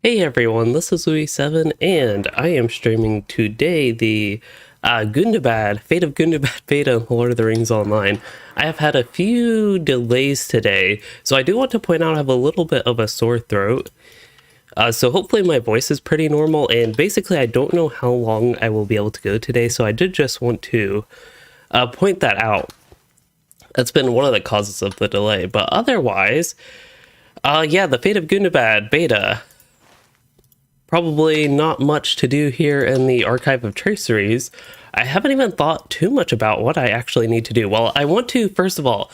Hey everyone, this is Louis7 and I am streaming today the Gundabad, Fate of Gundabad beta in Lord of the Rings Online. I have had a few delays today, so I do want to point out I have a little bit of a sore throat. So hopefully my voice is pretty normal, and basically I don't know how long I will be able to go today, so I did just want to point that out. That's been one of the causes of the delay, but otherwise, yeah, the Fate of Gundabad beta. Probably not much to do here in the Archive of Traceries. I haven't even thought too much about what I actually need to do. Well, I want to, first of all,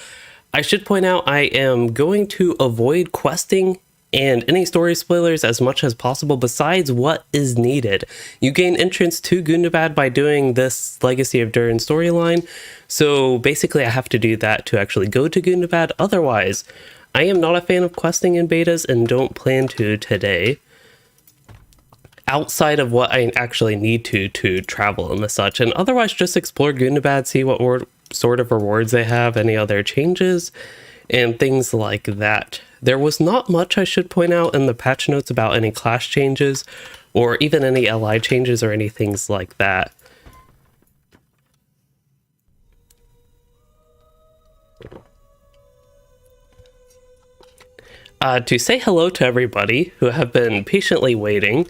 I should point out I am going to avoid questing and any story spoilers as much as possible besides what is needed. You gain entrance to Gundabad by doing this Legacy of Durin storyline, so basically I have to do that to actually go to Gundabad. Otherwise, I am not a fan of questing in betas and don't plan to today. Outside of what I actually need to travel and the such, and otherwise just explore Gundabad, see what sort of rewards they have, any other changes, and things like that. There was not much, I should point out, in the patch notes about any class changes, or even any ally changes or any things like that. To say hello to everybody who have been patiently waiting,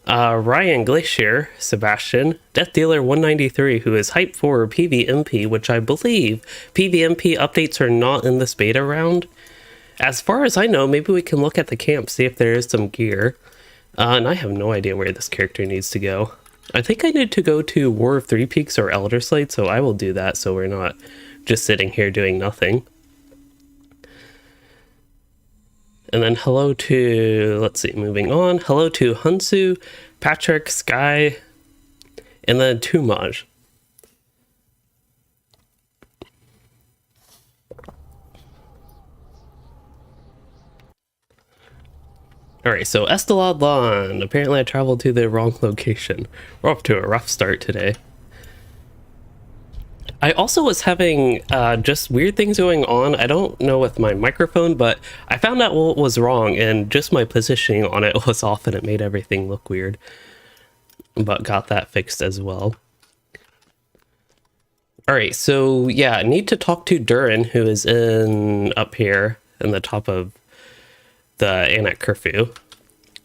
Ryan Glacier, Sebastian, Death Dealer 193, who is hyped for PvMP, which I believe PvMP updates are not in this beta round. As far as I know, maybe we can look at the camp, see if there is some gear. And I have no idea where this character needs to go. I think I need to go to War of Three Peaks or Elder Slate, so I will do that so we're not just sitting here doing nothing. And then hello to, let's see, moving on. Hello to Hunsu, Patrick, Sky, and then Tumaj. Alright, so Estelad Lawn. Apparently I traveled to the wrong location. We're off to a rough start today. I also was having just weird things going on. I don't know with my microphone, but I found out what was wrong, and just my positioning on it was off and it made everything look weird. But got that fixed as well. Alright, so yeah, I need to talk to Durin, who is up here in the top of the Anak Curfew.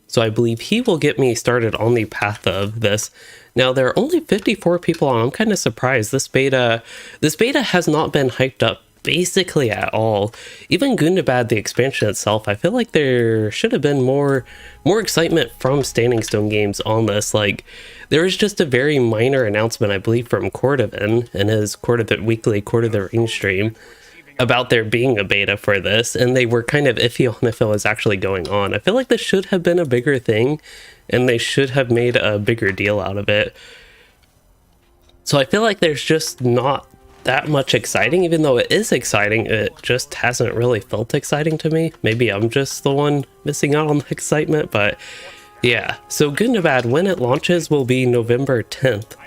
So I believe he will get me started on the path of this. Now, there are only 54 people on. I'm kind of surprised. This beta has not been hyped up basically at all. Even Gundabad, the expansion itself, I feel like there should have been more excitement from Standing Stone Games on this. Like, there was just a very minor announcement, I believe, from Cordovan in his weekly Court of the Ring stream about there being a beta for this, and they were kind of iffy on if it was actually going on. I feel like this should have been a bigger thing, and they should have made a bigger deal out of it. So I feel like there's just not that much exciting. Even though it is exciting, it just hasn't really felt exciting to me. Maybe I'm just the one missing out on the excitement, but yeah. So Gundabad, when it launches, will be November 10th.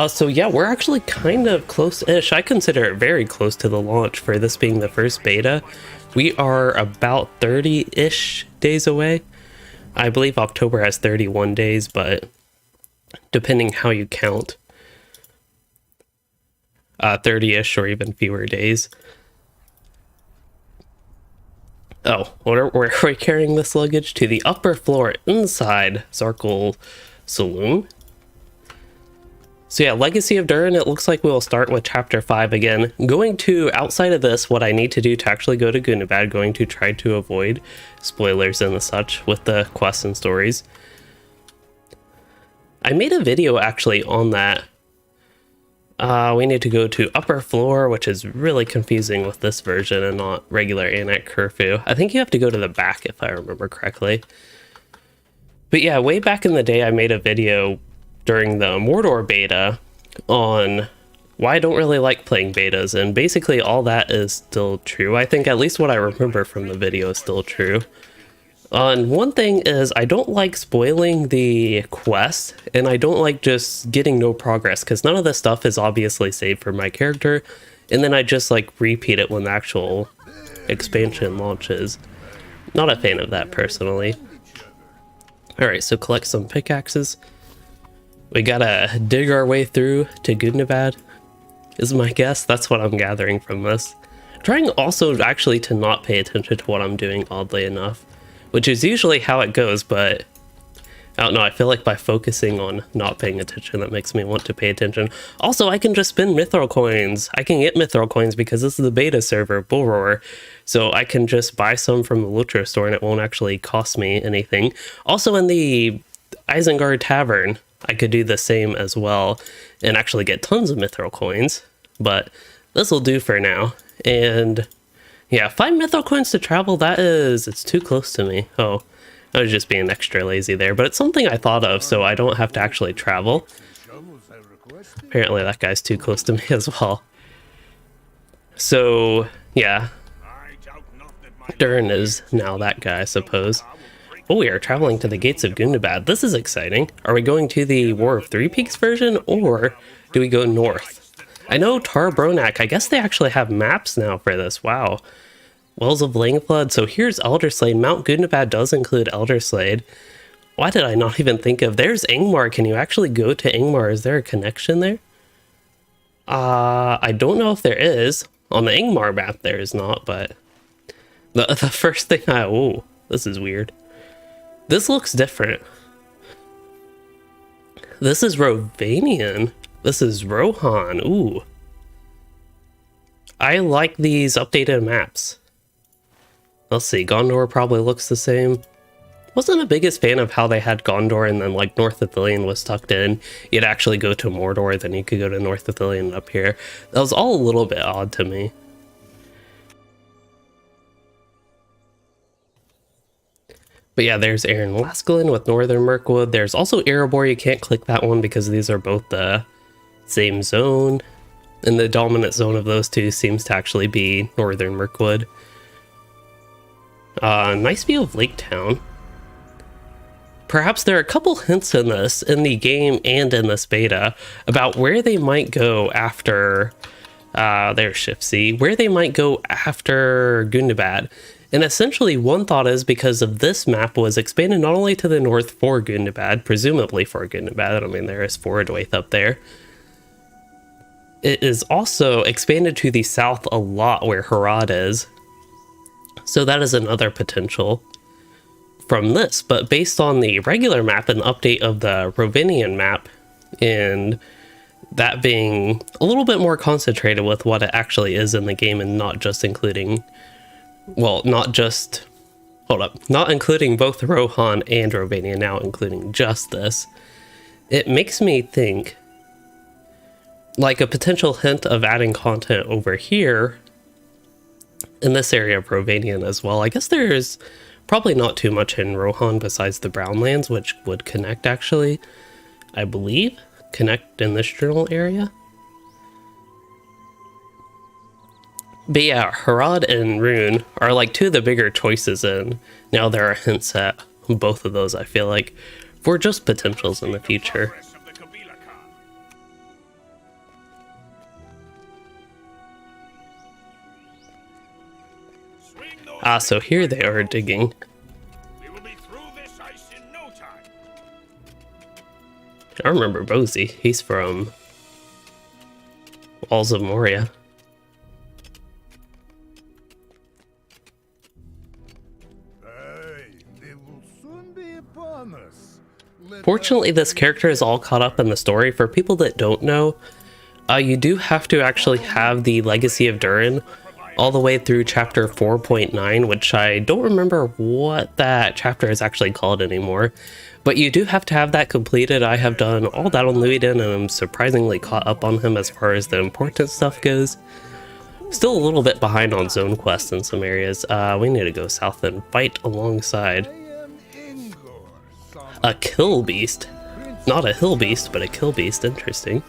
So yeah, we're actually kind of close-ish. I consider it very close to the launch for this being the first beta. We are about 30-ish days away. I believe October has 31 days, but depending how you count, 30-ish or even fewer days. Oh, where are we carrying this luggage? To the upper floor inside Zarkul Saloon. So yeah, Legacy of Durin, it looks like we'll start with Chapter 5 again. Going to, outside of this, what I need to do to actually go to Gundabad, going to try to avoid spoilers and the such with the quests and stories. I made a video actually on that. We need to go to upper floor, which is really confusing with this version and not regular Anak Curfew. I think you have to go to the back if I remember correctly. But yeah, way back in the day I made a video during the Mordor beta on why I don't really like playing betas, and basically all that is still true. I think at least what I remember from the video is still true. And one thing is I don't like spoiling the quest, and I don't like just getting no progress, because none of this stuff is obviously saved for my character, and then I just like repeat it when the actual expansion launches. Not a fan of that personally. Alright, so collect some pickaxes. We gotta dig our way through to Gundabad, is my guess. That's what I'm gathering from this. Trying also actually to not pay attention to what I'm doing, oddly enough. Which is usually how it goes, but I don't know, I feel like by focusing on not paying attention, that makes me want to pay attention. Also, I can just spend mithril coins. I can get mithril coins because this is the beta server, brawler. So I can just buy some from the LOTRO store and it won't actually cost me anything. Also in the Isengard Tavern, I could do the same as well and actually get tons of mithril coins. But this will do for now. And yeah, 5 mithril coins to travel, it's too close to me. Oh. I was just being extra lazy there, but it's something I thought of so I don't have to actually travel. Apparently that guy's too close to me as well. So, yeah. Durin is now that guy, I suppose. Oh, we are traveling to the gates of Gundabad. This is exciting. Are we going to the War of Three Peaks version, or do we go north? I know Tarbronak, I guess they actually have maps now for this. Wow. Wells of Langflood. So here's Elderslade. Mount Gundabad does include Elderslade. Why did I not even think of... There's Ingmar. Can you actually go to Ingmar? Is there a connection there? I don't know if there is. On the Ingmar map there is not, but... The first thing I... Oh, this is weird. This looks different. This is Rovanian. This is Rohan. Ooh. I like these updated maps. Let's see, Gondor probably looks the same. Wasn't the biggest fan of how they had Gondor and then like North Ithilien was tucked in. You'd actually go to Mordor, then you could go to North Ithilien up here. That was all a little bit odd to me. But yeah, there's Aaron Laskelin with Northern Mirkwood. There's also Erebor. You can't click that one because these are both the same zone. And the dominant zone of those two seems to actually be Northern Mirkwood. Nice view of Lake Town. Perhaps there are a couple hints in this, in the game and in this beta, about where they might go after, there's Shift C, where they might go after Gundabad. And essentially one thought is because of this map was expanded not only to the north for Gundabad, presumably for Gundabad, I mean there is Forodwaith up there. It is also expanded to the south a lot where Harad is. So that is another potential from this, but based on the regular map and the update of the Rovanian map, and that being a little bit more concentrated with what it actually is in the game and not just including, well, not including both Rohan and Rovania, now including just this, it makes me think like a potential hint of adding content over here in this area of Rovanian as well. I guess there's probably not too much in Rohan besides the Brownlands, which would connect actually, I believe, connect in this general area. But yeah, Harad and Rune are like two of the bigger choices, and now there are hints at both of those, I feel like, for just potentials in the future. So here they are digging. We will be through this ice in no time. I remember Bozy. He's from Walls of Moria. They will soon be upon us. Fortunately, this character is all caught up in the story. For people that don't know, you do have to actually have the Legacy of Durin all the way through chapter 4.9, which I don't remember what that chapter is actually called anymore. But you do have to have that completed. I have done all that on Luiden, and I'm surprisingly caught up on him as far as the important stuff goes. Still a little bit behind on zone quests in some areas. We need to go south and fight alongside a kill beast. Not a hill beast, but a kill beast. Interesting.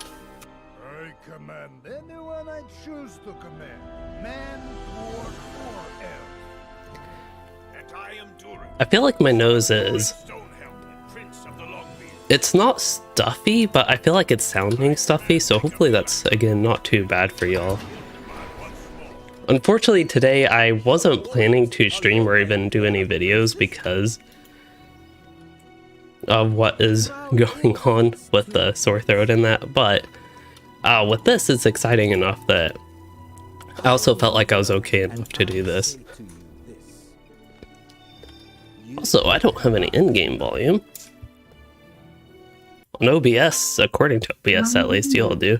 I command anyone I choose to command, man, dwarf, or elf. And I am Durin. I feel like my nose is... It's not stuffy, but I feel like it's sounding stuffy, so hopefully that's, again, not too bad for y'all. Unfortunately, today I wasn't planning to stream or even do any videos because of what is going on with the sore throat and that, but with this, it's exciting enough that I also felt like I was okay enough to do this. Also, I don't have any in-game volume. On OBS, according to OBS at least, you all do.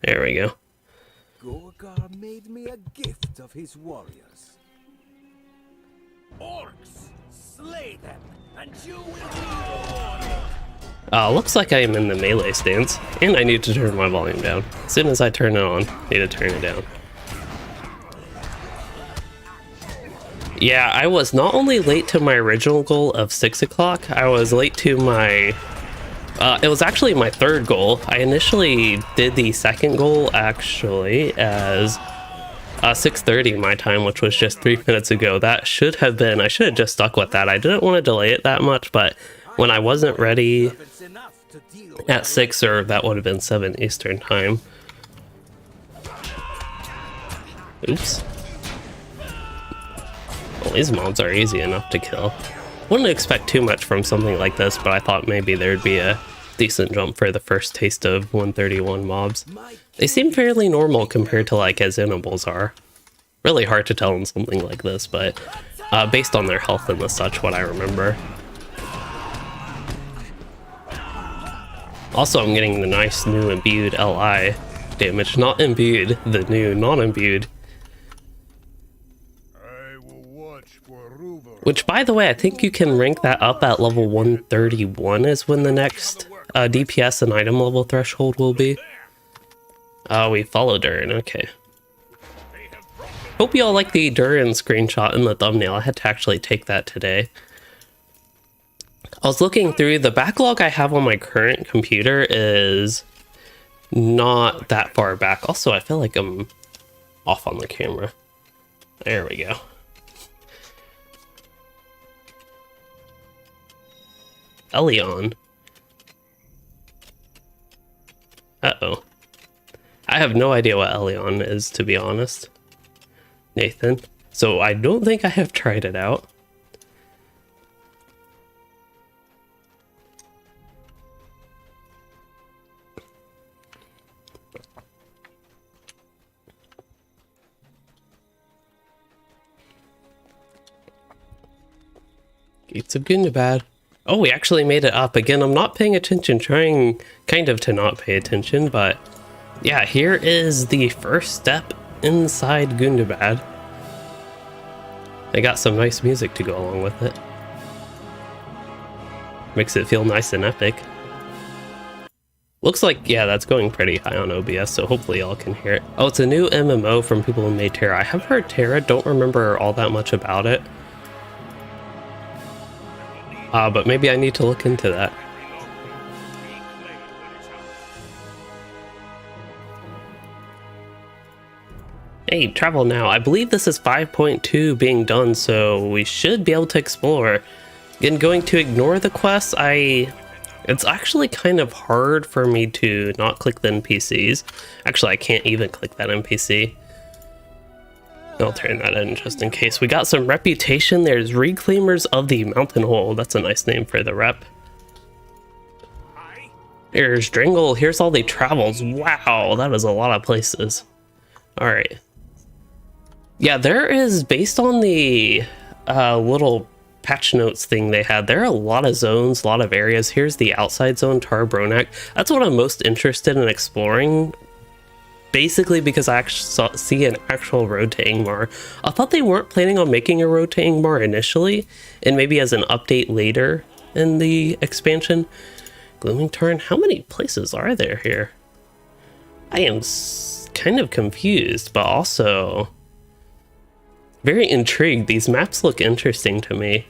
There we go. Gorgar made me a gift of his warriors. Orcs, slay them, and you will be rewarded. Looks like I am in the melee stance, and I need to turn my volume down. As soon as I turn it on, I need to turn it down. Yeah, I was not only late to my original goal of 6 o'clock, I was late to my... it was actually my third goal. I initially did the second goal, actually, as 6:30 my time, which was just 3 minutes ago. That should have been... I should have just stuck with that. I didn't want to delay it that much, but when I wasn't ready at 6, or that would have been 7 Eastern time. Oops. Well, these mobs are easy enough to kill. Wouldn't expect too much from something like this, but I thought maybe there'd be a decent jump for the first taste of 131 mobs. They seem fairly normal compared to like as Innobles are. Really hard to tell in something like this, but based on their health and the such, what I remember. Also, I'm getting the nice new imbued LI damage. Not imbued, the new non-imbued. Which, by the way, I think you can rank that up at level 131 is when the next DPS and item level threshold will be. We followed Durin, okay. Hope you all like the Durin screenshot in the thumbnail. I had to actually take that today. I was looking through, the backlog I have on my current computer is not that far back. Also, I feel like I'm off on the camera. There we go. Elion. Uh-oh. I have no idea what Elion is, to be honest. Nathan. So I don't think I have tried it out. Gates of Gundabad. Oh, we actually made it up. Again, I'm not paying attention, trying kind of to not pay attention, but yeah, here is the first step inside Gundabad. They got some nice music to go along with it. Makes it feel nice and epic. Looks like, yeah, that's going pretty high on OBS, so hopefully y'all can hear it. Oh, it's a new MMO from people who made Terra. I have heard Terra, don't remember all that much about it. But maybe I need to look into that. Hey, travel now. I believe this is 5.2 being done, so we should be able to explore. Again, going to ignore the quests, it's actually kind of hard for me to not click the NPCs. Actually, I can't even click that NPC. I'll turn that in just in case. We got some reputation. There's Reclaimers of the Mountain Hole. That's a nice name for the rep. There's Dringle. Here's all the travels. Wow, that is a lot of places. Alright. Yeah, there is, based on the little patch notes thing they had, there are a lot of zones, a lot of areas. Here's the outside zone, Tar Bronak. That's what I'm most interested in exploring. Basically because I actually see an actual road to Angmar. I thought they weren't planning on making a road to Angmar initially, and maybe as an update later in the expansion. Glooming Tarn, how many places are there here? I am kind of confused, but also very intrigued. These maps look interesting to me.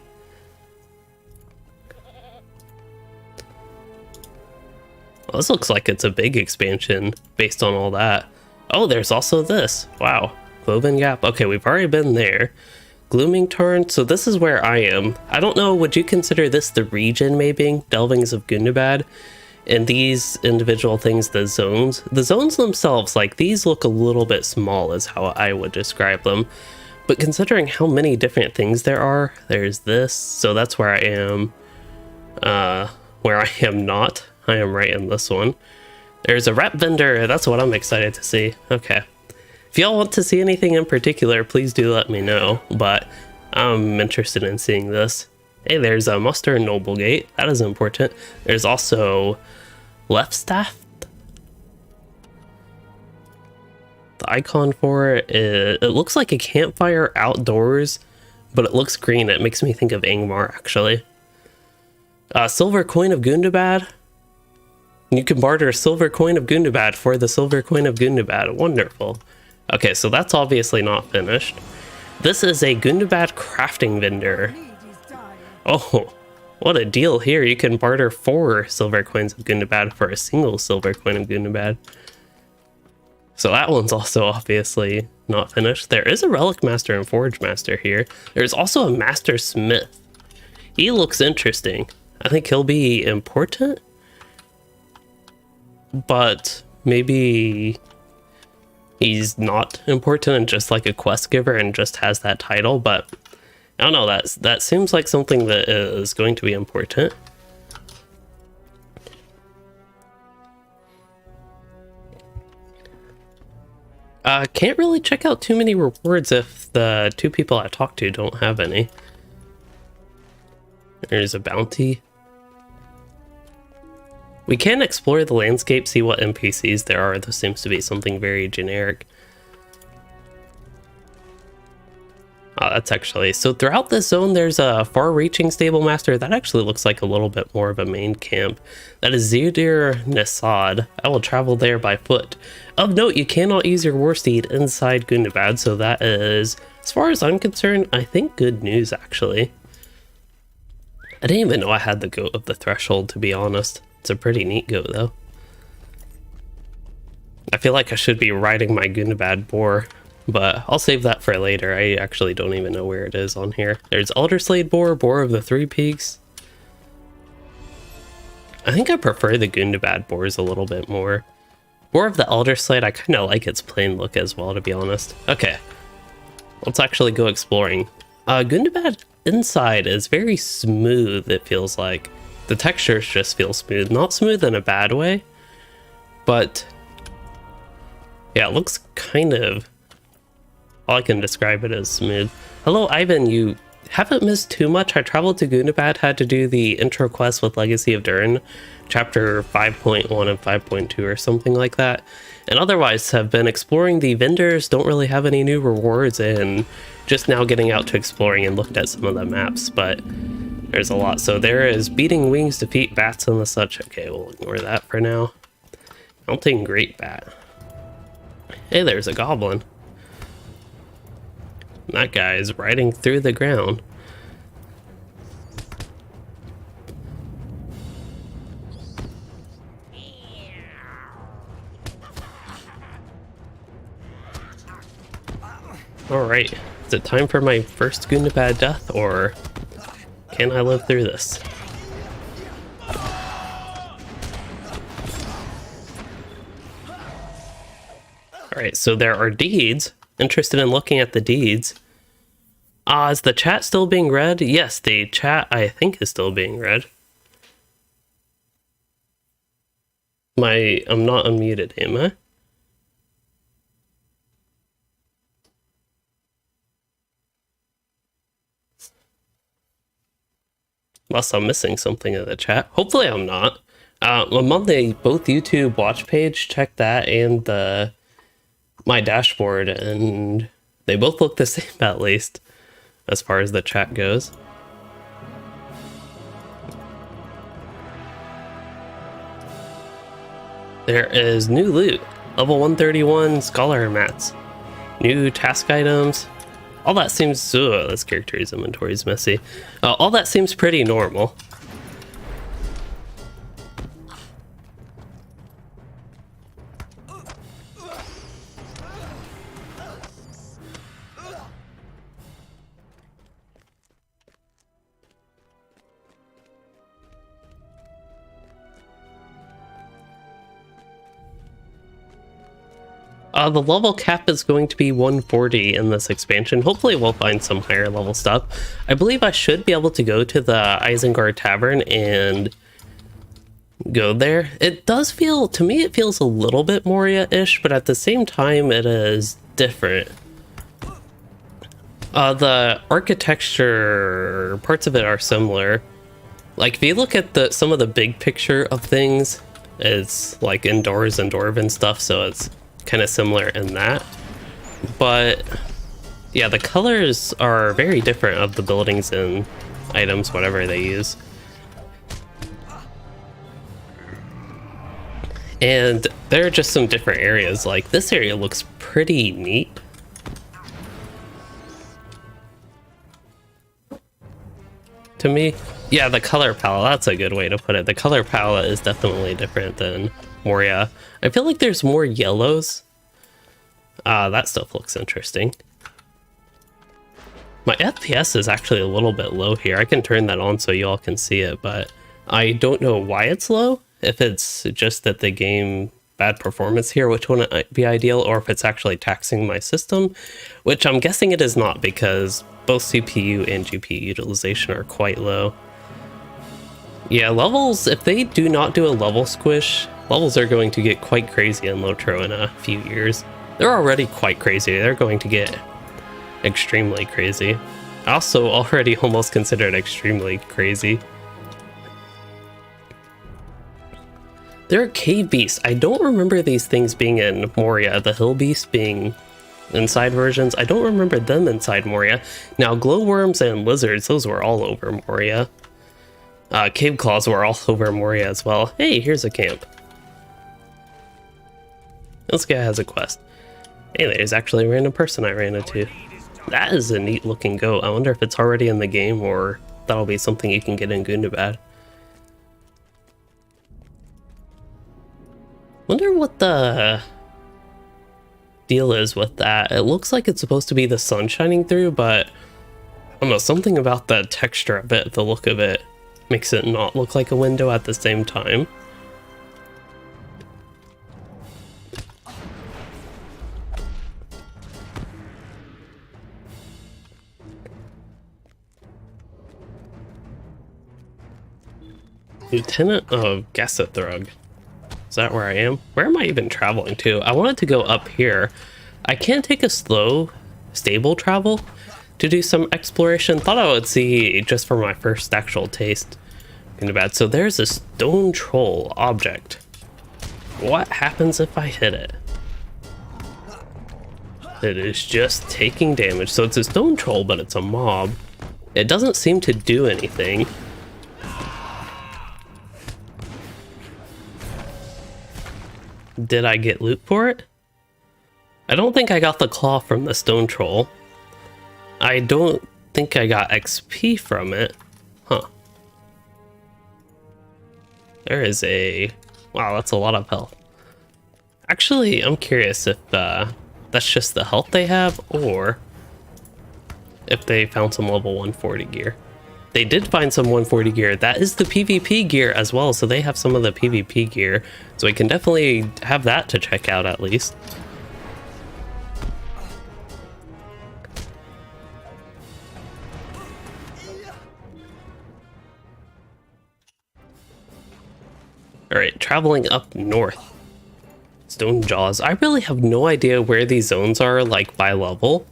Well, this looks like it's a big expansion based on all that. Oh, there's also this. Wow. Cloven Gap. Okay, we've already been there. Glooming Tarn. So this is where I am. I don't know, would you consider this the region maybe? Delvings of Gundabad? And these individual things, the zones. The zones themselves, like these look a little bit small is how I would describe them. But considering how many different things there are, there's this, so that's where I am. Where I am not. I am right in this one. There's a rep vendor, that's what I'm excited to see. Okay. If y'all want to see anything in particular, please do let me know, but I'm interested in seeing this. Hey, there's a muster and Noblegate, that is important. There's also left staff. The icon for it, it looks like a campfire outdoors, but it looks green. It makes me think of Angmar, actually. Silver coin of Gundabad. You can barter silver coin of Gundabad for the silver coin of Gundabad. Wonderful. Okay, so that's obviously not finished. This is a Gundabad crafting vendor. Oh, what a deal here. You can barter 4 silver coins of Gundabad for a single silver coin of Gundabad. So that one's also obviously not finished. There is a Relic Master and Forge Master here. There's also a Master Smith. He looks interesting. I think he'll be important, but maybe he's not important and just like a quest giver and just has that title. But I don't know, that seems like something that is going to be important. Can't really check out too many rewards if the 2 people I talked to don't have any. There's a bounty. We can explore the landscape, see what NPCs there are. This seems to be something very generic. Oh, that's actually... So throughout this zone, there's a far-reaching stable master. That actually looks like a little bit more of a main camp. That is Zidir Nisad. I will travel there by foot. Of note, you cannot use your war steed inside Gundabad, so that is, as far as I'm concerned, I think good news, actually. I didn't even know I had the Goat of the Threshold, to be honest. It's a pretty neat goat, though. I feel like I should be riding my Gundabad boar, but I'll save that for later. I actually don't even know where it is on here. There's Elderslade boar, boar of the 3 peaks. I think I prefer the Gundabad boars a little bit more. Boar of the Elderslade, I kind of like its plain look as well, to be honest. Okay, let's actually go exploring. Gundabad inside is very smooth, it feels like. The textures just feel smooth. Not smooth in a bad way, but yeah, it looks kind of... all I can describe it as smooth. Hello, Ivan, you haven't missed too much. I traveled to Gundabad, had to do the intro quest with Legacy of Durin, chapter 5.1 and 5.2 or something like that. And otherwise have been exploring the vendors, don't really have any new rewards, and just now getting out to exploring and looked at some of the maps, but there's a lot. So there is Beating Wings, defeat bats and the such. Okay, we'll ignore that for now. Mounting Great Bat. Hey, there's a goblin. That guy is riding through the ground. Alright, is it time for my first Gundabad death, or can I live through this? Alright, so there are deeds. Interested in looking at the deeds. Is the chat still being read? Yes, the chat, I think, is still being read. I'm not unmuted, am I? Unless I'm missing something in the chat. Hopefully I'm not. I'm on the both YouTube watch page. Check that and my dashboard, and they both look the same, at least as far as the chat goes. There is new loot, level 131 scholar mats, new task items. All that seems... this character's inventory is messy. All that seems pretty normal. The level cap is going to be 140 in this expansion. Hopefully we'll find some higher level stuff. I believe I should be able to go to the Isengard Tavern and go there. It does feel, to me, it feels a little bit Moria-ish, but at the same time, it is different. The architecture, parts of it are similar. Like, if you look at some of the big picture of things, it's like indoors and dwarven stuff, so it's kind of similar in that. But yeah, the colors are very different of the buildings and items, whatever they use. And there are just some different areas. Like, this area looks pretty neat. To me, yeah, the color palette, that's a good way to put it. The color palette is definitely different than Moria. I feel like there's more yellows. That stuff looks interesting. My FPS is actually a little bit low here. I can turn that on so you all can see it, but I don't know why it's low. If it's just that the game bad performance here, which wouldn't be ideal, or if it's actually taxing my system, which I'm guessing it is not, because both CPU and GPU utilization are quite low. Yeah, levels, if they do not do a level squish, levels are going to get quite crazy in LOTRO in a few years. They're already quite crazy. They're going to get extremely crazy. Also already almost considered extremely crazy. There are cave beasts. I don't remember these things being in Moria. The hill beasts being inside versions. I don't remember them inside Moria. Now, glowworms and lizards, those were all over Moria. Cave claws were all over Moria as well. Hey, here's a camp. This guy has a quest. Hey, there's actually a random person I ran into. That is a neat looking goat. I wonder if it's already in the game or that'll be something you can get in Gundabad. Wonder what the deal is with that. It looks like it's supposed to be the sun shining through, but I don't know, something about the texture of it, the look of it, makes it not look like a window at the same time. Lieutenant of Gassethrug. Is that where I am? Where am I even traveling to? I wanted to go up here. I can take a slow, stable travel to do some exploration. Thought I would see just for my first actual taste. Gundabad. So there's a stone troll object. What happens if I hit it? It is just taking damage. So it's a stone troll, but it's a mob. It doesn't seem to do anything. Did I get loot for it? I don't think I got the claw from the stone troll. I don't think I got XP from it. Huh. There is a... Wow, that's a lot of health. Actually, I'm curious if that's just the health they have, or if they found some level 140 gear. They did find some 140 gear. That is the PvP gear as well, so they have some of the PvP gear. So we can definitely have that to check out at least. Alright, traveling up north. Stone Jaws. I really have no idea where these zones are, like, by level.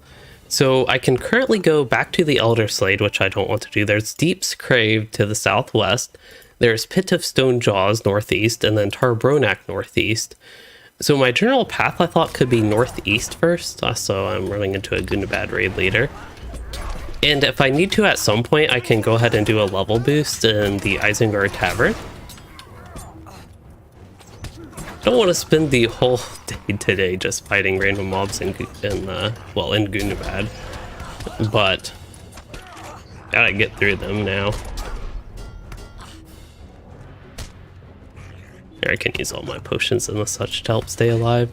So I can currently go back to the Elder Slade, which I don't want to do. There's Deep's Crave to the southwest. There's Pit of Stone Jaws northeast, and then Tarbronak northeast. So my general path I thought could be northeast first, so I'm running into a Gundabad raid later. And if I need to at some point, I can go ahead and do a level boost in the Isengard Tavern. I don't want to spend the whole day today just fighting random mobs in Gundabad, but gotta get through them now. Here, I can use all my potions and the such to help stay alive.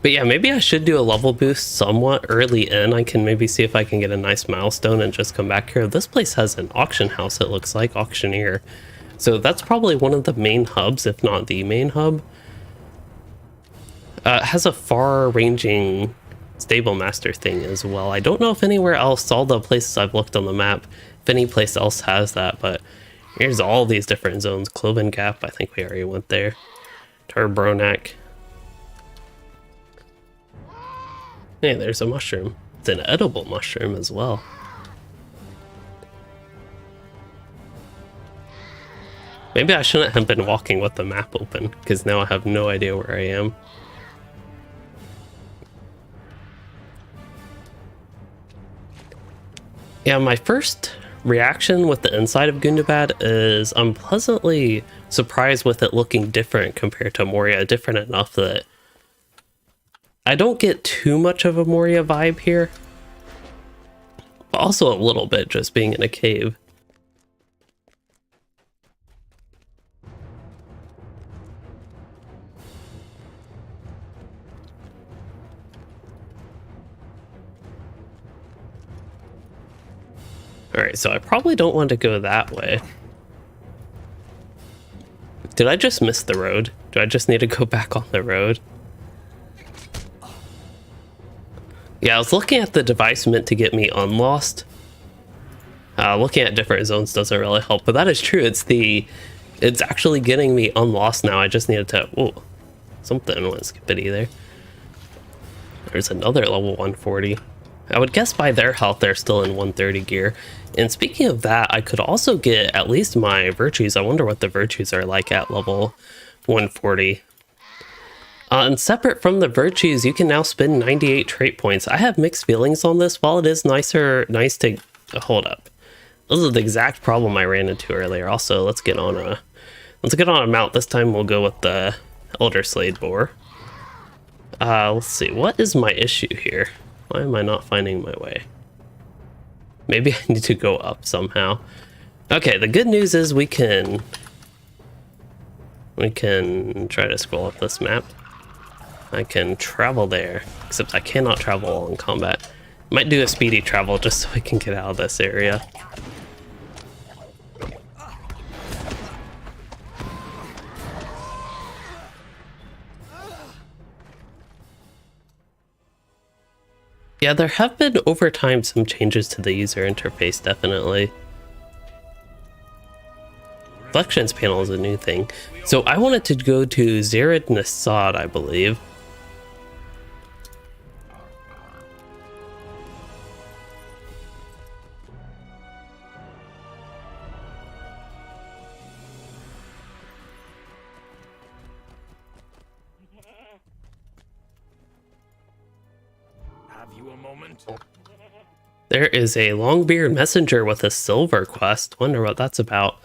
But yeah, maybe I should do a level boost somewhat early in. I can maybe see if I can get a nice milestone and just come back here. This place has an auction house, it looks like, Auctioneer. So that's probably one of the main hubs, if not the main hub. It has a far-ranging stable master thing as well. I don't know if anywhere else, all the places I've looked on the map, if any place else has that, but here's all these different zones. Cloven Gap, I think we already went there. Turbronak. Hey, there's a mushroom. It's an edible mushroom as well. Maybe I shouldn't have been walking with the map open, because now I have no idea where I am. Yeah, my first reaction with the inside of Gundabad is I'm pleasantly surprised with it looking different compared to Moria. Different enough that I don't get too much of a Moria vibe here, but also a little bit just being in a cave. Alright, so I probably don't want to go that way. Did I just miss the road? Do I just need to go back on the road? Yeah, I was looking at the device meant to get me unlost. Looking at different zones doesn't really help, but that is true. It's actually getting me unlost now. I just needed to... Whoa, something went skippity there. There's another level 140. I would guess by their health they're still in 130 gear. And speaking of that, I could also get at least my virtues. I wonder what the virtues are like at level 140. And separate from the virtues, you can now spend 98 trait points. I have mixed feelings on this. While it is nice to hold up. This is the exact problem I ran into earlier. Also, let's get on a mount. This time we'll go with the Elder Slade Boar. Let's see. What is my issue here? Why am I not finding my way? Maybe I need to go up somehow. Okay, the good news is we can try to scroll up this map. I can travel there, except I cannot travel in combat. Might do a speedy travel just so I can get out of this area. Yeah, there have been over time some changes to the user interface, definitely. Reflections panel is a new thing. So I wanted to go to Zared Nasad, I believe. There is a Longbeard messenger with a silver quest. Wonder what that's about.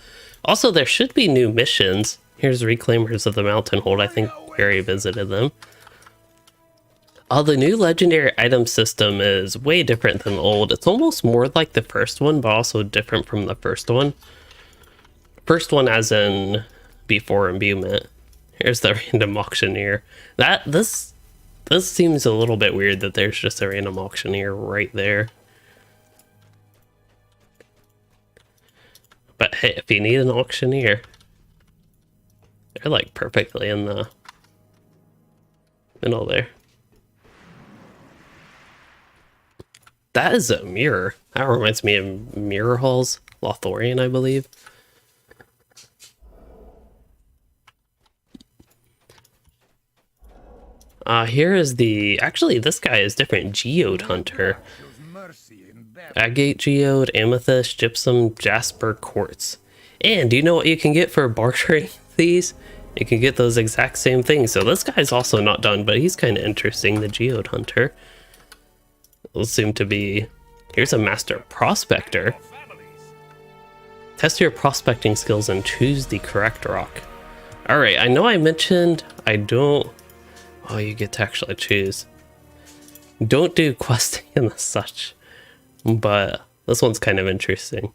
Also, there should be new missions. Here's Reclaimers of the Mountain Hold. I think Gary visited them. The new legendary item system is way different than the old. It's almost more like the first one, but also different from the first one. First one as in before imbuement. Here's the random auctioneer. This seems a little bit weird that there's just a random auctioneer right there. But hey, if you need an auctioneer, they're like perfectly in the middle there. That is a mirror. That reminds me of Mirror Halls, Lothorian, I believe. Here is actually this guy is different. Geode Hunter. Agate Geode, Amethyst, Gypsum, Jasper, Quartz. And do you know what you can get for bartering these? You can get those exact same things. So this guy's also not done, but he's kind of interesting, the Geode Hunter. It'll seem to be... Here's a Master Prospector. Test your prospecting skills and choose the correct rock. Alright, I know I mentioned I don't... Oh, you get to actually choose. Don't do questing and such. But this one's kind of interesting.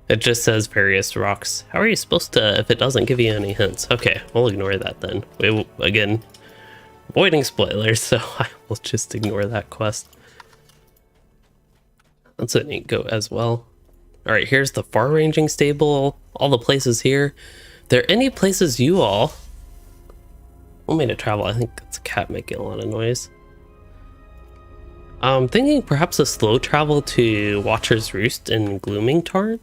It just says various rocks. How are you supposed to, if it doesn't give you any hints? Okay, we'll ignore that then. We will, again, avoiding spoilers, so I will just ignore that quest. That's a neat goat as well. Alright, here's the far-ranging stable. All the places here. there any places you all want me to travel? I think it's a cat making a lot of noise. I'm thinking perhaps a slow travel to Watcher's Roost in Glooming Tarn.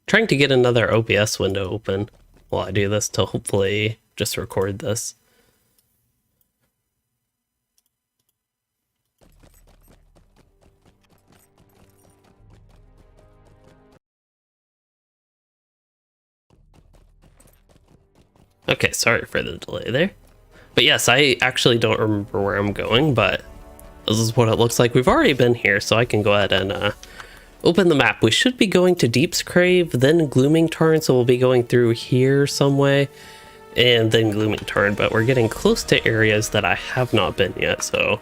Trying to get another OBS window open while I do this to hopefully just record this. Okay, sorry for the delay there. But yes, I actually don't remember where I'm going, but this is what it looks like. We've already been here, so I can go ahead and open the map. We should be going to Deep's Crave, then Glooming Tarn, so we'll be going through here some way, and then Glooming Tarn, but we're getting close to areas that I have not been yet, so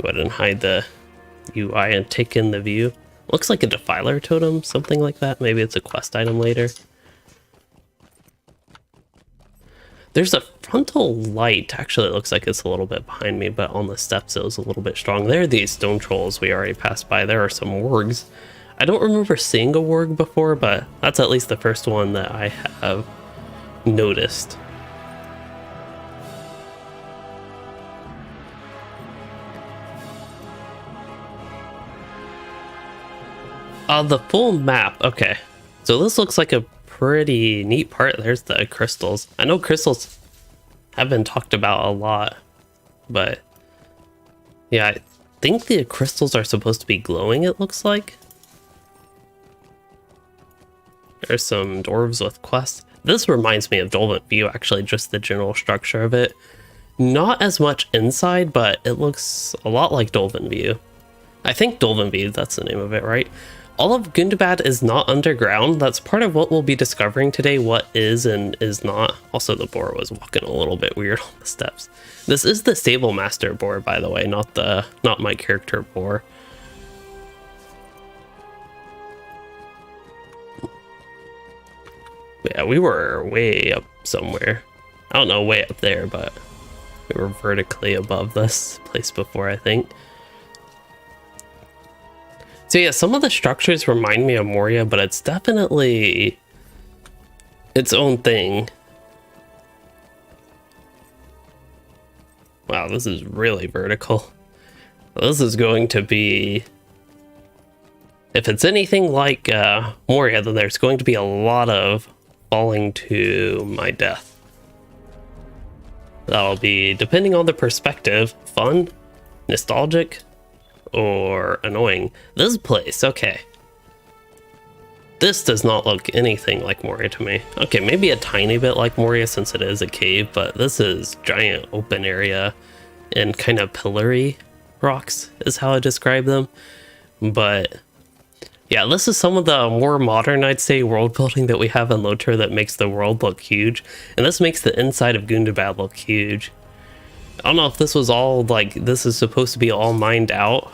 go ahead and hide the UI and take in the view. Looks like a Defiler totem, something like that. Maybe it's a quest item later. There's a frontal light. Actually, it looks like it's a little bit behind me, but on the steps it was a little bit strong. There are these stone trolls we already passed by. There are some wargs. I don't remember seeing a warg before, but that's at least the first one that I have noticed. The full map. Okay, so this looks like a pretty neat part. There's the crystals. I know crystals have been talked about a lot, but yeah, I think the crystals are supposed to be glowing, it looks like. There's some dwarves with quests. This reminds me of Dolvent View, actually, just the general structure of it. Not as much inside, but it looks a lot like Dolvent View. I think Dolvent View, that's the name of it, right? All of Gundabad is not underground. That's part of what we'll be discovering today, what is and is not. Also, the boar was walking a little bit weird on the steps. This is the Stable Master boar, by the way, not my character boar. Yeah, we were way up somewhere. I don't know, way up there, but we were vertically above this place before, I think. So yeah, some of the structures remind me of Moria, but it's definitely its own thing. Wow, this is really vertical. This is going to be... If it's anything like Moria, then there's going to be a lot of falling to my death. That'll be, depending on the perspective, fun, nostalgic, or annoying. This place, okay. This does not look anything like Moria to me. Okay, maybe a tiny bit like Moria since it is a cave, but this is giant open area and kind of pillory rocks is how I describe them. But yeah, this is some of the more modern, I'd say, world building that we have in LOTRO that makes the world look huge. And this makes the inside of Gundabad look huge. I don't know if this was all, like, this is supposed to be all mined out.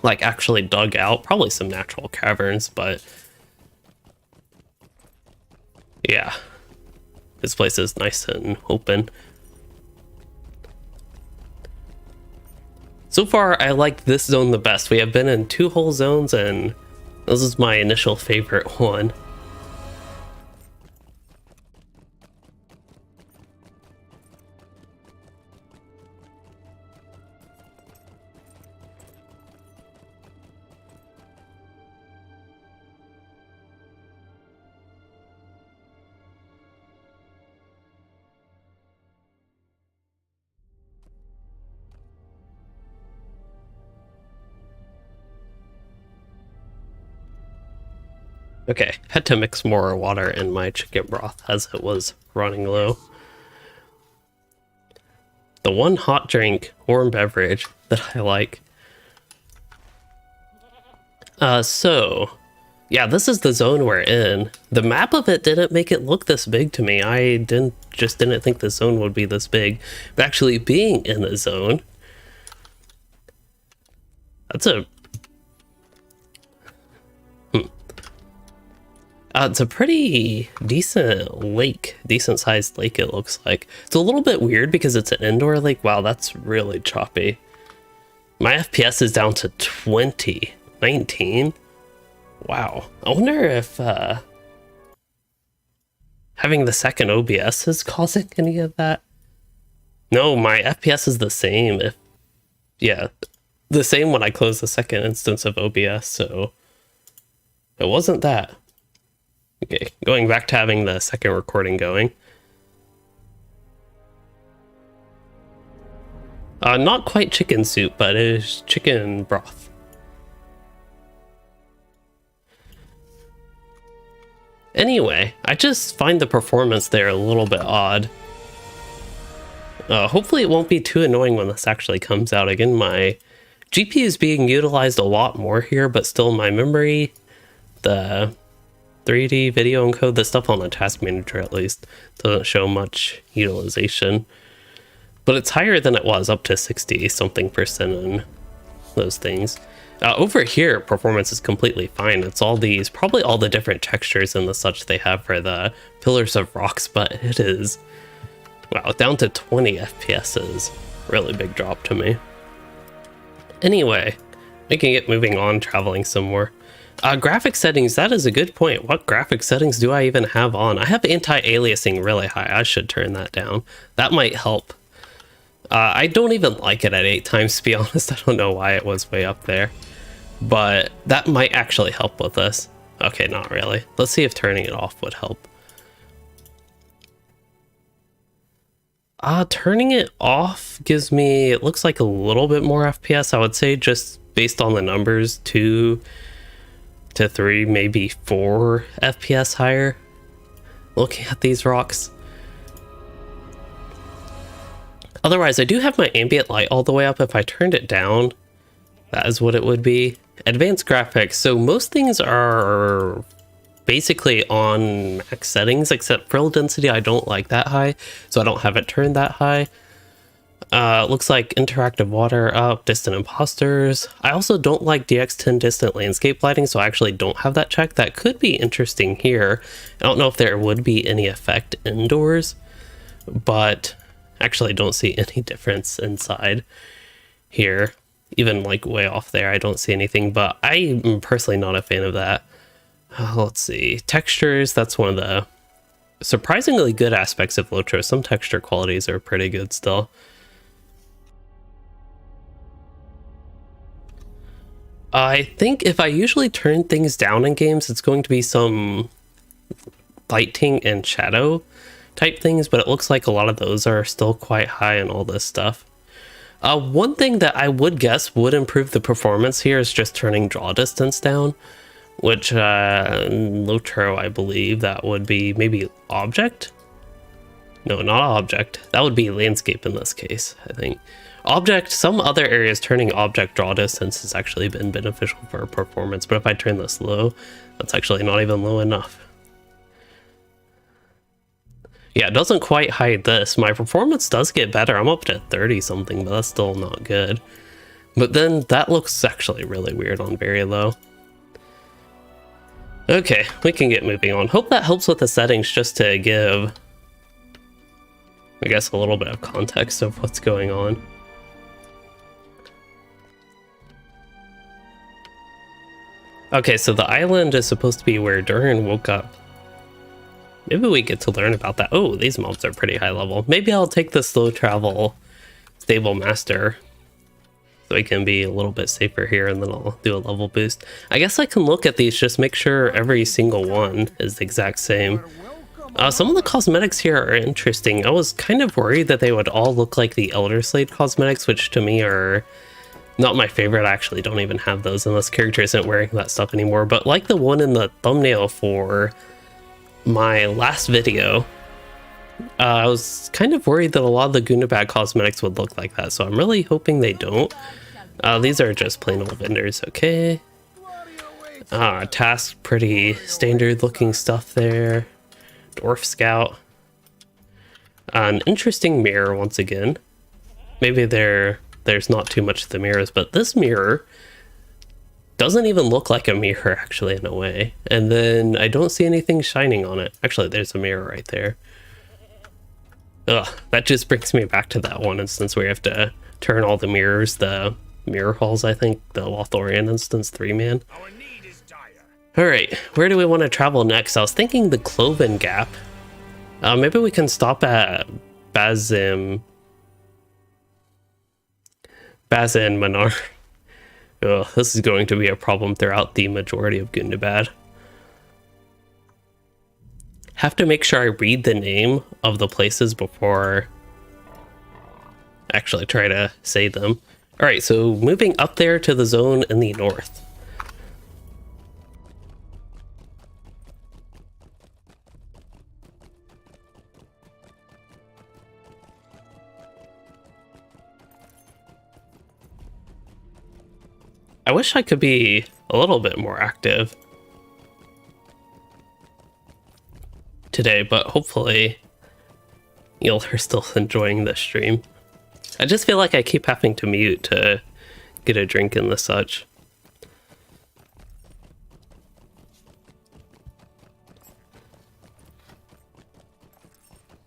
Like, actually dug out. Probably some natural caverns, but... yeah. This place is nice and open. So far, I like this zone the best. We have been in 2 whole zones, and this is my initial favorite one. Okay, had to mix more water in my chicken broth as it was running low. The one hot drink, warm beverage that I like. So, yeah, this is the zone we're in. The map of it didn't make it look this big to me. I didn't think the zone would be this big. But actually being in the zone, that's a... It's a pretty decent lake, decent sized lake it looks like. It's a little bit weird because it's an indoor lake. Wow, that's really choppy. My FPS is down to 20, 19. Wow. I wonder if having the second OBS is causing any of that. No, my FPS is the same. Yeah, the same when I close the second instance of OBS, so it wasn't that. Okay, going back to having the second recording going. Not quite chicken soup, but it is chicken broth. Anyway, I just find the performance there a little bit odd. Hopefully it won't be too annoying when this actually comes out. Again, my GPU is being utilized a lot more here, but still my memory, the 3D video encode, the stuff on the task manager at least, doesn't show much utilization. But it's higher than it was, up to 60 something percent on those things. Over here, performance is completely fine. It's all these, probably all the different textures and the such they have for the pillars of rocks, but it is, wow, down to 20 FPS is really big drop to me. Anyway, we can get moving on, traveling some more. Graphic settings, that is a good point. What graphic settings do I even have on? I have anti-aliasing really high. I should turn that down. That might help. I don't even like it at 8 times, to be honest. I don't know why it was way up there. But that might actually help with this. Okay, not really. Let's see if turning it off would help. Turning it off gives me, it looks like a little bit more FPS, I would say, just based on the numbers, 2 to 3, maybe 4 FPS higher. Looking at these rocks. Otherwise, I do have my ambient light all the way up. If I turned it down, that is what it would be. Advanced graphics. So most things are basically on max settings, except frill density I don't like that high, so I don't have it turned that high. Looks like interactive water up, distant imposters. I also don't like DX10 distant landscape lighting, so I actually don't have that checked. That could be interesting here. I don't know if there would be any effect indoors, but actually don't see any difference inside here. Even like way off there, I don't see anything, but I'm personally not a fan of that. Let's see. Textures, that's one of the surprisingly good aspects of LOTRO. Some texture qualities are pretty good still. I think if I usually turn things down in games, it's going to be some lighting and shadow type things, but it looks like a lot of those are still quite high and all this stuff. One thing that I would guess would improve the performance here is just turning draw distance down, which in LOTRO, I believe that would be maybe object? No, not object. That would be landscape in this case, I think. Object, some other areas turning object draw distance has actually been beneficial for performance, but if I turn this low, that's actually not even low enough. Yeah, it doesn't quite hide this. My performance does get better. I'm up to 30 something, but that's still not good. But then that looks actually really weird on very low. Okay, we can get moving on. Hope that helps with the settings, just to give, I guess, a little bit of context of what's going on. Okay, so the island is supposed to be where Durin woke up. Maybe we get to learn about that. Oh, these mobs are pretty high level. Maybe I'll take the slow travel stable master so we can be a little bit safer here, and then I'll do a level boost. I guess I can look at these, just make sure every single one is the exact same. Some of the cosmetics here are interesting. I was kind of worried that they would all look like the Elder Slate cosmetics, which to me are not my favorite. I actually don't even have those, and this character isn't wearing that stuff anymore. But like the one in the thumbnail for my last video, I was kind of worried that a lot of the Gundabad cosmetics would look like that, so I'm really hoping they don't. These are just plain old vendors, okay. Task, pretty standard looking stuff there. Dwarf Scout. An interesting mirror once again. Maybe there's not too much of the mirrors, but this mirror Doesn't even look like a mirror, actually, in a way. And then I don't see anything shining on it. Actually, there's a mirror right there. Ugh, that just brings me back to that one instance where you have to turn all the mirrors, the mirror halls, I think, the Lothlorien instance 3-man. Our need is dire. Alright, where do we want to travel next? I was thinking the Cloven Gap. Maybe we can stop at Bazin Manar. Ugh, this is going to be a problem throughout the majority of Gundabad. Have to make sure I read the name of the places before actually try to say them. Alright, so moving up there to the zone in the north. I wish I could be a little bit more active today, but hopefully y'all are still enjoying this stream. I just feel like I keep having to mute to get a drink and the such.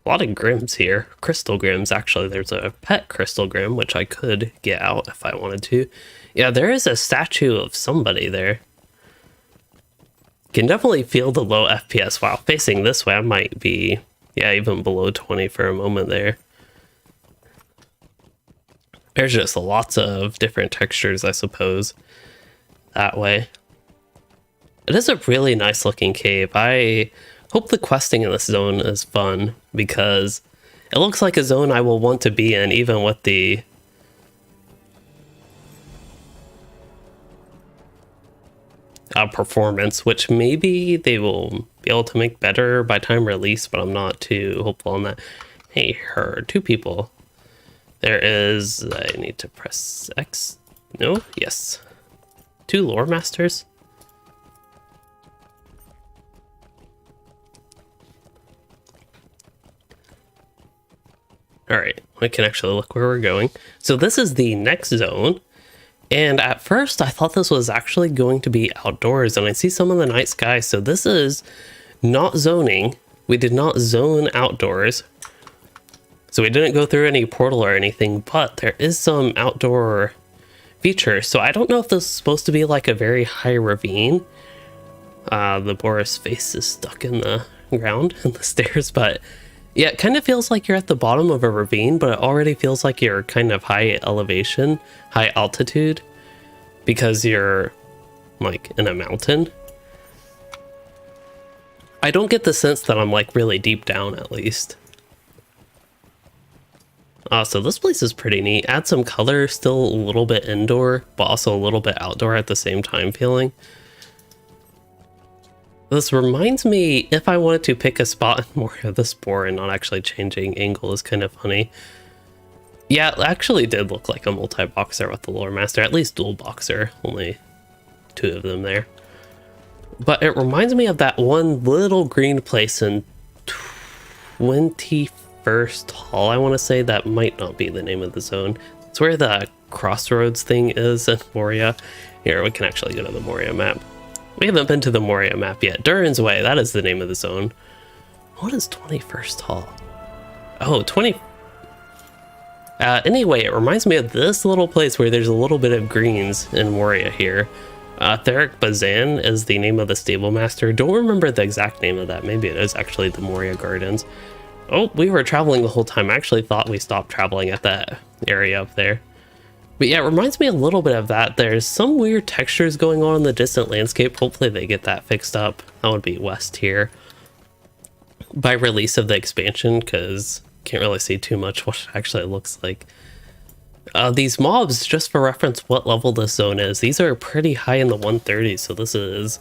A lot of Grims here. Crystal Grims, actually. There's a pet Crystal Grim, which I could get out if I wanted to. Yeah, there is a statue of somebody there. Can definitely feel the low FPS. While facing this way, I might be, yeah, even below 20 for a moment there. There's just lots of different textures, I suppose, that way. It is a really nice looking cave. I hope the questing in this zone is fun, because it looks like a zone I will want to be in, even with the performance, which maybe they will be able to make better by time release, but I'm not too hopeful on that. Hey, her, 2 people. There is, I need to press X. No, yes. 2 lore masters. All right, we can actually look where we're going. So this is the next zone. And at first I thought this was actually going to be outdoors, and I see some of the night sky. So this is not zoning. We did not zone outdoors. So we didn't go through any portal or anything, but there is some outdoor feature. So I don't know if this is supposed to be like a very high ravine. The Boris face is stuck in the ground in the stairs, but yeah, it kind of feels like you're at the bottom of a ravine, but it already feels like you're kind of high elevation, high altitude, because you're like in a mountain. I don't get the sense that I'm like really deep down, at least. So this place is pretty neat. Add some color, still a little bit indoor, but also a little bit outdoor at the same time feeling. This reminds me, if I wanted to pick a spot in more of the spore and not actually changing angle is kind of funny. Yeah, it actually did look like a multi-boxer with the lore master, at least dual boxer, only 2 of them there. But it reminds me of that one little green place in 21st Hall, I want to say. That might not be the name of the zone. It's where the crossroads thing is in Moria. Here, we can actually go to the Moria map. We haven't been to the Moria map yet. Durin's Way, that is the name of the zone. What is 21st Hall? Oh, 20... anyway, it reminds me of this little place where there's a little bit of greens in Moria here. Theric Bazan is the name of the stable master. Don't remember the exact name of that. Maybe it is actually the Moria Gardens. Oh, we were traveling the whole time. I actually thought we stopped traveling at that area up there. But yeah, it reminds me a little bit of that. There's some weird textures going on in the distant landscape. Hopefully they get that fixed up. That would be west here by release of the expansion, because can't really see too much what it actually looks like. These mobs, just for reference what level this zone is, these are pretty high in the 130s, so this is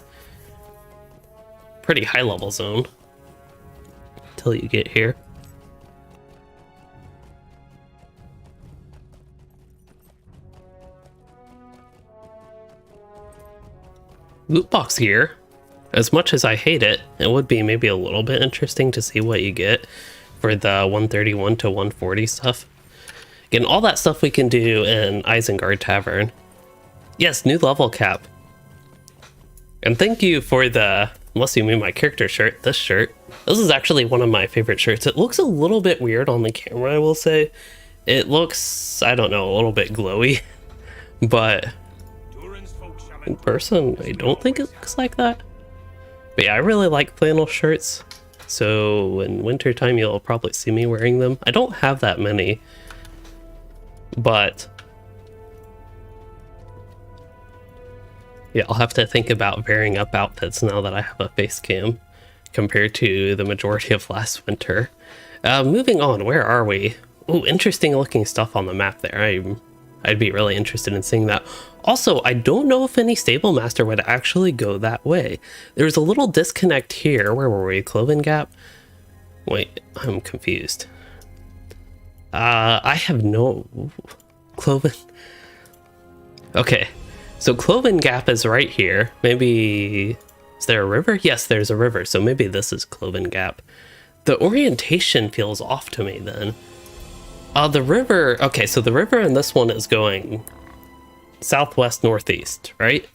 pretty high level zone until you get here. Loot box here. As much as I hate it, it would be maybe a little bit interesting to see what you get for the 131 to 140 stuff. Again, all that stuff we can do in Isengard Tavern. Yes, new level cap. And thank you for the, unless you move my character shirt, this shirt. This is actually one of my favorite shirts. It looks a little bit weird on the camera, I will say. It looks, I don't know, a little bit glowy. But in person, I don't think it looks like that. But yeah, I really like flannel shirts. So in wintertime, you'll probably see me wearing them. I don't have that many. But yeah, I'll have to think about varying up outfits now that I have a face cam compared to the majority of last winter. Moving on, where are we? Oh, interesting looking stuff on the map there. I'd be really interested in seeing that. Also, I don't know if any stable master would actually go that way. There's a little disconnect here. Where were we? Cloven Gap? Wait, I'm confused. I have no... Cloven... Okay, so Cloven Gap is right here. Maybe... Is there a river? Yes, there's a river, so maybe this is Cloven Gap. The orientation feels off to me then. The river... Okay, so the river in this one is going southwest northeast, right?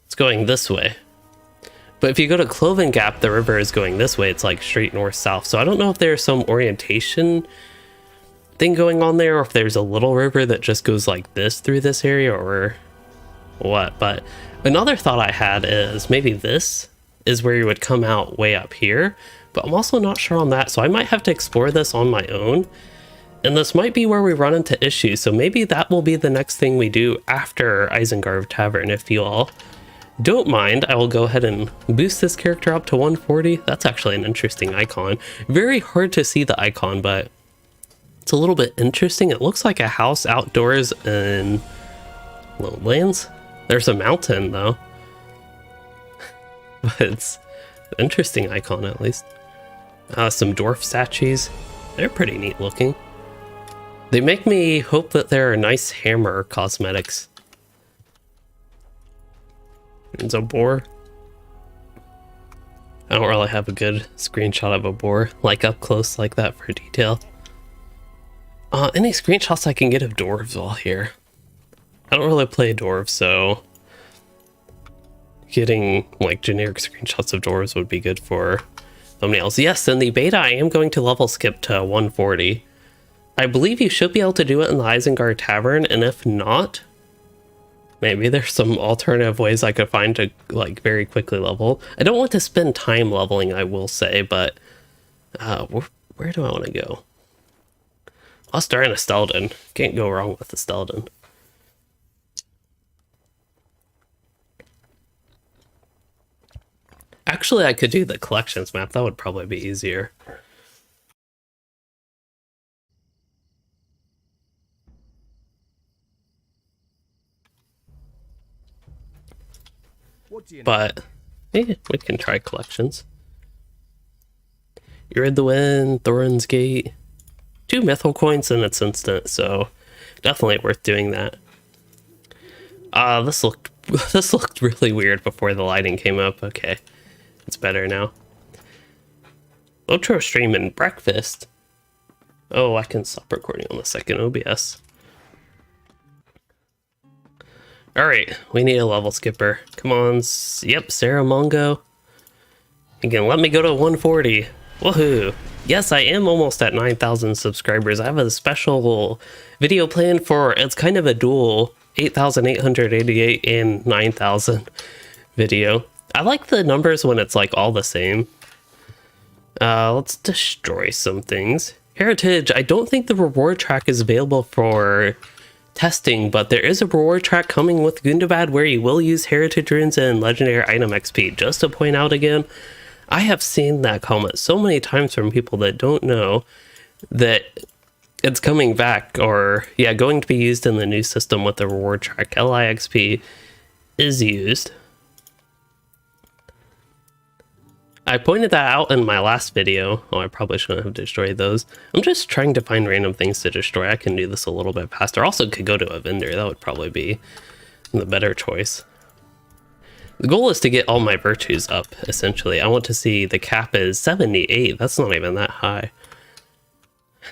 It's going this way. But if you go to Cloven Gap, the river is going this way. It's like straight north-south. So I don't know if there's some orientation thing going on there, or if there's a little river that just goes like this through this area, or what. But another thought I had is maybe this is where you would come out way up here. But I'm also not sure on that. So I might have to explore this on my own. And this might be where we run into issues, so maybe that will be the next thing we do after Isengard Tavern. If you all don't mind, I will go ahead and boost this character up to 140. That's actually an interesting icon. Very hard to see the icon, but it's a little bit interesting. It looks like a house outdoors in Lowlands. There's a mountain, though. But it's an interesting icon, at least. Some dwarf statues. They're pretty neat looking. They make me hope that there are nice hammer cosmetics. There's a boar. I don't really have a good screenshot of a boar, like up close like that for detail. Any screenshots I can get of dwarves while here? I don't really play dwarves, so getting like generic screenshots of dwarves would be good for thumbnails. Yes, in the beta I am going to level skip to 140. I believe you should be able to do it in the Isengard Tavern, and if not, maybe there's some alternative ways I could find to like very quickly level. I don't want to spend time leveling, I will say, but where do I want to go? I'll start in a Steldon. Can't go wrong with a Steldon. Actually, I could do the collections map. That would probably be easier. But yeah, we can try collections. Iridwin, Thorin's Gate, 2 mythal coins and it's instant, so definitely worth doing that. This looked really weird before the lighting came up. Okay, it's better now. LOTRO stream and breakfast. Oh, I can stop recording on the second OBS. Alright, we need a level skipper. Come on, yep, Sarah Mongo. You can let me go to 140. Woohoo! Yes, I am almost at 9,000 subscribers. I have a special video planned for, it's kind of a dual 8,888 and 9,000 video. I like the numbers when it's like all the same. Let's destroy some things. Heritage, I don't think the reward track is available for testing, but there is a reward track coming with Gundabad where you will use heritage runes and legendary item XP. Just to point out again, I have seen that comment so many times from people that don't know that it's coming back, or yeah, going to be used in the new system with the reward track. LIXP is used. I pointed that out in my last video. Oh, I probably shouldn't have destroyed those. I'm just trying to find random things to destroy. I can do this a little bit faster. Also could go to a vendor. That would probably be the better choice. The goal is to get all my virtues up, essentially. I want to see the cap is 78. That's not even that high.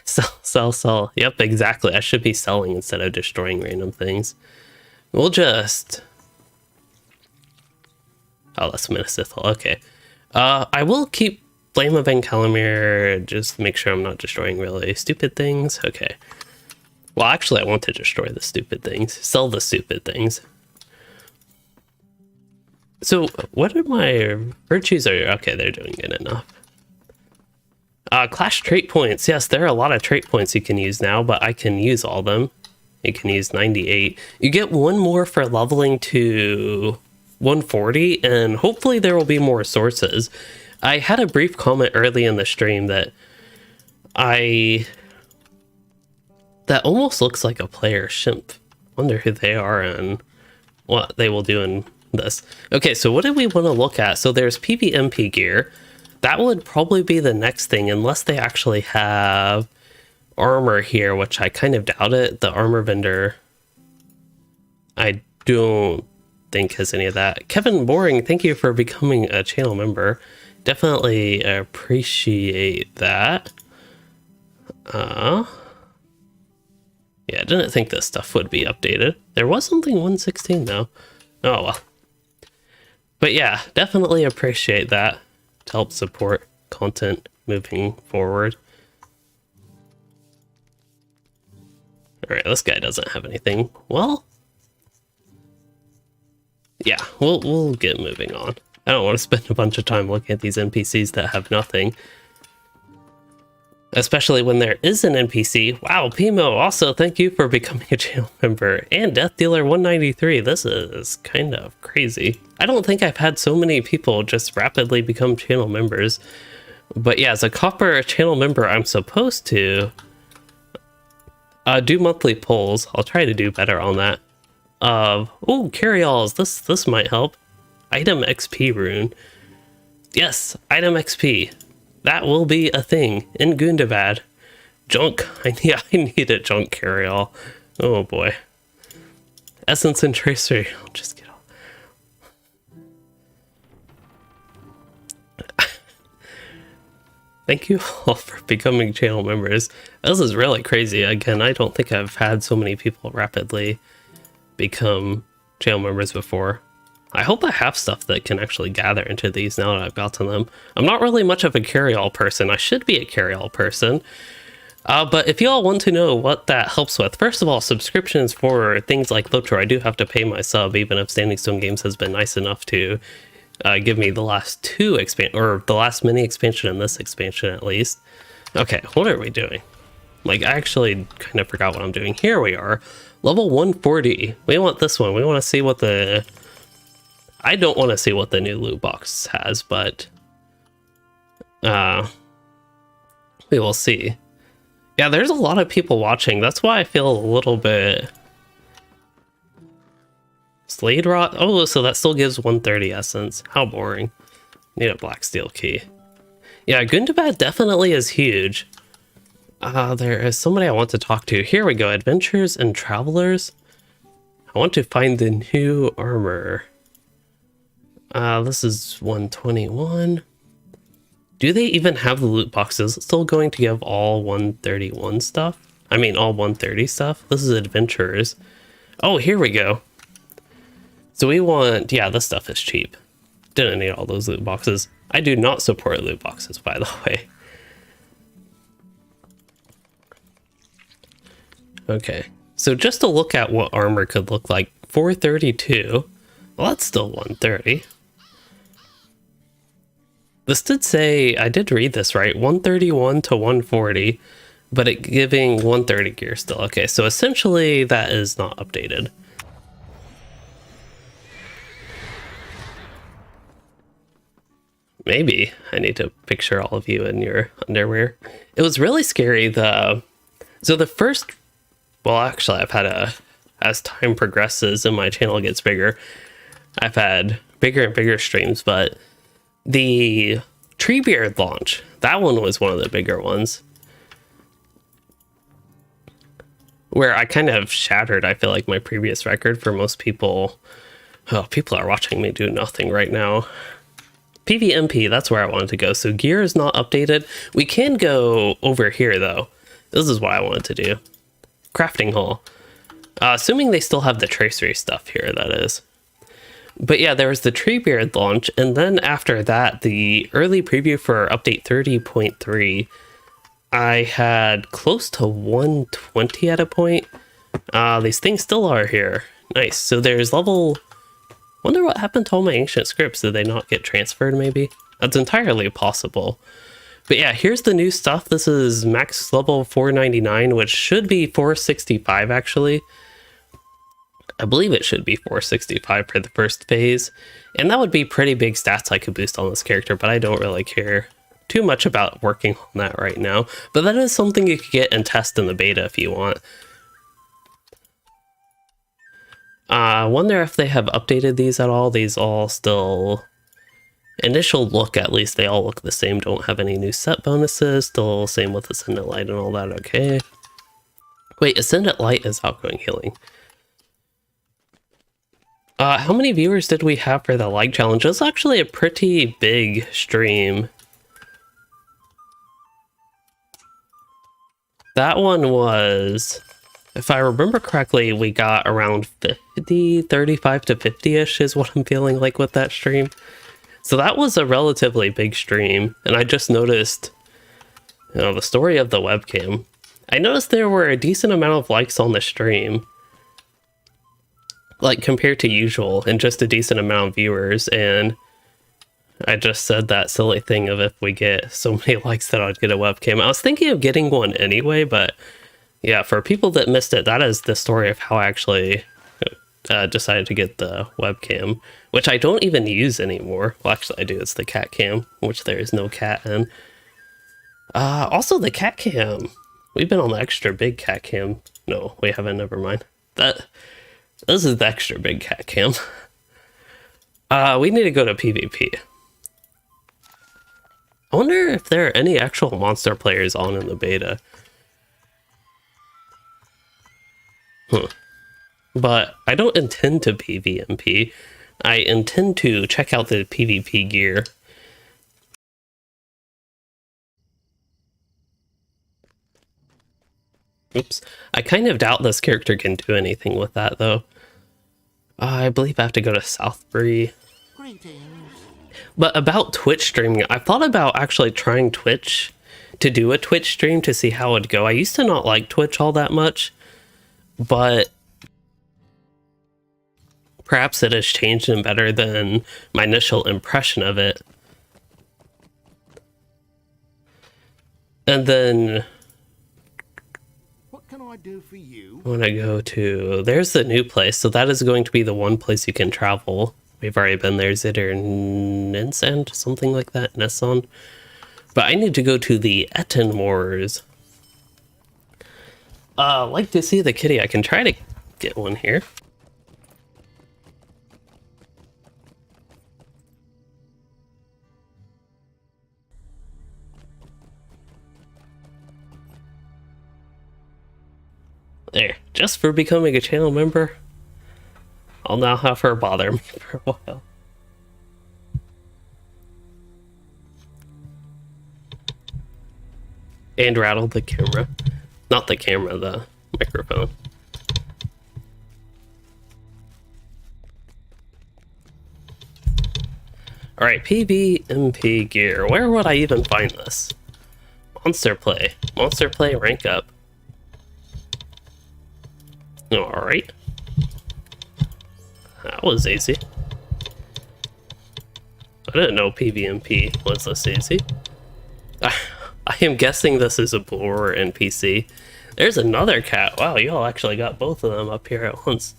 Sell. Yep, exactly. I should be selling instead of destroying random things. We'll just... Oh, that's Minnesithal. Okay. I will keep Flame of Encalamir, just make sure I'm not destroying really stupid things. Okay. Well, actually, I want to destroy the stupid things. Sell the stupid things. So, what are my virtues? Okay, they're doing good enough. Clash trait points. Yes, there are a lot of trait points you can use now, but I can use all of them. You can use 98. You get one more for leveling to 140, and hopefully there will be more sources. I had a brief comment early in the stream that that almost looks like a player shimp. Wonder who they are and what they will do in this. Okay, so what do we want to look at? So there's PvMP gear. That would probably be the next thing, unless they actually have armor here, which I kind of doubt it. The armor vendor, I don't think has any of that. Kevin Boring, thank you for becoming a channel member. Definitely appreciate that. Yeah, I didn't think this stuff would be updated. There was something 116 though. Oh well. But yeah, definitely appreciate that to help support content moving forward. Alright, this guy doesn't have anything. Well, yeah, we'll get moving on. I don't want to spend a bunch of time looking at these NPCs that have nothing. Especially when there is an NPC. Wow, Pimo, also thank you for becoming a channel member. And Death Dealer 193, this is kind of crazy. I don't think I've had so many people just rapidly become channel members. But yeah, as a copper channel member, I'm supposed to do monthly polls. I'll try to do better on that. Oh, carry-alls, this might help. Item XP rune. Yes, item XP. That will be a thing in Gundabad. Junk. I need a junk carry-all. Oh boy. Essence and Tracery. I'll just get all. Thank you all for becoming channel members. This is really crazy. Again, I don't think I've had so many people rapidly become channel members before. I hope I have stuff that can actually gather into these now that I've gotten them. I'm not really much of a carry-all person. I should be a carry-all person. But if you all want to know what that helps with, first of all, subscriptions for things like LOTRO. I do have to pay my sub, even if Standing Stone Games has been nice enough to give me the last two or the last mini expansion and this expansion at least. Okay, what are we doing? Like, I actually kind of forgot what I'm doing. Here we are. Level 140. We want this one. We want to see what the... I don't want to see what the new loot box has, but we will see. Yeah, there's a lot of people watching. That's why I feel a little bit... Slade Rot? Oh, so that still gives 130 essence. How boring. Need a black steel key. Yeah, Gundabad definitely is huge. There is somebody I want to talk to. Here we go. Adventures and Travelers. I want to find the new armor. This is 121. Do they even have the loot boxes? It's still going to give all 131 stuff? I mean, all 130 stuff? This is Adventurers. Oh, here we go. So we want... Yeah, this stuff is cheap. Didn't need all those loot boxes. I do not support loot boxes, by the way. Okay. So just to look at what armor could look like. 432. Well, that's still 130. This did say, I did read this right, 131 to 140, but it giving 130 gear still. Okay, so essentially that is not updated. Maybe I need to picture all of you in your underwear. It was really scary. So the first, well, actually I've had as time progresses and my channel gets bigger, I've had bigger and bigger streams, but the Treebeard launch, that one was one of the bigger ones. Where I kind of shattered, I feel like, my previous record for most people. Oh, people are watching me do nothing right now. PvMP, that's where I wanted to go. So gear is not updated. We can go over here, though. This is what I wanted to do. Crafting Hall. Assuming they still have the tracery stuff here, that is. But yeah, there was the Treebeard launch, and then after that, the early preview for update 30.3, I had close to 120 at a point. These things still are here. Nice. So there's level... Wonder what happened to all my ancient scripts. Did they not get transferred, maybe? That's entirely possible. But yeah, here's the new stuff. This is max level 499, which should be 465, actually. I believe it should be 465 for the first phase. And that would be pretty big stats I could boost on this character, but I don't really care too much about working on that right now. But that is something you could get and test in the beta if you want. I wonder if they have updated these at all. These all still... Initial look, at least, they all look the same. Don't have any new set bonuses. Still same with Ascendant Light and all that, okay. Wait, Ascendant Light is outgoing healing. How many viewers did we have for the like challenge? It was actually a pretty big stream. That one was, if I remember correctly, we got around 50, 35 to 50-ish is what I'm feeling like with that stream. So that was a relatively big stream, and I just noticed, you know, the story of the webcam. I noticed there were a decent amount of likes on the stream, like compared to usual, and just a decent amount of viewers, and I just said that silly thing of if we get so many likes that I'd get a webcam. I was thinking of getting one anyway, but yeah, for people that missed it, that is the story of how I actually decided to get the webcam, which I don't even use anymore. Well, actually I do. It's the cat cam, which there is no cat in. Also the cat cam. We've been on the extra big cat cam. No, we haven't, never mind. This is the extra big cat cam. We need to go to PvP. I wonder if there are any actual monster players on in the beta. But I don't intend to PvMP. I intend to check out the PvP gear. Oops. I kind of doubt this character can do anything with that, though. I believe I have to go to Southbury. But about Twitch streaming, I've thought about actually trying Twitch to do a Twitch stream to see how it'd go. I used to not like Twitch all that much, but perhaps it has changed and better than my initial impression of it. And then What can I do for you? when I go to, there's the new place, so that is going to be the one place you can travel. We've already been there. Zitter Ninsand, something like that, Nesson. But I need to go to the Etten Wars. Like to see the kitty. I can try to get one here. There, just for becoming a channel member, I'll now have her bother me for a while. And rattle the camera. Not the camera, the microphone. Alright, PvMP gear. Where would I even find this? Monster play. Monster play rank up. Alright. That was easy. I didn't know PvMP was this easy. I am guessing this is a brawler NPC. There's another cat. Wow, y'all actually got both of them up here at once.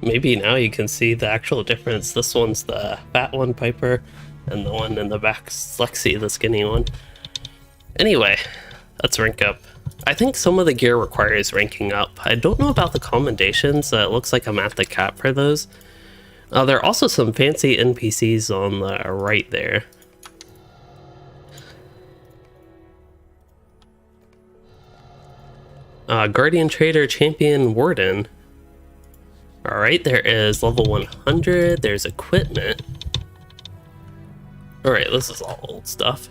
Maybe now you can see the actual difference. This one's the fat one, Piper, and the one in the back's Lexi, the skinny one. Anyway, let's rank up. I think some of the gear requires ranking up. I don't know about the commendations. It looks like I'm at the cap for those. There are also some fancy NPCs on the right there. Guardian Trader, Champion, Warden. Alright, there is level 100. There's equipment. Alright, this is all old stuff.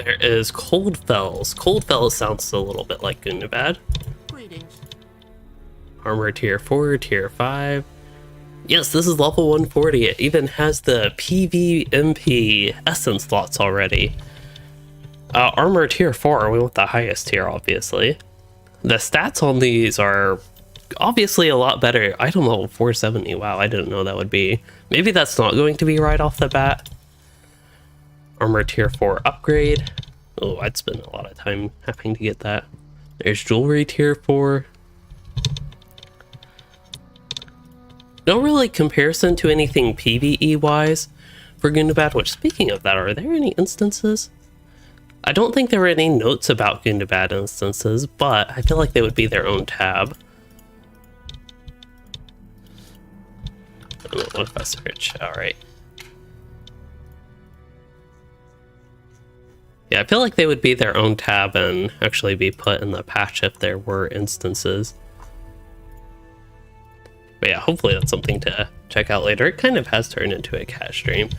There is Cold Fells. Cold Fells sounds a little bit like Gundabad. Greetings. Armor tier 4, tier 5. Yes, this is level 140. It even has the PvMP essence slots already. Armor tier 4, we want the highest tier, obviously. The stats on these are obviously a lot better. Item level 470, wow, I didn't know that would be. Maybe that's not going to be right off the bat. Armor tier 4 upgrade. Oh, I'd spend a lot of time having to get that. There's jewelry tier 4. No really comparison to anything PvE wise for Gundabad, which speaking of that, are there any instances? I don't think there were any notes about Gundabad instances, but I feel like they would be their own tab. What if I search? Alright. Yeah, I feel like they would be their own tab and actually be put in the patch if there were instances. But yeah, hopefully that's something to check out later. It kind of has turned into a cat stream.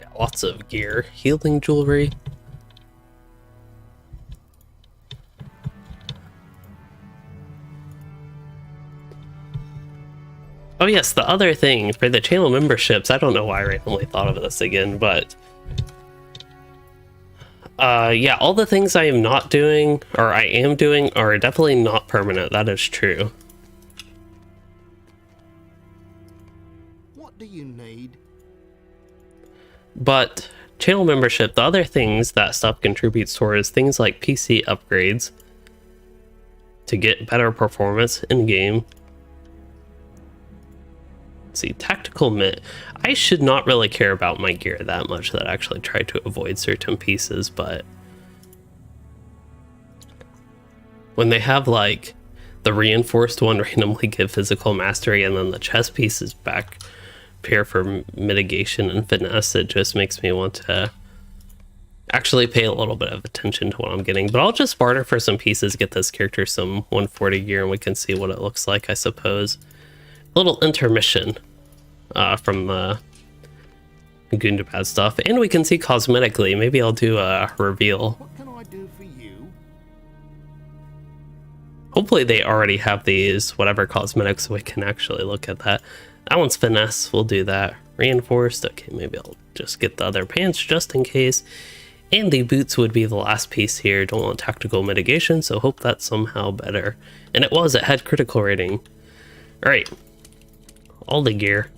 Yeah, lots of gear. Healing jewelry. Oh yes, the other thing for the channel memberships, I don't know why I randomly thought of this again, but yeah, all the things I am not doing, or I am doing, are definitely not permanent. That is true. What do you need? But channel membership, the other things that stuff contributes towards things like PC upgrades to get better performance in game. See, tactical mitt. I should not really care about my gear that much that I actually try to avoid certain pieces, but when they have like the reinforced one randomly give physical mastery and then the chest pieces back pair for mitigation and finesse, it just makes me want to actually pay a little bit of attention to what I'm getting. But I'll just barter for some pieces, get this character some 140 gear, and we can see what it looks like, I suppose. Little intermission from the Gundabad stuff, and we can see cosmetically. Maybe I'll do a reveal. What can I do for you? Hopefully they already have these whatever cosmetics, so we can actually look at that. That one's finesse, we'll do that. Reinforced, okay, maybe I'll just get the other pants just in case. And the boots would be the last piece here. Don't want tactical mitigation, so hope that's somehow better. And it was, it had critical rating. Alright. All the gear.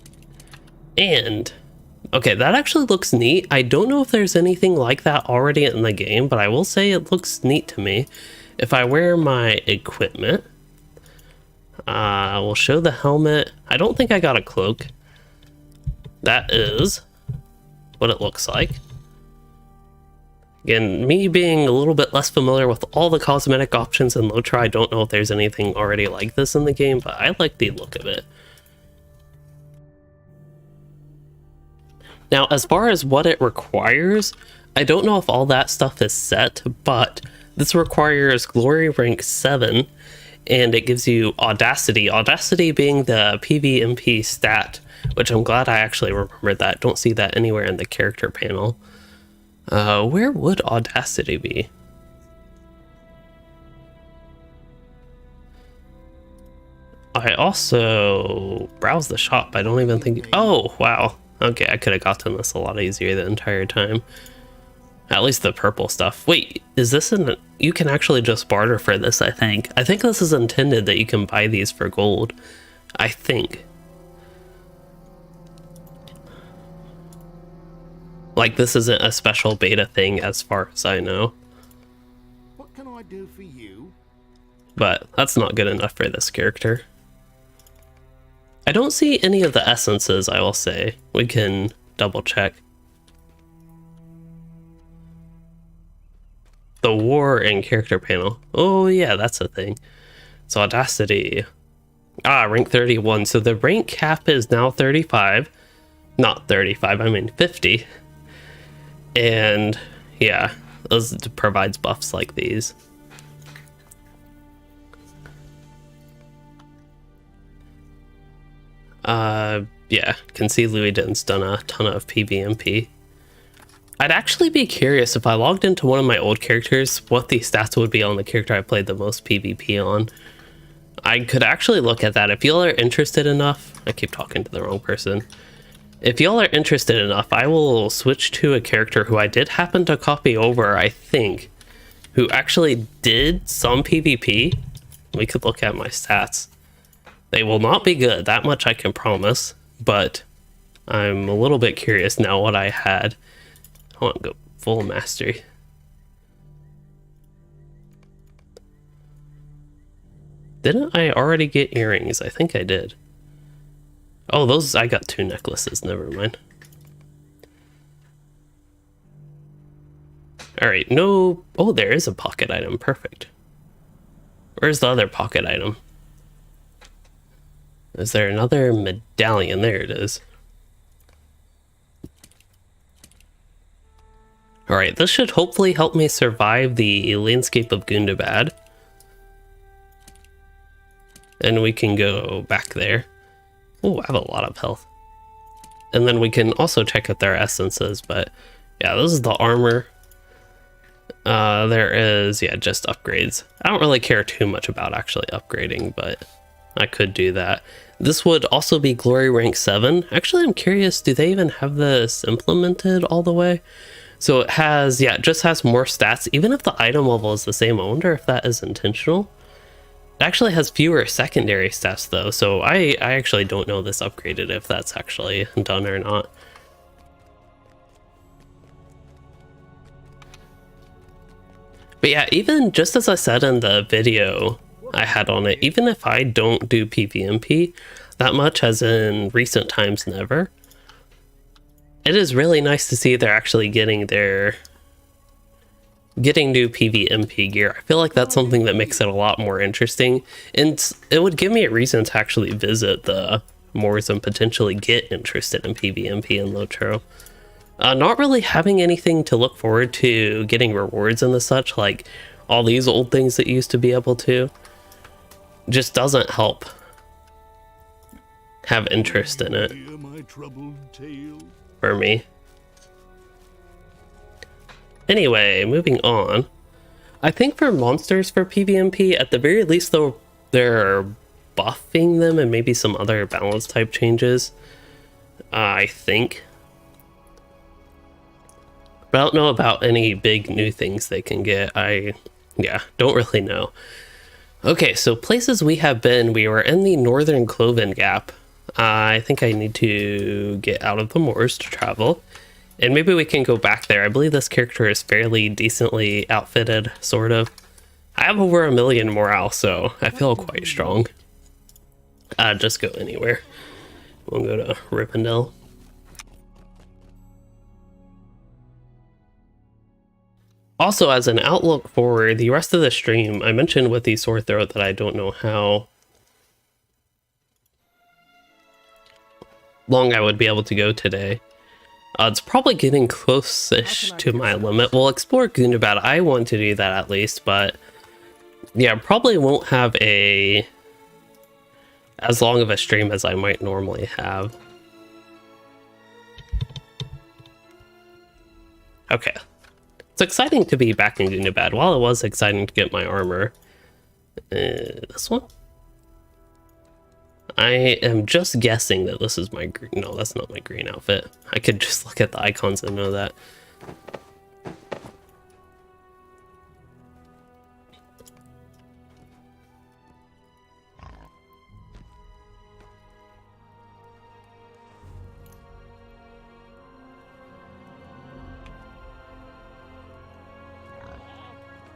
And okay, that actually looks neat. I don't know if there's anything like that already in the game, but I will say it looks neat to me. If I wear my equipment, we'll show the helmet. I don't think I got a cloak. That is what it looks like. Again, me being a little bit less familiar with all the cosmetic options in LOTRO, I don't know if there's anything already like this in the game, but I like the look of it. Now, as far as what it requires, I don't know if all that stuff is set, but this requires Glory rank 7, and it gives you Audacity. Audacity being the PvMP stat, which I'm glad I actually remembered that. Don't see that anywhere in the character panel. Where would Audacity be? I also browse the shop. I don't even think... Oh, wow. Okay, I could have gotten this a lot easier the entire time. At least the purple stuff. Wait, is this an... You can actually just barter for this, I think. I think this is intended that you can buy these for gold. I think. Like, this isn't a special beta thing as far as I know. What can I do for you? But that's not good enough for this character. I don't see any of the essences, I will say. We can double check. The war and character panel. Oh yeah, that's a thing. So Audacity. Rank 31. So the rank cap is now 35. Not 35, I mean 50. And yeah, this provides buffs like these. Yeah, can see Louis Den's done a ton of PvMP. I'd actually be curious if I logged into one of my old characters, what the stats would be on the character I played the most PvP on. I could actually look at that. If y'all are interested enough, I keep talking to the wrong person. If y'all are interested enough, I will switch to a character who I did happen to copy over, I think, who actually did some PvP. We could look at my stats. They will not be good, that much I can promise, but I'm a little bit curious now what I had. I want to go full mastery. Didn't I already get earrings? I think I did. Oh, those, I got 2 necklaces, never mind. Alright, no... Oh, there is a pocket item, perfect. Where's the other pocket item? Is there another medallion? There it is. Alright, this should hopefully help me survive the landscape of Gundabad. And we can go back there. Oh, I have a lot of health. And then we can also check out their essences, but yeah, this is the armor. There is, yeah, just upgrades. I don't really care too much about actually upgrading, but I could do that. This would also be glory rank 7. Actually, I'm curious, do they even have this implemented all the way? So it has, yeah, it just has more stats, even if the item level is the same. I wonder if that is intentional. It actually has fewer secondary stats though, so I actually don't know this upgraded if that's actually done or not. But yeah, even just as I said in the video I had on it, even if I don't do PvMP that much, as in recent times never, it is really nice to see they're actually getting new PvMP gear. I feel like that's something that makes it a lot more interesting, and it would give me a reason to actually visit the moors and potentially get interested in PvMP and LOTRO. Not really having anything to look forward to getting rewards and the such, like all these old things that you used to be able to, just doesn't help have interest in it for me. Anyway, moving on. I think for monsters for PvMP, at the very least though, they're buffing them and maybe some other balance type changes, I think. But I don't know about any big new things they can get. Yeah, don't really know. Okay, so places we have been. We were in the Northern Cloven Gap. I think I need to get out of the moors to travel. And maybe we can go back there. I believe this character is fairly decently outfitted, sort of. I have over 1 million morale, so I feel quite strong. Just go anywhere. We'll go to Ripendell. Also, as an outlook for the rest of the stream, I mentioned with the sore throat that I don't know how long I would be able to go today. It's probably getting close-ish to my limit. We'll explore Gundabad. I want to do that at least, but yeah, probably won't have as long of a stream as I might normally have. Okay. It's exciting to be back in Gundabad. While it was exciting to get my armor. This one? I am just guessing that this is my green. No, that's not my green outfit. I could just look at the icons and know that.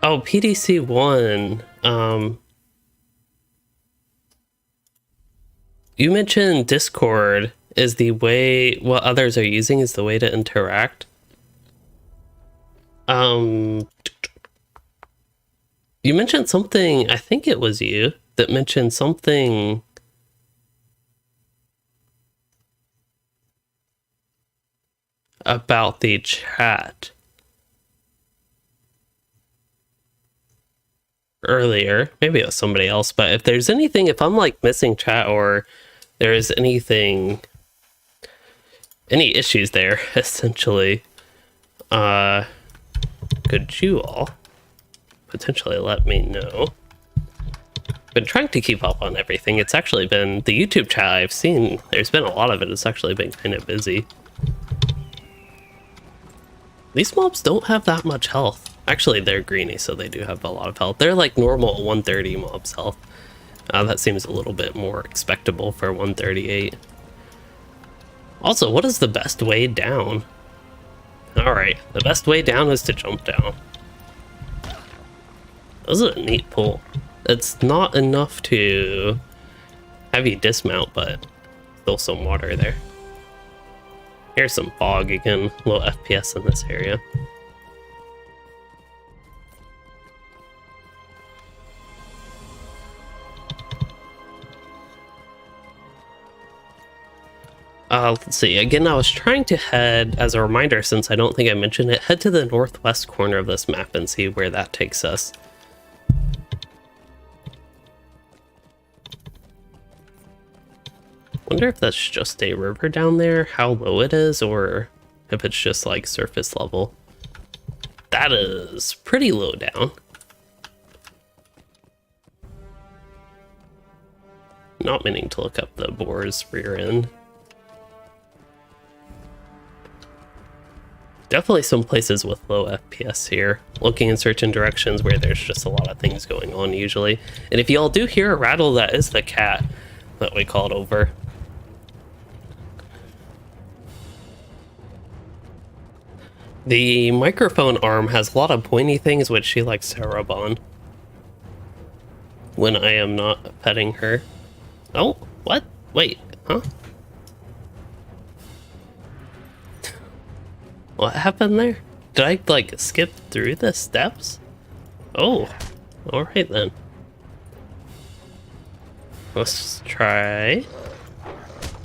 Oh, PDC 1. You mentioned Discord is the way what others are using is the way to interact. You mentioned something, I think it was you, that mentioned something about the chat earlier. Maybe it was somebody else, but if there's anything, if I'm like missing chat or there's anything, any issues there, essentially, Could you all potentially let me know? Been trying to keep up on everything. It's actually been the YouTube chat I've seen. There's been a lot of it. It's actually been kind of busy. These mobs don't have that much health. Actually, they're greeny, so they do have a lot of health. They're like normal 130 mobs health. That seems a little bit more expectable for 138. Also, what is the best way down? Alright, the best way down is to jump down. This is a neat pull. It's not enough to have you dismount, but still some water there. Here's some fog again, low FPS in this area. Let's see, again, I was trying to head, as a reminder, since I don't think I mentioned it, head to the northwest corner of this map and see where that takes us. Wonder if that's just a river down there, how low it is, or if it's just like surface level. That is pretty low down. Not meaning to look up the boar's rear end. Definitely some places with low FPS here. Looking in certain directions where there's just a lot of things going on usually. And if you all do hear a rattle, that is the cat that we called over. The microphone arm has a lot of pointy things which she likes to rub on when I am not petting her. Oh, what? Wait, huh? What happened there? Did I, like, skip through the steps? Oh, alright then. Let's try...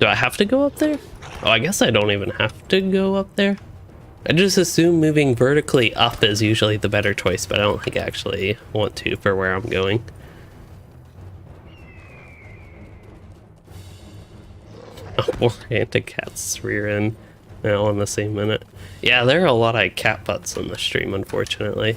Do I have to go up there? Oh, I guess I don't even have to go up there. I just assume moving vertically up is usually the better choice, but I don't think I actually want to for where I'm going. Oh, poor anti-cat's rear end all in the same minute. Yeah, there are a lot of cat butts on the stream, unfortunately.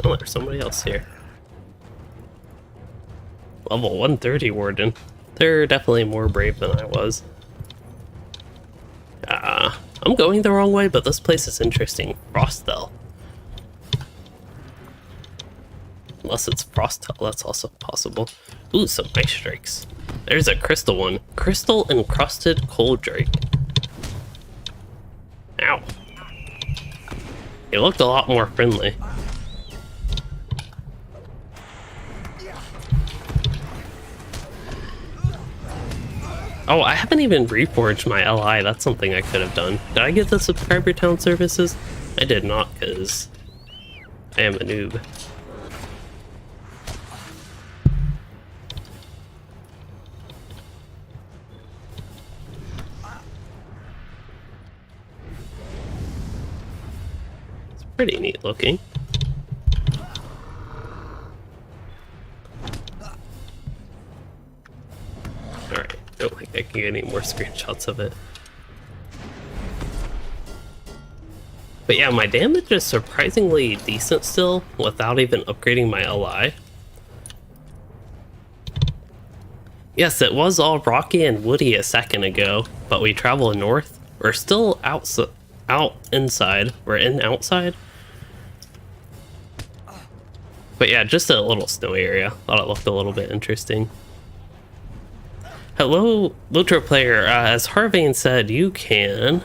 Oh, there's somebody else here. Level 130 Warden. They're definitely more brave than I was. I'm going the wrong way, but this place is interesting. Frostel. Unless it's Frostel, that's also possible. Ooh, some ice strikes. There's a crystal one. Crystal encrusted cold drake. Ow. It looked a lot more friendly. Oh, I haven't even reforged my LI. That's something I could have done. Did I get the subscriber town services? I did not, because I am a noob. It's pretty neat looking. Alright. I don't think I can get any more screenshots of it. But yeah, my damage is surprisingly decent still without even upgrading my LI. Yes, it was all rocky and woody a second ago, but we travel north. We're still out inside. We're in outside. But yeah, just a little snowy area. Thought it looked a little bit interesting. Hello, LOTRO player. As Harvane said, you can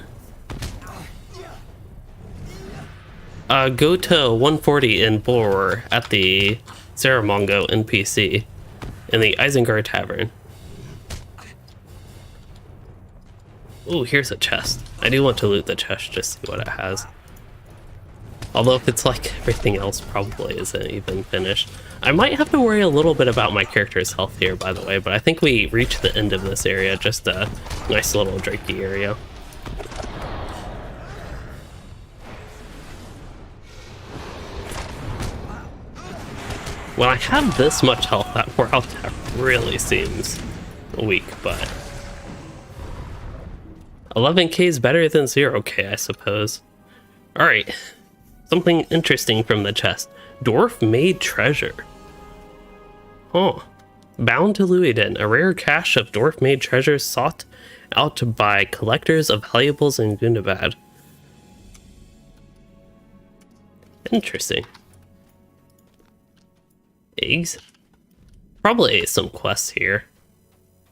go to 140 in Brawler at the Saramongo NPC in the Isengard Tavern. Ooh, here's a chest. I do want to loot the chest just to see what it has. Although if it's like everything else, probably isn't even finished. I might have to worry a little bit about my character's health here, by the way, but I think we reached the end of this area. Just a nice little drakey area. When I have this much health, that morale tech really seems weak, but 11k is better than 0k, I suppose. Alright, something interesting from the chest. Dwarf made treasure. Huh. Bound to Louisden, a rare cache of dwarf made treasures sought out by collectors of valuables in Gundabad. Interesting. Eggs? Probably some quests here.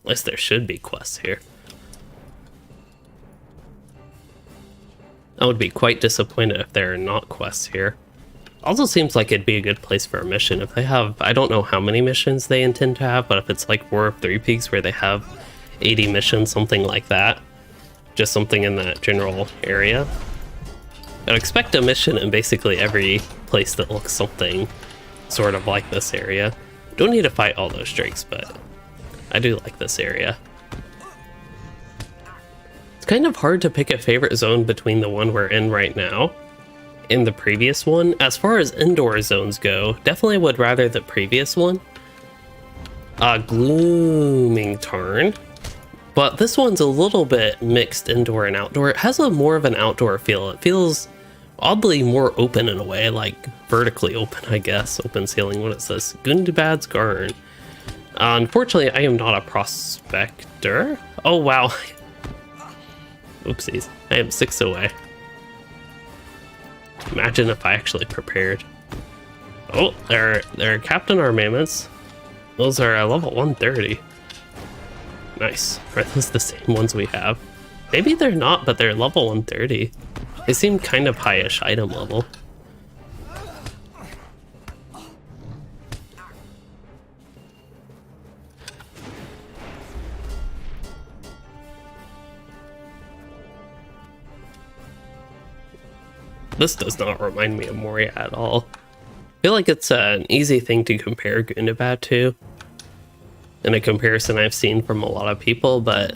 At least there should be quests here. I would be quite disappointed if there are not quests here. Also seems like it'd be a good place for a mission. If they have, I don't know how many missions they intend to have, but if it's like War of Three Peaks where they have 80 missions, something like that, just something in that general area, I'd expect a mission in basically every place that looks something sort of like this area. Don't need to fight all those drakes, but I do like this area. It's kind of hard to pick a favorite zone between the one we're in right now and the previous one. As far as indoor zones go, definitely would rather the previous one. Glooming Tarn. But this one's a little bit mixed indoor and outdoor. It has a more of an outdoor feel. It feels oddly more open in a way, like vertically open, I guess. Open ceiling, what is this? Gundabad's Garn. Unfortunately, I am not a prospector. Oh, wow. Oopsies. I am 6 away. Imagine if I actually prepared. Oh, they're Captain Armaments. Those are level 130. Nice. Are those the same ones we have? Maybe they're not, but they're level 130. They seem kind of high-ish item level. This does not remind me of Moria at all. I feel like it's an easy thing to compare Gundabad to, in a comparison I've seen from a lot of people, but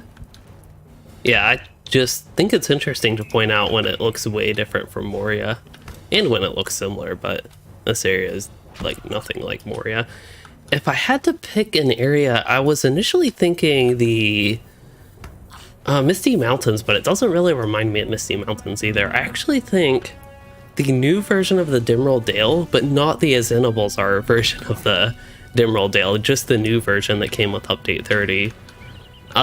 yeah, I just think it's interesting to point out when it looks way different from Moria, and when it looks similar, but this area is like nothing like Moria. If I had to pick an area, I was initially thinking the Misty Mountains, but it doesn't really remind me of Misty Mountains either. I actually think the new version of the Dimroll Dale, but not the Azinabalzar version of the Dimroll Dale, just the new version that came with Update 30.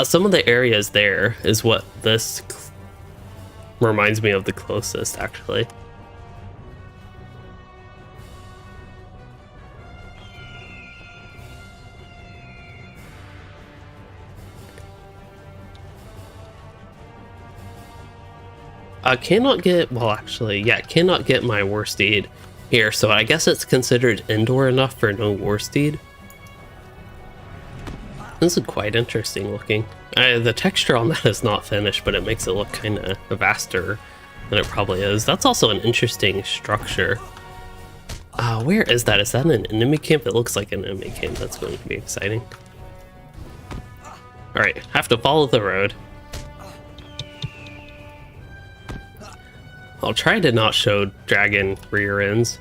Some of the areas there is what this reminds me of the closest, actually. Cannot get, well actually, yeah, cannot get my War Steed here, so I guess it's considered indoor enough for no War Steed. This is quite interesting looking. The texture on that is not finished, but it makes it look kind of vaster than it probably is. That's also an interesting structure. Where is that? Is that an enemy camp? It looks like an enemy camp. That's going to be exciting. Alright, have to follow the road. I'll try to not show dragon rear ends.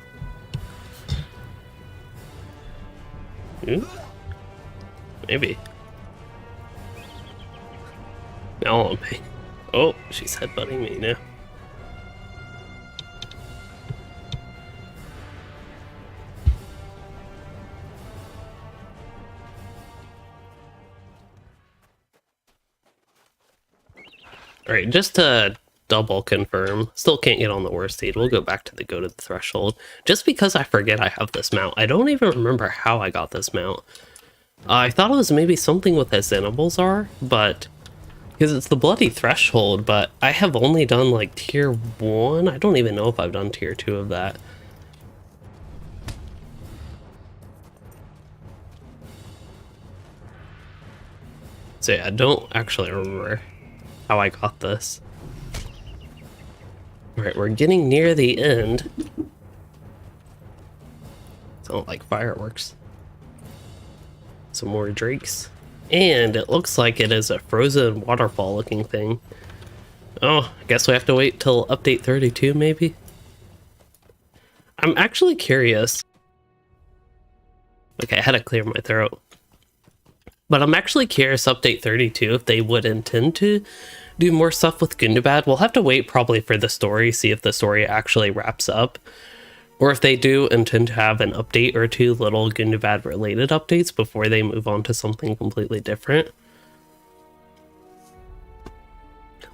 Ooh. Maybe. Now I'm paying. Oh, she's headbutting me now. Alright, just to double confirm, still can't get on the War Steed. We'll go back to the Go to the Threshold. Just because I forget I have this mount. I don't even remember how I got this mount. I thought it was maybe something with Azinabalzar, but because it's the Bloody Threshold, but I have only done like tier 1. I don't even know if I've done tier 2 of that. So yeah, I don't actually remember how I got this. Alright, we're getting near the end. Sound like fireworks. Some more drakes. And it looks like it is a frozen waterfall looking thing. Oh, I guess we have to wait till update 32 maybe? I'm actually curious. Okay, I had to clear my throat. But I'm actually curious, update 32, if they would intend to do more stuff with Gundabad. We'll have to wait probably for the story, see if the story actually wraps up. Or if they do intend to have an update or two little Gundabad related updates before they move on to something completely different.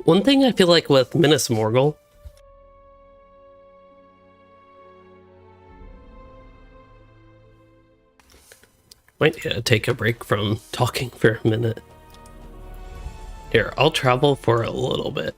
One thing I feel like with Minas Morgul, might need to take a break from talking for a minute. Here, I'll travel for a little bit.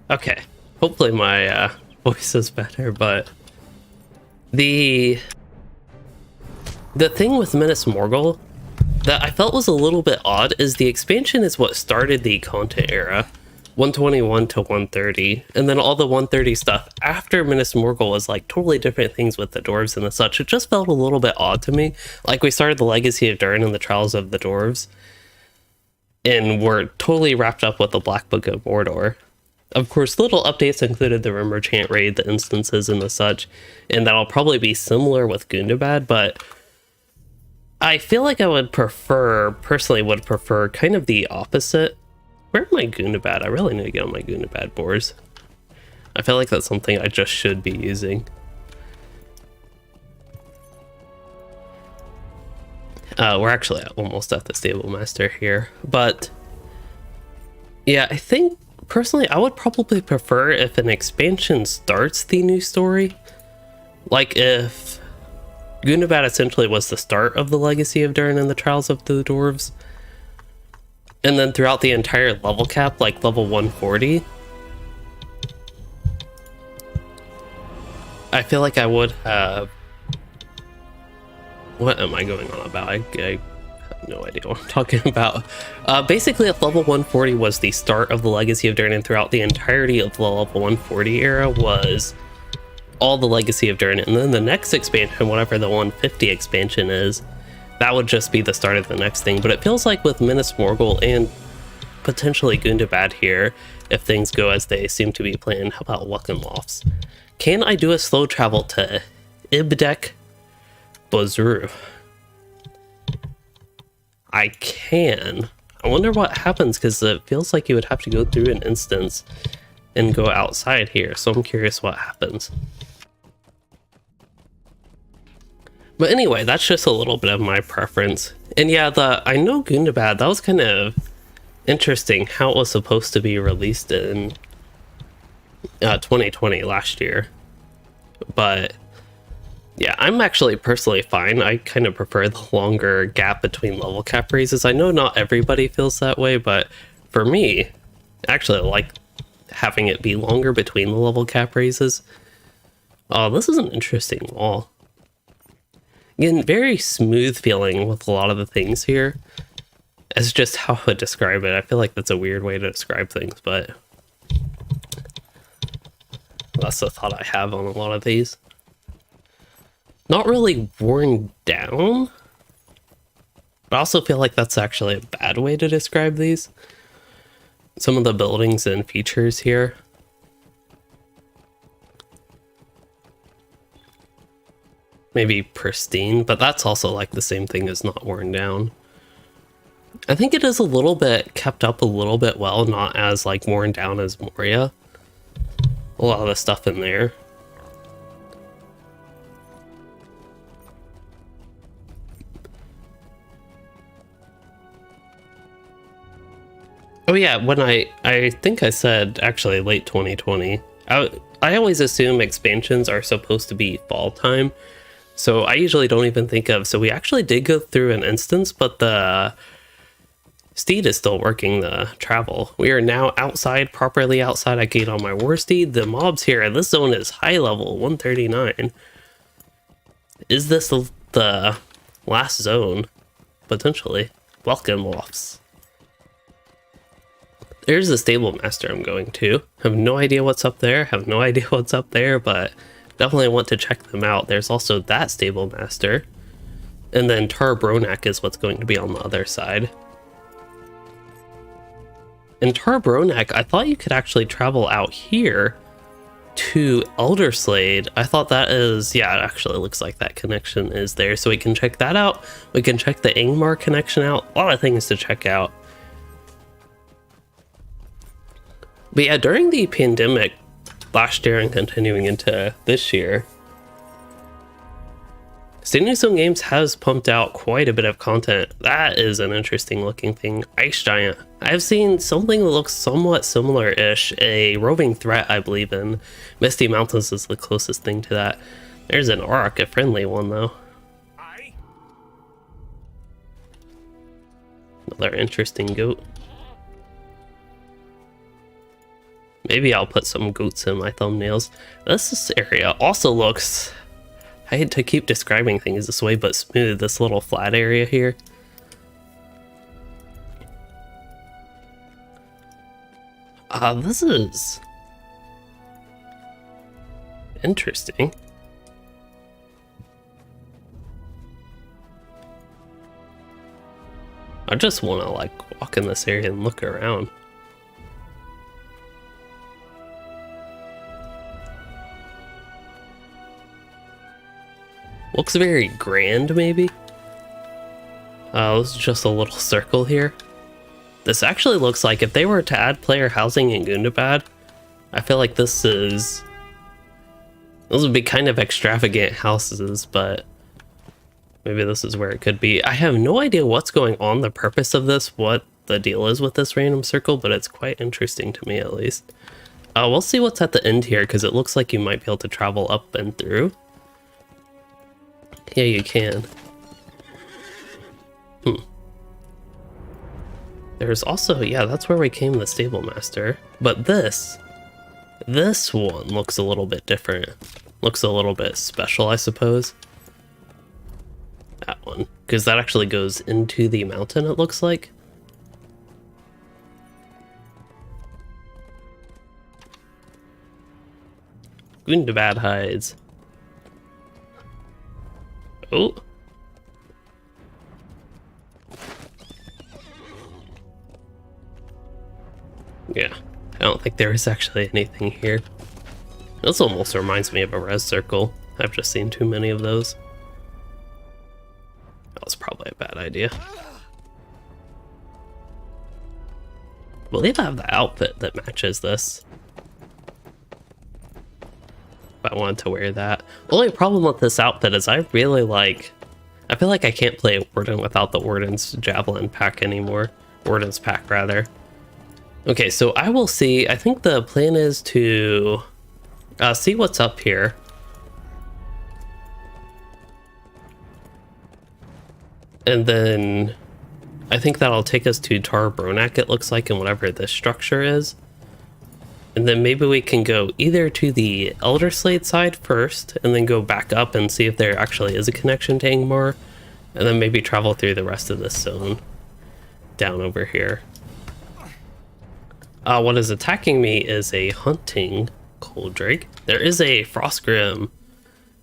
Okay, hopefully my voice is better, but the thing with Minas Morgul that I felt was a little bit odd is the expansion is what started the content era, 121 to 130, and then all the 130 stuff after Minas Morgul was like totally different things with the dwarves and the such. It just felt a little bit odd to me. Like we started the Legacy of Durin and the Trials of the Dwarves, and we're totally wrapped up with the Black Book of Mordor. Of course, little updates included the Rim Merchant raid, the instances, and the such, and that'll probably be similar with Gundabad, but I feel like I would prefer, personally would prefer kind of the opposite. Where am I Gundabad? I really need to get on my Gundabad boars. I feel like that's something I just should be using. We're actually almost at the Stable Master here, but yeah, I think personally I would probably prefer if an expansion starts the new story. Like if Gundabad essentially was the start of the Legacy of Durin and the Trials of the Dwarves, and then throughout the entire level cap, like level 140, I feel like I would have... What am I going on about? I have no idea what I'm talking about. Basically, if level 140 was the start of the Legacy of Durin, and throughout the entirety of the level 140 era was all the Legacy of Durin, and then the next expansion, whatever the 150 expansion is, that would just be the start of the next thing. But it feels like with Minas Morgul and potentially Gundabad here, if things go as they seem to be planned. How about Welcome Lofts? Can I do a slow travel to Ibdek Bozru? I can. I wonder what happens, because it feels like you would have to go through an instance and go outside here, so I'm curious what happens. But anyway, that's just a little bit of my preference. And yeah, I know Gundabad, that was kind of interesting how it was supposed to be released in 2020 last year. But yeah, I'm actually personally fine. I kind of prefer the longer gap between level cap raises. I know not everybody feels that way, but for me, actually I like having it be longer between the level cap raises. Oh, this is an interesting wall. Again, very smooth feeling with a lot of the things here. It's just how I would describe it. I feel like that's a weird way to describe things, but that's the thought I have on a lot of these. Not really worn down, but I also feel like that's actually a bad way to describe these. Some of the buildings and features here. Maybe pristine, but that's also like the same thing as not worn down. I think it is a little bit kept up a little bit well, not as like worn down as Moria. A lot of the stuff in there. Oh yeah, when I think I said actually late 2020. I always assume expansions are supposed to be fall time. So I usually don't even think of, so we actually did go through an instance, but the steed is still working the travel. We are now outside, properly outside. I gate on my war steed. The mobs here, this zone is high level, 139. Is this the last zone? Potentially. Welcome, Wolves. There's the stable master I'm going to. Have no idea what's up there, have no idea what's up there, but definitely want to check them out. There's also that stable master. And then Tar Bronak is what's going to be on the other side. In Tar Bronak, I thought you could actually travel out here to Elderslade. I thought that is, yeah, it actually looks like that connection is there. So we can check that out. We can check the Angmar connection out. A lot of things to check out. But yeah, during the pandemic, last year and continuing into this year, Standing Stone Games has pumped out quite a bit of content. That is an interesting looking thing. Ice Giant. I've seen something that looks somewhat similar-ish. A roving threat, I believe, in Misty Mountains is the closest thing to that. There's an Aurok, a friendly one, though. Another interesting goat. Maybe I'll put some goats in my thumbnails. This area also looks... I hate to keep describing things this way, but smooth. This little flat area here. This is... interesting. I just want to, like, walk in this area and look around. Looks very grand, maybe? This is just a little circle here. This actually looks like if they were to add player housing in Gundabad, I feel like this is... those would be kind of extravagant houses, but maybe this is where it could be. I have no idea what's going on, the purpose of this, what the deal is with this random circle, but it's quite interesting to me at least. We'll see what's at the end here, because it looks like you might be able to travel up and through. Yeah, you can. There's also, yeah, that's where we came, the stable master. But this one looks a little bit different. Looks a little bit special, I suppose. That one, because that actually goes into the mountain, it looks like. Gundabad hides. Oh. Yeah, I don't think there is actually anything here. This almost reminds me of a res circle. I've just seen too many of those. That was probably a bad idea. I believe I have the outfit that matches this. If I wanted to wear that. The only problem with this outfit is I really like... I feel like I can't play Warden without the Warden's Javelin pack anymore. Warden's pack, rather. Okay, so I will see. I think the plan is to see what's up here. And then I think that'll take us to Tar Bronak, it looks like, and whatever this structure is. And then maybe we can go either to the Elderslade side first, and then go back up and see if there actually is a connection to Angmar. And then maybe travel through the rest of this zone down over here. What is attacking me is a hunting Coldrake. There is a Frostgrim,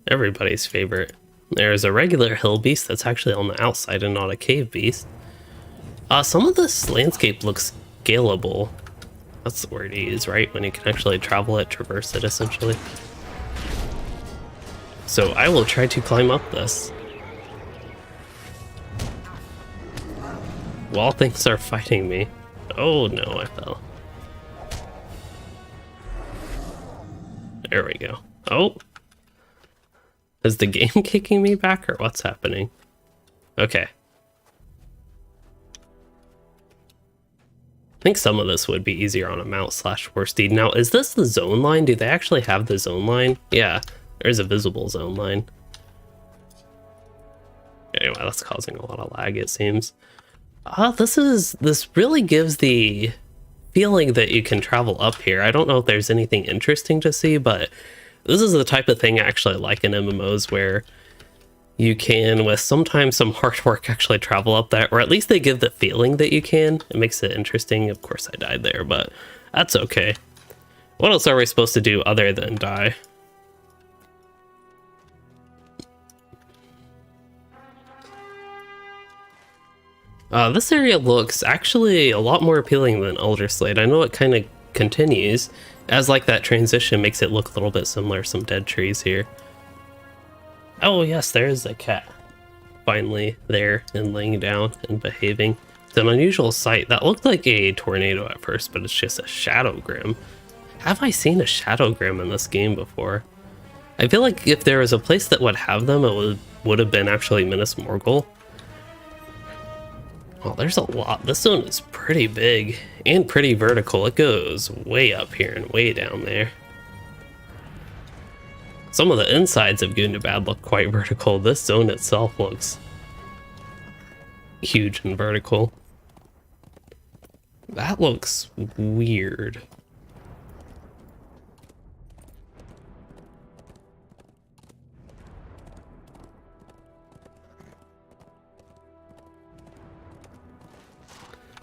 everybody's favorite. There's a regular hill beast that's actually on the outside and not a cave beast. Some of this landscape looks scalable. That's the word to use, right? When you can actually travel it, traverse it, essentially. So I will try to climb up this. While things are fighting me. Oh no, I fell. There we go. Oh! Is the game kicking me back or what's happening? Okay. I think some of this would be easier on a mount slash horse steed. Now, is this the zone line? Do they actually have the zone line? Yeah, there's a visible zone line. Anyway, that's causing a lot of lag, it seems. This really gives the feeling that you can travel up here. I don't know if there's anything interesting to see, but this is the type of thing I actually like in MMOs where you can, with sometimes some hard work, actually travel up that, or at least they give the feeling that you can. It makes it interesting. Of course I died there, but that's okay. What else are we supposed to do other than die? This area looks actually a lot more appealing than Elderslade. I know it kind of continues, as like that transition makes it look a little bit similar. Some dead trees here. Oh yes, there is a cat. Finally there and laying down and behaving. It's an unusual sight. That looked like a tornado at first, but it's just a Shadow Grim. Have I seen a Shadow Grim in this game before? I feel like if there was a place that would have them, it would have been actually Minas Morgul. Oh, there's a lot. This zone is pretty big and pretty vertical. It goes way up here and way down there. Some of the insides of Gundabad look quite vertical. This zone itself looks huge and vertical. That looks weird.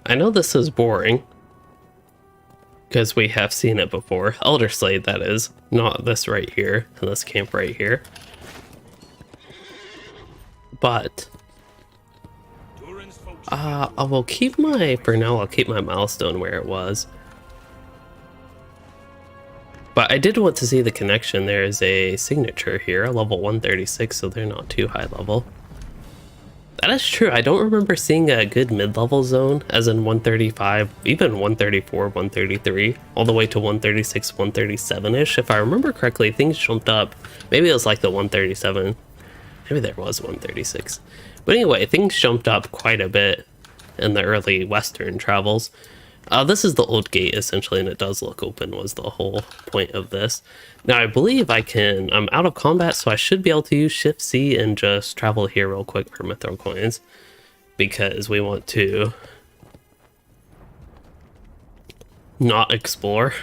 I know this is boring, because we have seen it before. Elderslade, that is. Not this right here, and this camp right here. But I will keep my, for now, I'll keep my milestone where it was. But I did want to see the connection. There is a signature here, level 136, so they're not too high level. That is true. I don't remember seeing a good mid-level zone, as in 135, even 134, 133, all the way to 136, 137-ish. If I remember correctly, things jumped up. Maybe it was like the 137. Maybe there was 136. But anyway, things jumped up quite a bit in the early Western travels. This is the old gate, essentially, and it does look open, was the whole point of this. Now, I believe I'm out of combat, so I should be able to use Shift-C and just travel here real quick for Mithril coins, because we want to not explore.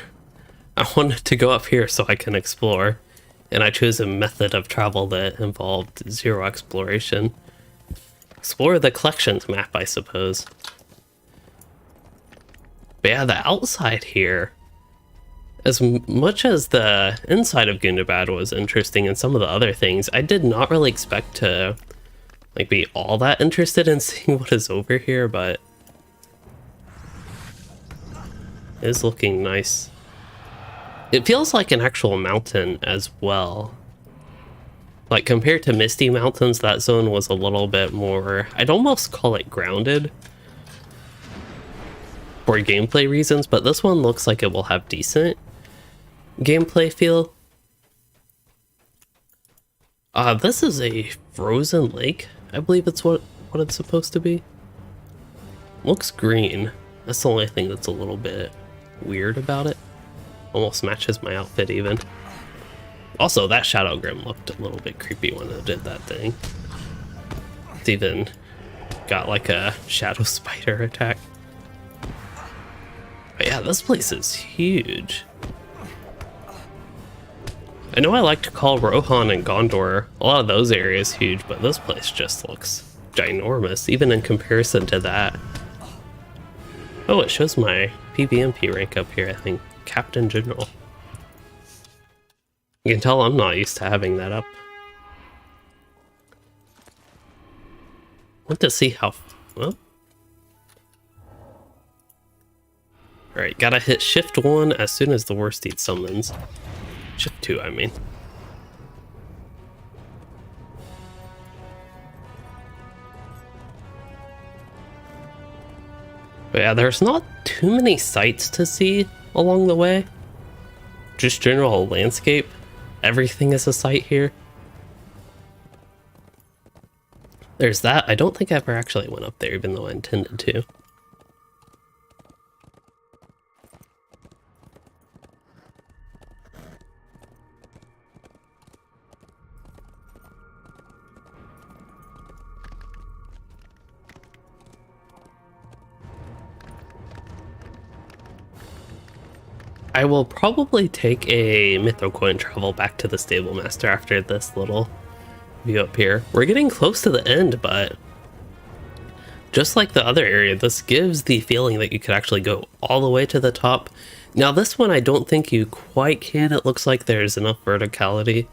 I wanted to go up here so I can explore, and I chose a method of travel that involved zero exploration. Explore the collections map, I suppose. But yeah, the outside here, as much as the inside of Gundabad was interesting and some of the other things, I did not really expect to like be all that interested in seeing what is over here, but it is looking nice. It feels like an actual mountain as well. Like compared to Misty Mountains, that zone was a little bit more, I'd almost call it grounded for gameplay reasons, but this one looks like it will have decent gameplay feel. This is a frozen lake. I believe it's what it's supposed to be. Looks green. That's the only thing that's a little bit weird about it. Almost matches my outfit even. Also, that Shadow Grim looked a little bit creepy when it did that thing. It's even got like a shadow spider attack. But yeah, this place is huge. I know I like to call Rohan and Gondor, a lot of those areas huge, but this place just looks ginormous, even in comparison to that. Oh, it shows my PvMP rank up here, I think. Captain General. You can tell I'm not used to having that up. I want to see how... Well... Alright, gotta hit Shift 1 as soon as the Worst Deed summons. Shift 2, I mean. But yeah, there's not too many sights to see along the way. Just general landscape. Everything is a sight here. There's that. I don't think I ever actually went up there, even though I intended to. I will probably take a Mytho coin travel back to the Stable Master after this little view up here. We're getting close to the end, but just like the other area, this gives the feeling that you could actually go all the way to the top. Now this one I don't think you quite can. It looks like there's enough verticality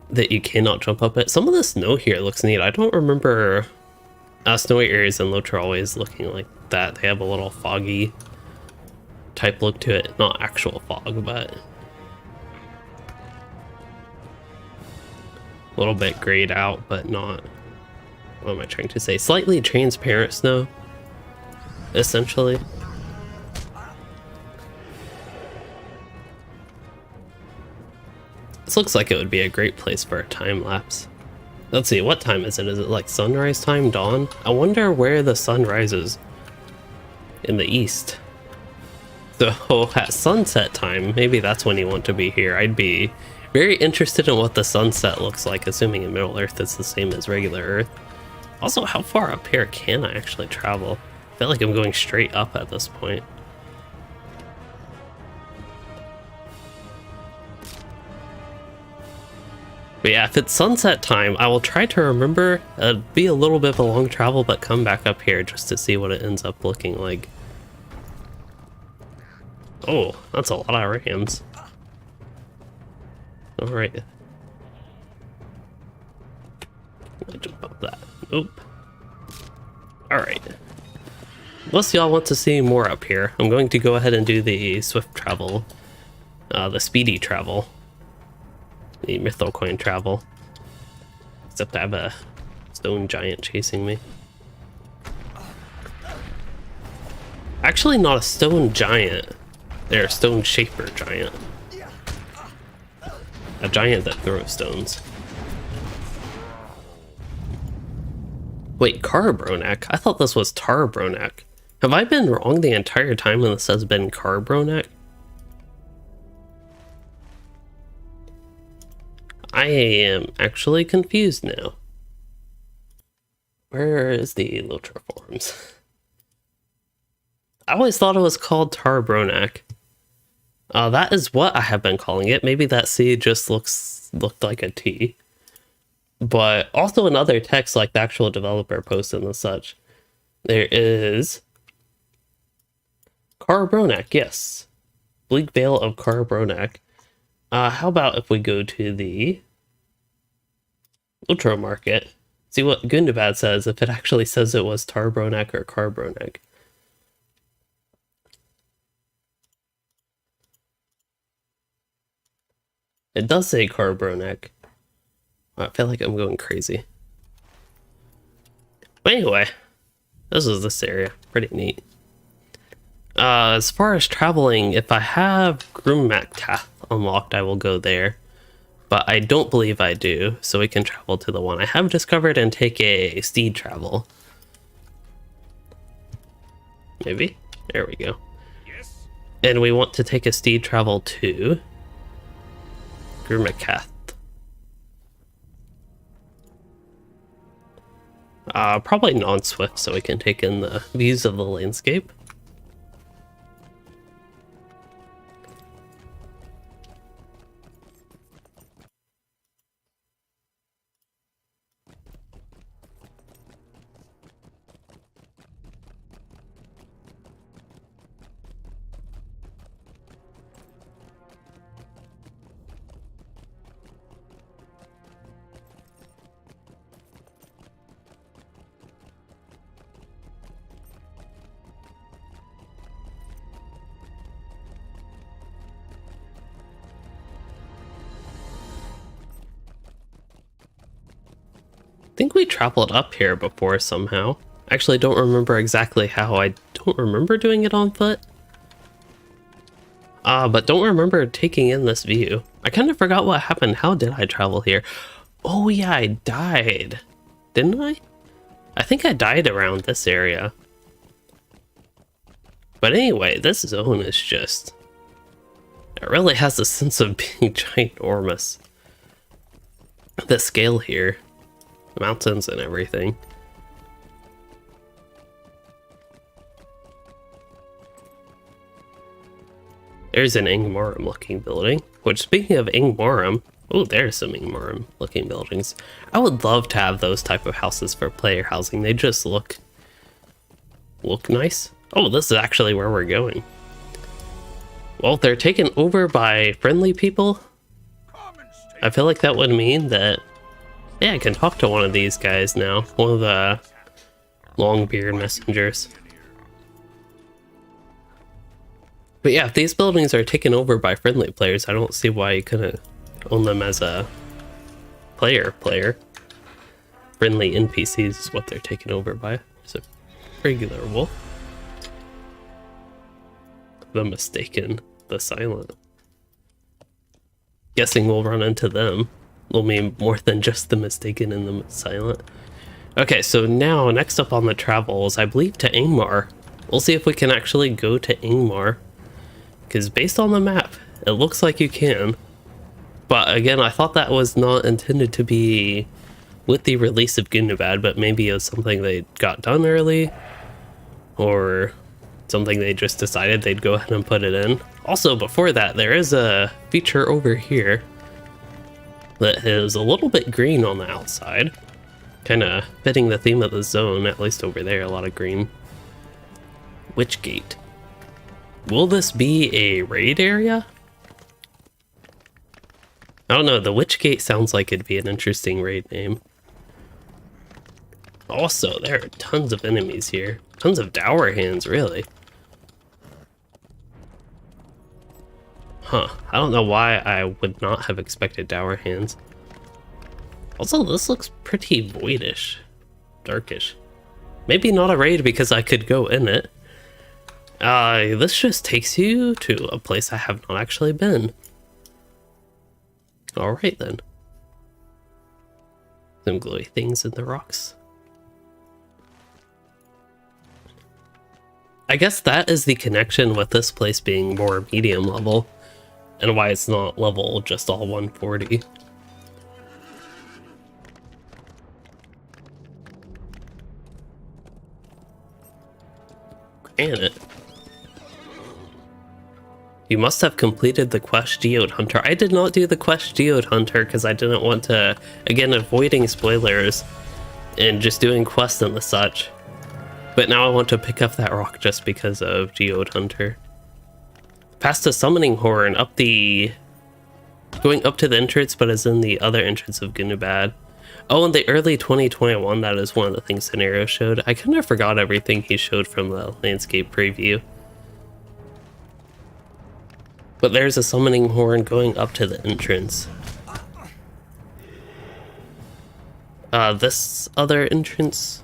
that you cannot jump up it. Some of the snow here looks neat. I don't remember snowy areas in LOTRO always looking like that. They have a little foggy type look to it. Not actual fog, but a little bit grayed out, but not, what am I trying to say? Slightly transparent snow, essentially. This looks like it would be a great place for a time lapse. Let's see, what time is it? Is it like sunrise time, dawn? I wonder where the sun rises in the east. So at sunset time, maybe that's when you want to be here. I'd be very interested in what the sunset looks like, assuming in Middle Earth it's the same as regular Earth. Also, how far up here can I actually travel? I feel like I'm going straight up at this point. But yeah, if it's sunset time, I will try to remember. It'd be a little bit of a long travel, but come back up here just to see what it ends up looking like. Oh, that's a lot of rams. Alright. I'll jump up that. Nope. Alright. Unless y'all want to see more up here, I'm going to go ahead and do the swift travel. The speedy travel. The Mytho coin travel. Except I have a stone giant chasing me. Actually, not a stone giant. They're a stone shaper giant. A giant that throws stones. Wait, Carbronak? I thought this was Tarbronak. Have I been wrong the entire time when this has been Carbronak? I am actually confused now. Where is the LOTRO forums? I always thought it was called Tarbronak. That is what I have been calling it. Maybe that C just looked like a T. But also in other texts like the actual developer posted and such, there is Carbronak, yes. Bleak Vale of Carbronak. How about if we go to the LOTRO market, see what Gundabad says, if it actually says it was Tarbronak or Carbronak. It does say Carbronak. I feel like I'm going crazy. But anyway, this is this area. Pretty neat. As far as traveling, if I have Grummaktath unlocked, I will go there. But I don't believe I do, so we can travel to the one I have discovered and take a steed travel. Maybe? There we go. Yes. And we want to take a steed travel to Grummaktath. Probably non-swift so we can take in the views of the landscape. I think we traveled up here before somehow. Actually, don't remember exactly how. I don't remember doing it on foot. But don't remember taking in this view. I kind of forgot what happened. How did I travel here? Oh yeah, I died. Didn't I? I think I died around this area. But anyway, this zone is just... it really has a sense of being ginormous. The scale here. Mountains and everything. There's an Ingmarum looking building. Which, speaking of Ingmarum, oh, there's some Ingmarum looking buildings. I would love to have those type of houses for player housing. They just look nice. Oh, this is actually where we're going. Well, they're taken over by friendly people. I feel like that would mean that, yeah, I can talk to one of these guys now. One of the Longbeard messengers. But yeah, if these buildings are taken over by friendly players, I don't see why you couldn't own them as a player. Friendly NPCs is what they're taken over by. There's a regular wolf. The mistaken, the silent. Guessing we'll run into them. Will mean more than just the mistaken and the silent. Okay, so now next up on the travel is, I believe, to Ingmar. We'll see if we can actually go to Ingmar. Because based on the map, it looks like you can. But again, I thought that was not intended to be with the release of Gundabad, but maybe it was something they got done early. Or something they just decided they'd go ahead and put it in. Also, before that, there is a feature over here that is a little bit green on the outside. Kind of fitting the theme of the zone, at least over there, a lot of green. Witch Gate. Will this be a raid area? I don't know, the Witch Gate sounds like it'd be an interesting raid name. Also, there are tons of enemies here. Tons of dour hands, really. Huh, I don't know why I would not have expected dour hands. Also, this looks pretty voidish. Darkish. Maybe not a raid because I could go in it. This just takes you to a place I have not actually been. Alright then. Some glowy things in the rocks. I guess that is the connection with this place being more medium level, and why it's not level just all 140. Granite. You must have completed the quest Geode Hunter. I did not do the quest Geode Hunter because I didn't want to, again, avoiding spoilers and just doing quests and the such. But now I want to pick up that rock just because of Geode Hunter. Past a summoning horn up the... going up to the entrance, but is in the other entrance of Gundabad. Oh, in the early 2021, that is one of the things Scenario showed. I kind of forgot everything he showed from the landscape preview. But there's a summoning horn going up to the entrance. This other entrance...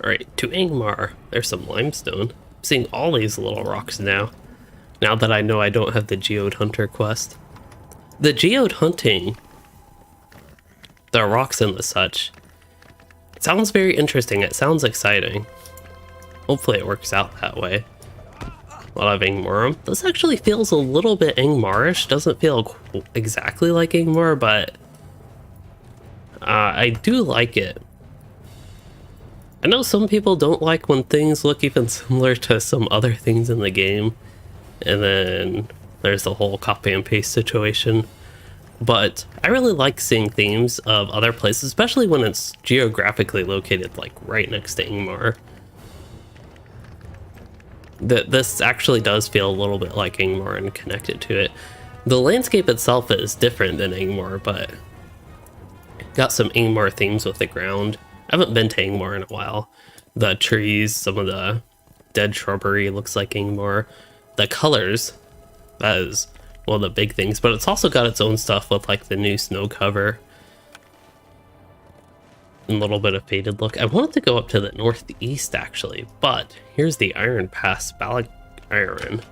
Alright, to Ingmar. There's some limestone. I'm seeing all these little rocks now. Now that I know I don't have the Geode Hunter quest. The Geode Hunting, the rocks and the such, it sounds very interesting. It sounds exciting. Hopefully it works out that way. A lot of Ingmarum. This actually feels a little bit Ingmarish. Doesn't feel exactly like Ingmar, but I do like it. I know some people don't like when things look even similar to some other things in the game. And then there's the whole copy and paste situation. But I really like seeing themes of other places, especially when it's geographically located like right next to Ingmar. This actually does feel a little bit like Ingmar and connected to it. The landscape itself is different than Ingmar, but got some Ingmar themes with the ground. I haven't been to Ingmar in a while. The trees, some of the dead shrubbery looks like Ingmar. The colors, that is one of the big things, but it's also got its own stuff with like the new snow cover. And a little bit of faded look. I wanted to go up to the northeast actually, but here's the Iron Pass, Balak Iron.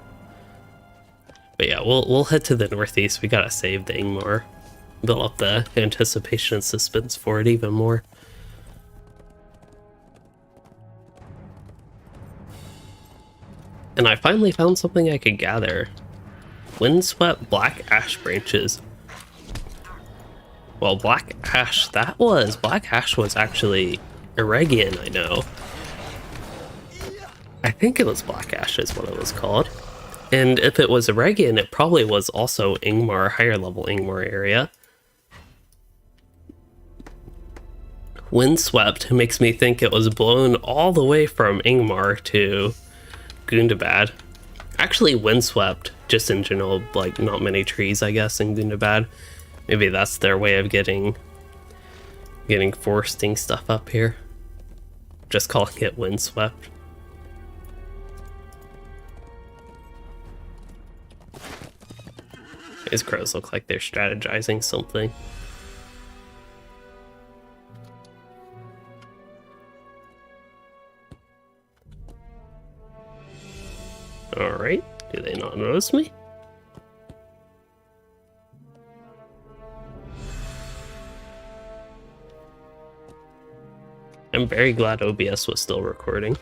But yeah, we'll head to the northeast. We gotta save the Ingmar. Build up the anticipation and suspense for it even more. And I finally found something I could gather. Windswept black ash branches. Well, black ash was actually Eregion, I know. I think it was Black Ash is what it was called. And if it was Eregion, it probably was also Ingmar, higher level Ingmar area. Windswept makes me think it was blown all the way from Ingmar to Gundabad. Actually, Windswept, just in general, like not many trees, I guess, in Gundabad. Maybe that's their way of getting foresting stuff up here. Just calling it Windswept. These crows look like they're strategizing something. Alright, do they not notice me? I'm very glad OBS was still recording.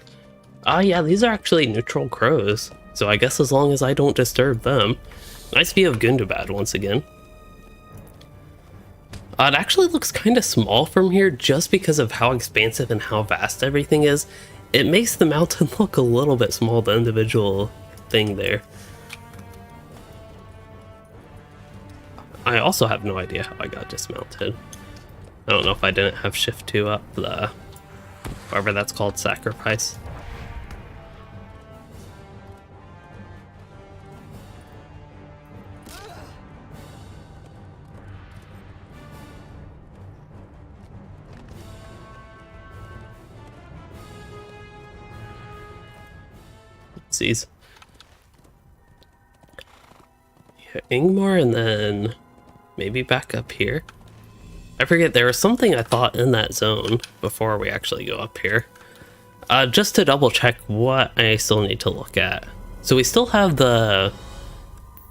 Ah yeah, these are actually neutral crows, so I guess as long as I don't disturb them. Nice view of Gundabad once again. It actually looks kind of small from here just because of how expansive and how vast everything is. It makes the mountain look a little bit small, the individual thing there. I also have no idea how I got dismounted. I don't know if I didn't have shift 2 up the, whatever that's called, sacrifice. Sees. Yeah, Ingmar and then maybe back up here. I forget, there was something I thought in that zone before we actually go up here. Just to double check what I still need to look at. So we still have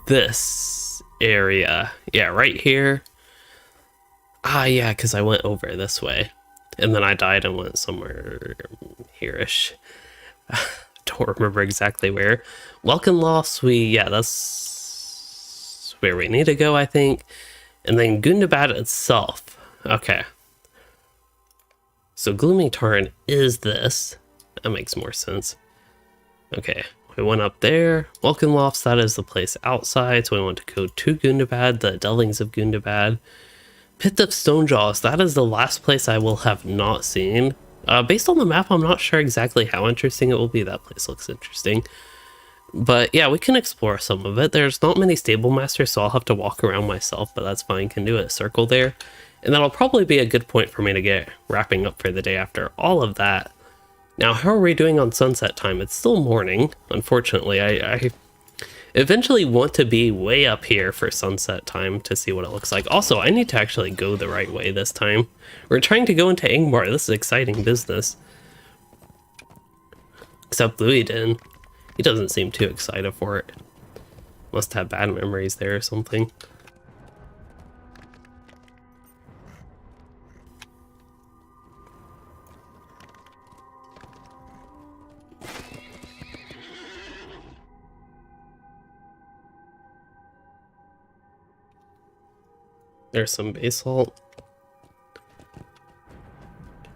this area. Yeah, right here. Ah, yeah, because I went over this way. And then I died and went somewhere here-ish. Don't remember exactly where. Welcome Loss, that's where we need to go, I think. And then Gundabad itself. Okay. So Gloomy Tarn is this. That makes more sense. Okay, we went up there. Welcome Lofts, that is the place outside. So we want to go to Gundabad, the Delvings of Gundabad. Pit of Stonejaws, that is the last place I will have not seen. Based on the map, I'm not sure exactly how interesting it will be. That place looks interesting. But yeah, we can explore some of it. There's not many stable masters, so I'll have to walk around myself, but that's fine. Can do a circle there. And that'll probably be a good point for me to get wrapping up for the day after all of that. Now, how are we doing on sunset time? It's still morning, unfortunately. I eventually want to be way up here for sunset time to see what it looks like. Also, I need to actually go the right way this time. We're trying to go into Ingmar. This is exciting business. Except Louis didn't. He doesn't seem too excited for it. Must have bad memories there or something. There's some basalt.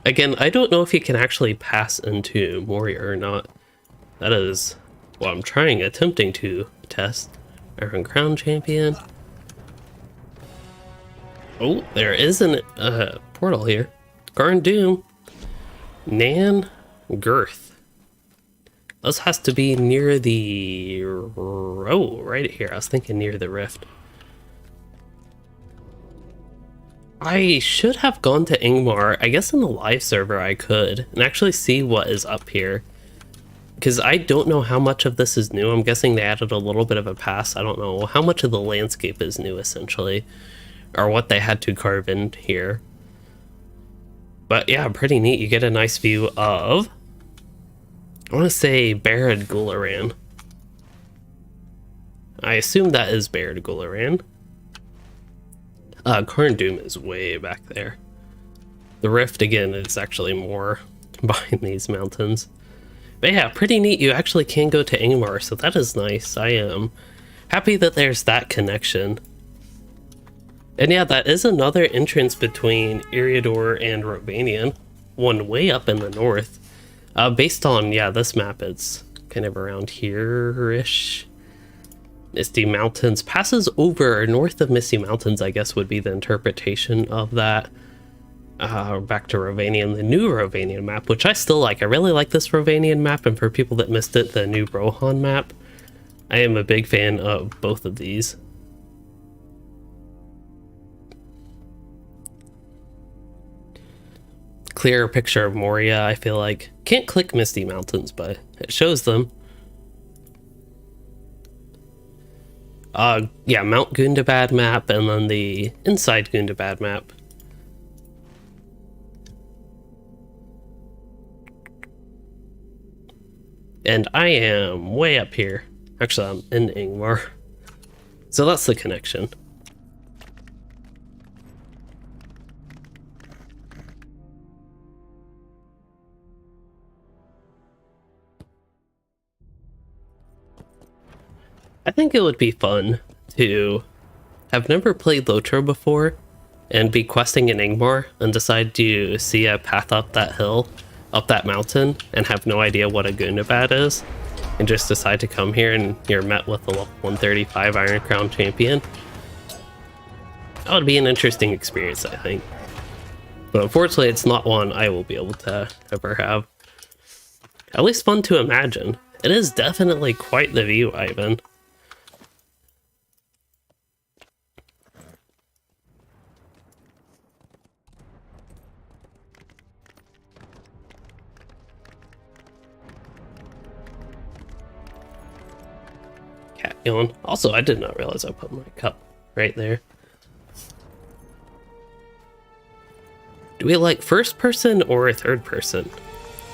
Again, I don't know if you can actually pass into Moria or not. That is what I'm attempting to test. Iron Crown Champion. Oh, there is a portal here. Garn Doom. Nan Girth. This has to be near the... Oh, right here. I was thinking near the rift. I should have gone to Ingmar. I guess in the live server I could and actually see what is up here. Because I don't know how much of this is new. I'm guessing they added a little bit of a pass. I don't know how much of the landscape is new, essentially. Or what they had to carve in here. But yeah, pretty neat. You get a nice view of... I want to say Barad Gularan. I assume that is Barad Gularan. Karn Doom is way back there. The rift, again, is actually more behind these mountains. But yeah, pretty neat. You actually can go to Ingmar, so that is nice. I am happy that there's that connection. And yeah, that is another entrance between Eriador and Robanian. one way up in the north. Based on, yeah, this map, it's kind of around here-ish. Misty Mountains passes over north of Misty Mountains, I guess would be the interpretation of that. Back to Rovanian, the new Rovanian map, which I still like. I really like this Rovanian map, and for people that missed it, the new Rohan map. I am a big fan of both of these. Clearer picture of Moria, I feel like. Can't click Misty Mountains, but it shows them. Yeah, Mount Gundabad map, and then the inside Gundabad map. And I am way up here. Actually, I'm in Ingvar. So that's the connection. I think it would be fun to have never played LOTRO before and be questing in Ingvar and decide to see a path up that hill, up that mountain, and have no idea what a Gundabad is, and just decide to come here and you're met with a level 135 Iron Crown champion. That would be an interesting experience, I think. But unfortunately, it's not one I will be able to ever have. At least fun to imagine. It is definitely quite the view, Ivan. Cat yawn. Also, I did not realize I put my cup right there. Do we like first person or third person?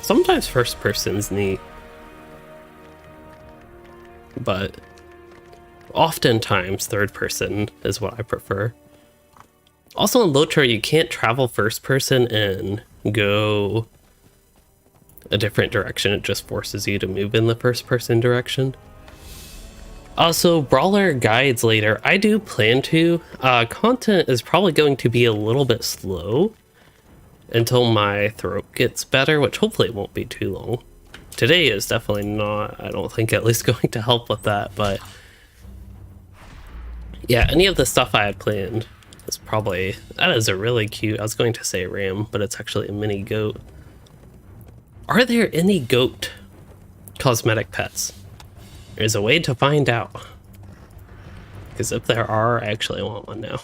Sometimes first person's neat, but oftentimes third person is what I prefer. Also in LOTRO, you can't travel first person and go a different direction. It just forces you to move in the first person direction. Also, brawler guides later. I do plan to. Content is probably going to be a little bit slow until my throat gets better, which hopefully it won't be too long. Today is definitely not, I don't think, at least going to help with that, but yeah, any of the stuff I had planned is probably, that is a really cute, I was going to say ram, but it's actually a mini goat. Are there any goat cosmetic pets? There's a way to find out. Because if there are, I actually want one now.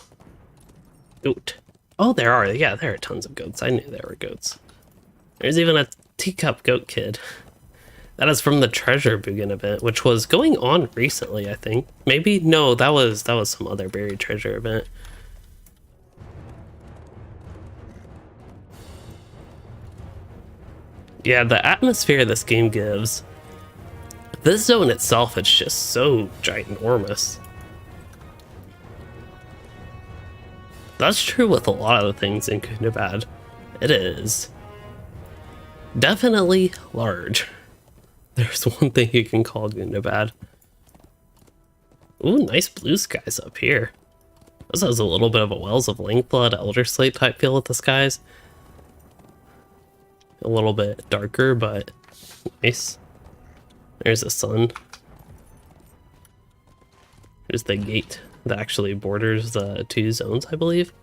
Goat. Oh, there are. Yeah, there are tons of goats. I knew there were goats. There's even a teacup goat kid. That is from the Treasure Bugin event, which was going on recently, I think. Maybe? No, that was some other buried treasure event. Yeah, the atmosphere this game gives. This zone itself is just so ginormous. That's true with a lot of the things in Gundabad. It is definitely large. There's one thing you can call Gundabad. Ooh, nice blue skies up here. This has a little bit of a Wells of Lengthblood, Elder Slate type feel with the skies. A little bit darker, but nice. There's the sun. There's the gate that actually borders the two zones, I believe.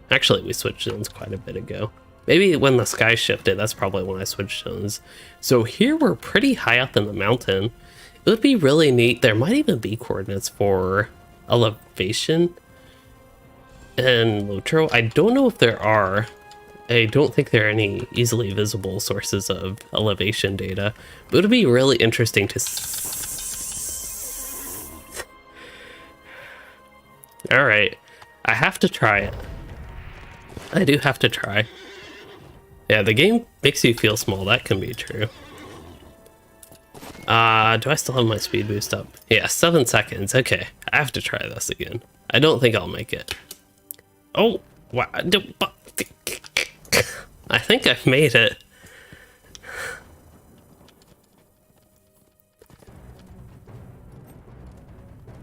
Actually, we switched zones quite a bit ago. Maybe when the sky shifted, that's probably when I switched zones. So here we're pretty high up in the mountain. It would be really neat. There might even be coordinates for elevation and LOTRO. I don't know if there are. I don't think there are any easily visible sources of elevation data. But it would be really interesting to Alright, I have to try it. I do have to try. Yeah, the game makes you feel small, that can be true. Do I still have my speed boost up? Yeah, 7 seconds, okay. I have to try this again. I don't think I'll make it. Oh, wow. I think I've made it.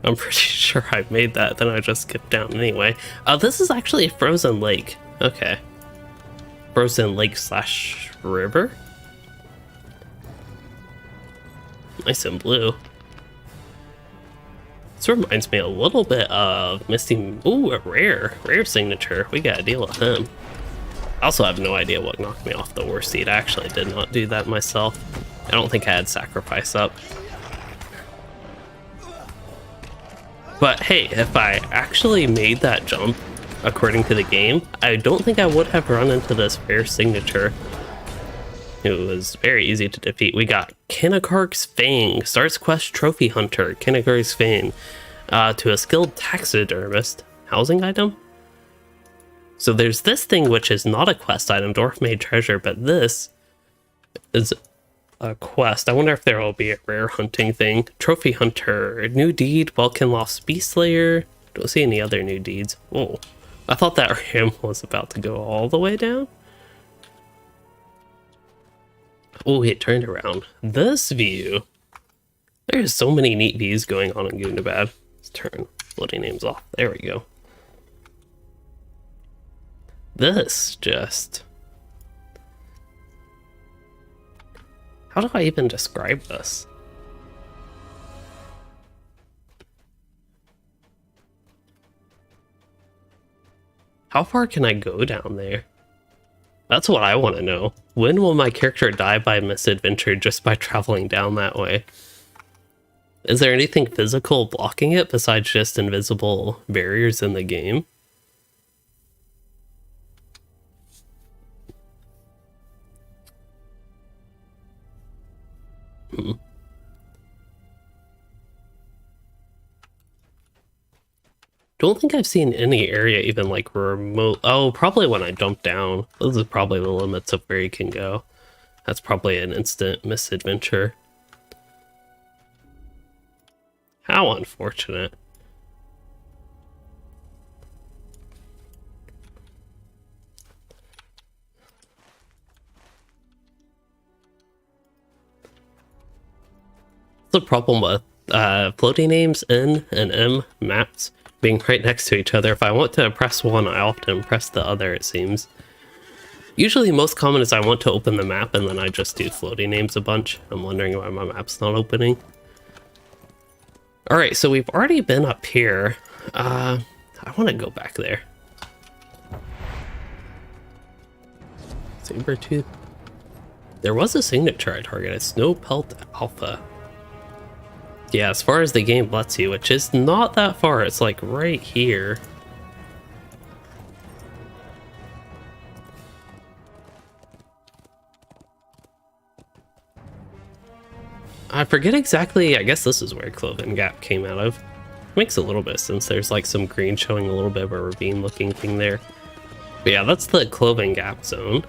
I'm pretty sure I made that, then I just skipped down anyway. This is actually a frozen lake. Okay. frozen lake slash river. Nice and blue. This reminds me a little bit of Misty. Ooh, a rare signature. We gotta deal with him. I also have no idea what knocked me off the war seat. I actually did not do that myself. I don't think I had sacrifice up. But hey, if I actually made that jump according to the game, I don't think I would have run into this rare signature. It was very easy to defeat. We got Kinnikark's Fang, starts quest Trophy Hunter, Kinnikark's Fang, to a skilled taxidermist. Housing item? So there's this thing which is not a quest item, Dwarf Made Treasure, but this is a quest. I wonder if there will be a rare hunting thing. Trophy Hunter, new deed, Welkin Lost Beast Slayer. Don't see any other new deeds. Oh, I thought that ram was about to go all the way down. Oh, it turned around. This view. There's so many neat views going on in Gundabad. Let's turn bloody names off. There we go. This just... How do I even describe this? How far can I go down there? That's what I want to know. When will my character die by misadventure just by traveling down that way? Is there anything physical blocking it besides just invisible barriers in the game? Don't think I've seen any area even like remote. Oh, probably when I jump down. Those are probably the limits of where you can go. That's probably an instant misadventure. How unfortunate. The problem with floating names N and M maps being right next to each other. If I want to press one, I often press the other, it seems. Usually most common is I want to open the map and then I just do floating names a bunch. I'm wondering why my map's not opening. Alright, so we've already been up here. I want to go back there. Sabertooth. There was a signature I targeted. Snow Pelt Alpha. Yeah, as far as the game lets you, which is not that far. It's like right here. I forget exactly. I guess this is where Cloven Gap came out of. Makes a little bit of sense. There's like some green showing a little bit of a ravine looking thing there. But yeah, that's the Cloven Gap zone.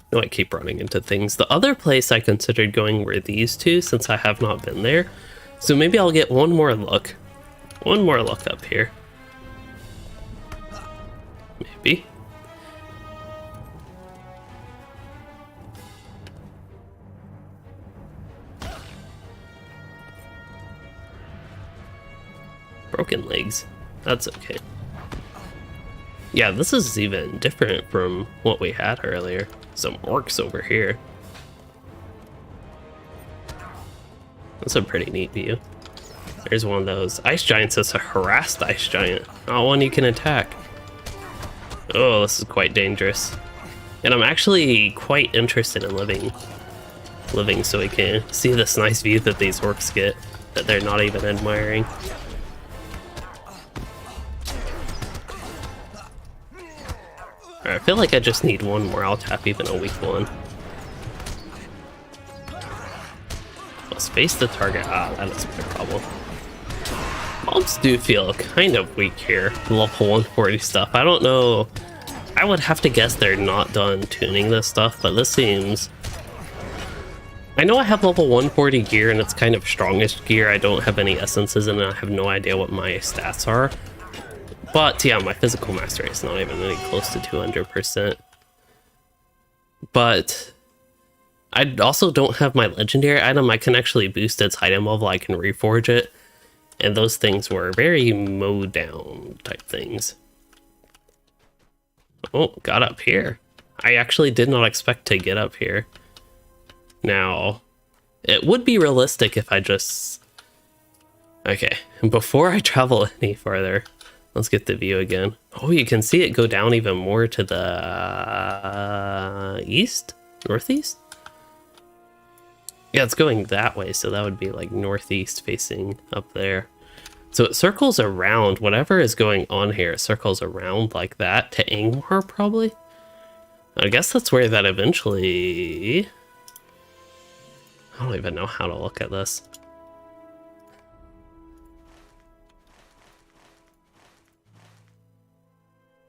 No, I keep running into things. The other place I considered going were these two, since I have not been there. So maybe I'll get one more look. One more look up here. Maybe. Broken legs. That's okay. Yeah, this is even different from what we had earlier. Some orcs over here. That's a pretty neat view. There's one of those. Ice giants that's a harassed ice giant. Not one you can attack. Oh, this is quite dangerous. And I'm actually quite interested in living so we can see this nice view that these orcs get that they're not even admiring. I feel like I just need one more. I'll tap even a weak one. I'll space the target. Ah, that is my problem. Mobs do feel kind of weak here. Level 140 stuff. I don't know. I would have to guess they're not done tuning this stuff, but this seems... I know I have level 140 gear and it's kind of strongest gear. I don't have any essences and I have no idea what my stats are. But yeah, my physical master rate is not even really close to 200%. But I also don't have my legendary item. I can actually boost its item level. I can reforge it. And those things were very mow down type things. Oh, got up here. I actually did not expect to get up here. Now, it would be realistic if I just... Okay, before I travel any farther, let's get the view again. Oh, you can see it go down even more to the east? Northeast? Yeah, it's going that way, so that would be like northeast facing up there. So it circles around, whatever is going on here, it circles around like that to Angmar, probably? I guess that's where that eventually... I don't even know how to look at this.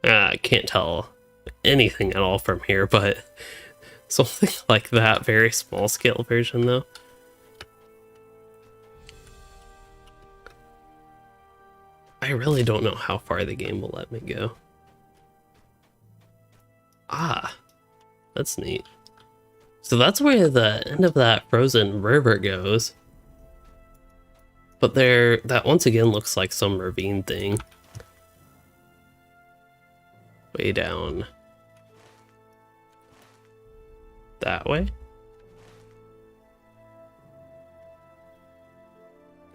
I can't tell anything at all from here, but something like that, very small scale version though. I really don't know how far the game will let me go. Ah, that's neat. So that's where the end of that frozen river goes. But there, that once again looks like some ravine thing. Way down that way.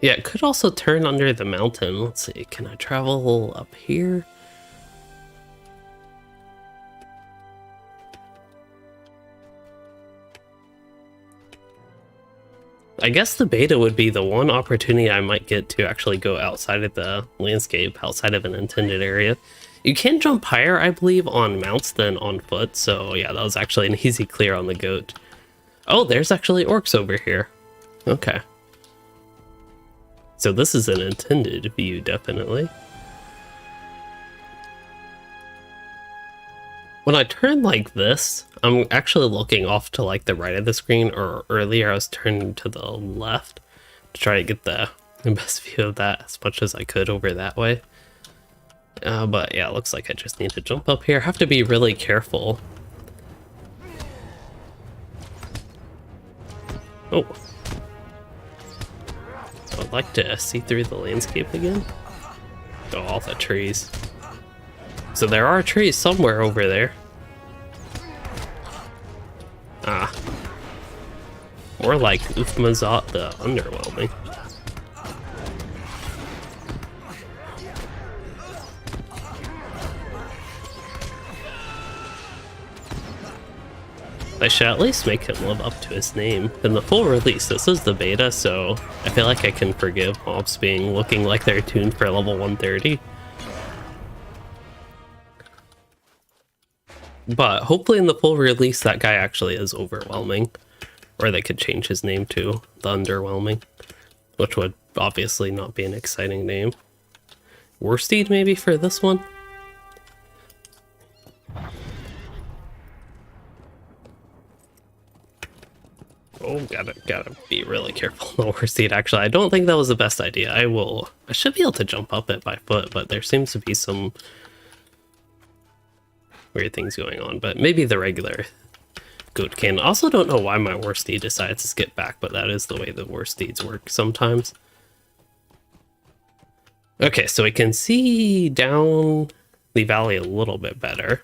Yeah, it could also turn under the mountain. Let's see, can I travel up here? I guess the beta would be the one opportunity I might get to actually go outside of the landscape, outside of an intended area. You can jump higher, I believe, on mounts than on foot, so yeah, that was actually an easy clear on the goat. Oh, there's actually orcs over here. Okay. So this is an intended view, definitely. When I turn like this, I'm actually looking off to like the right of the screen, or earlier I was turning to the left to try to get the best view of that as much as I could over that way. But yeah, it looks like I just need to jump up here. I have to be really careful. Oh. I would like to see through the landscape again. Oh, all the trees. So there are trees somewhere over there. Ah. Or like Ufmazot the Underwhelming. I should at least make him live up to his name. In the full release, this is the beta, so I feel like I can forgive mobs looking like they're tuned for level 130. But hopefully in the full release, that guy actually is overwhelming. Or they could change his name to the Underwhelming, which would obviously not be an exciting name. Worsted maybe for this one? Oh, gotta be really careful on the Worsted, actually. I don't think that was the best idea. I should be able to jump up it by foot, but there seems to be some weird things going on, but maybe the regular goat can. Also don't know why my Worsted decides to skip back, but that is the way the Worsteds work sometimes. Okay, so we can see down the valley a little bit better.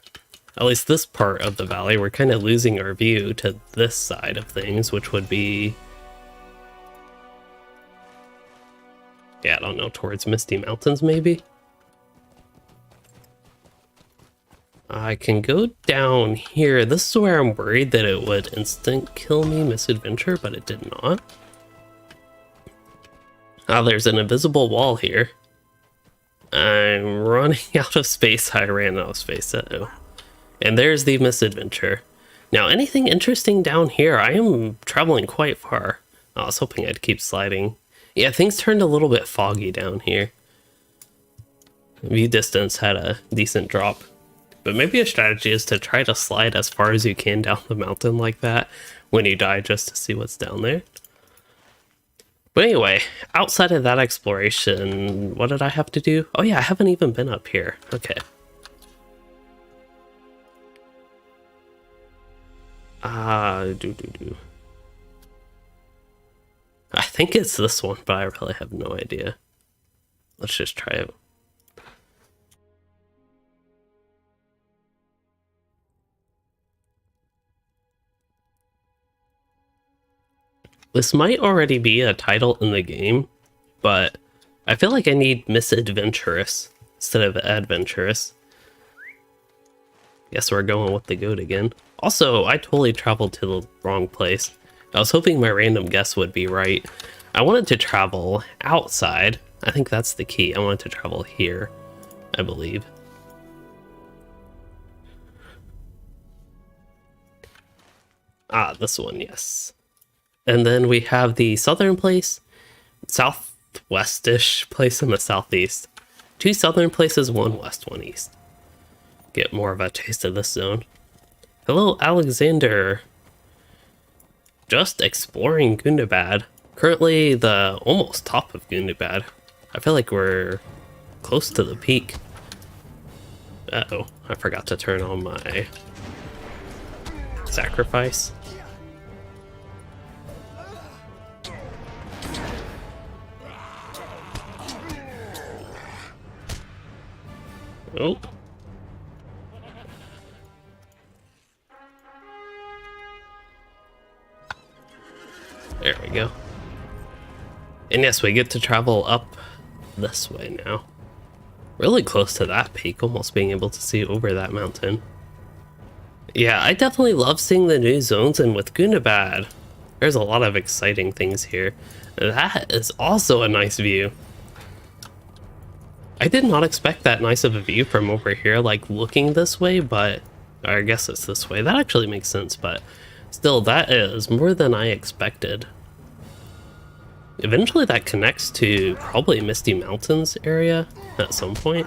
At least this part of the valley. We're kind of losing our view to this side of things, which would be... yeah, I don't know, towards Misty Mountains maybe? I can go down here. This is where I'm worried that it would instant kill me, misadventure, but it did not. Ah, there's an invisible wall here. I'm running out of space. I ran out of space. Uh-oh. And there's the misadventure. Now, anything interesting down here? I am traveling quite far. I was hoping I'd keep sliding. Yeah, things turned a little bit foggy down here. View distance had a decent drop. But maybe a strategy is to try to slide as far as you can down the mountain like that when you die, just to see what's down there. But anyway, outside of that exploration, what did I have to do? Oh yeah, I haven't even been up here. Okay. I think it's this one, but I really have no idea. Let's just try it. This might already be a title in the game, but I feel like I need misadventurous instead of adventurous. Guess we're going with the goat again. Also, I totally traveled to the wrong place. I was hoping my random guess would be right. I wanted to travel outside. I think that's the key. I wanted to travel here, I believe. Ah, this one, yes. And then we have the southern place, southwestish place in the southeast. 2 southern places, 1 west, 1 east. Get more of a taste of this zone. Hello, Alexander. Just exploring Gundabad. Currently the almost top of Gundabad. I feel like we're close to the peak. Uh-oh, I forgot to turn on my sacrifice. Oh. There we go. And yes, we get to travel up this way now. Really close to that peak, almost being able to see over that mountain. Yeah, I definitely love seeing the new zones, and with Gundabad, there's a lot of exciting things here. That is also a nice view. I did not expect that nice of a view from over here, like looking this way, but I guess it's this way. That actually makes sense, but still, that is more than I expected. Eventually that connects to probably Misty Mountains area at some point.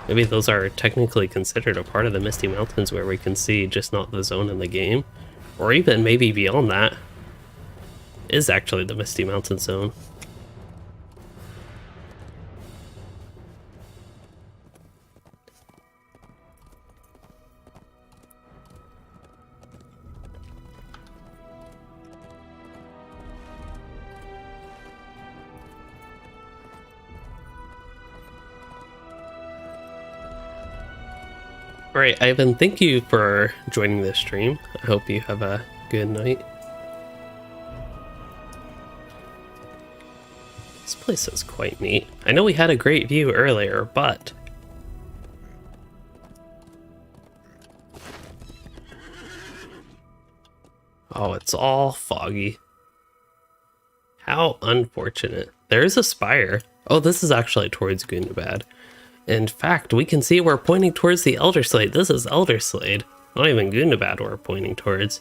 Maybe those are technically considered a part of the Misty Mountains where we can see just not the zone in the game. Or even maybe beyond that is actually the Misty Mountain zone. Alright, Ivan, thank you for joining this stream. I hope you have a good night. This place is quite neat. I know we had a great view earlier, but... oh, it's all foggy. How unfortunate. There is a spire. Oh, this is actually towards Gundabad. In fact, we can see we're pointing towards the Elder Slade. This is Elder Slade. Not even Gundabad we're pointing towards.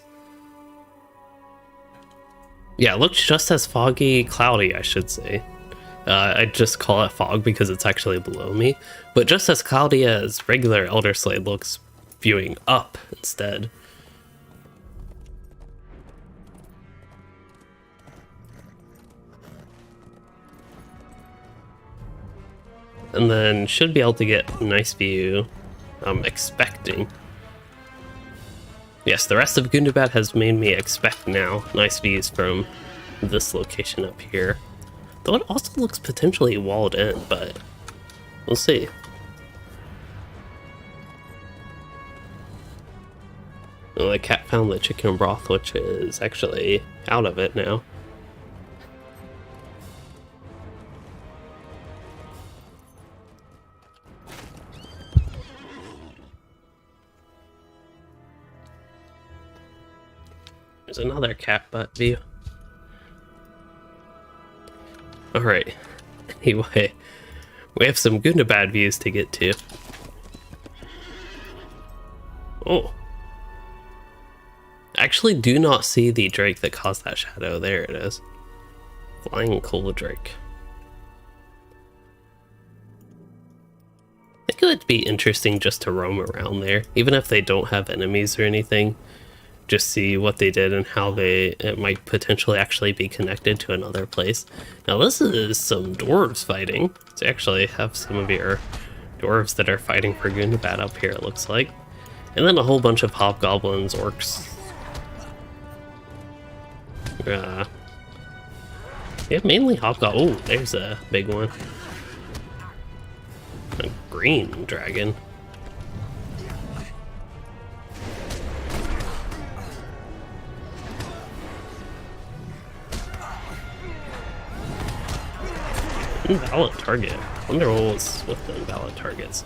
Yeah, it looks just as foggy, cloudy, I should say. I just call it fog because it's actually below me. But just as cloudy as regular Elder Slade looks viewing up instead. And then should be able to get a nice view, I'm expecting. Yes, the rest of Gundabad has made me expect now nice views from this location up here. Though it also looks potentially walled in, but we'll see. Well, the cat found the chicken broth, which is actually out of it now. There's another cat butt view. Alright. Anyway, we have some Gundabad views to get to. Oh. I actually do not see the drake that caused that shadow. There it is. Flying coal drake. I think it would be interesting just to roam around there, even if they don't have enemies or anything. Just see what they did and how it might potentially actually be connected to another place. Now this is some dwarves fighting. So actually have some of your dwarves that are fighting for Gundabad up here, it looks like. And then a whole bunch of hobgoblins, orcs. Yeah, mainly hobgoblins. Oh, there's a big one. A green dragon. Invalid target. I wonder what was with the invalid targets.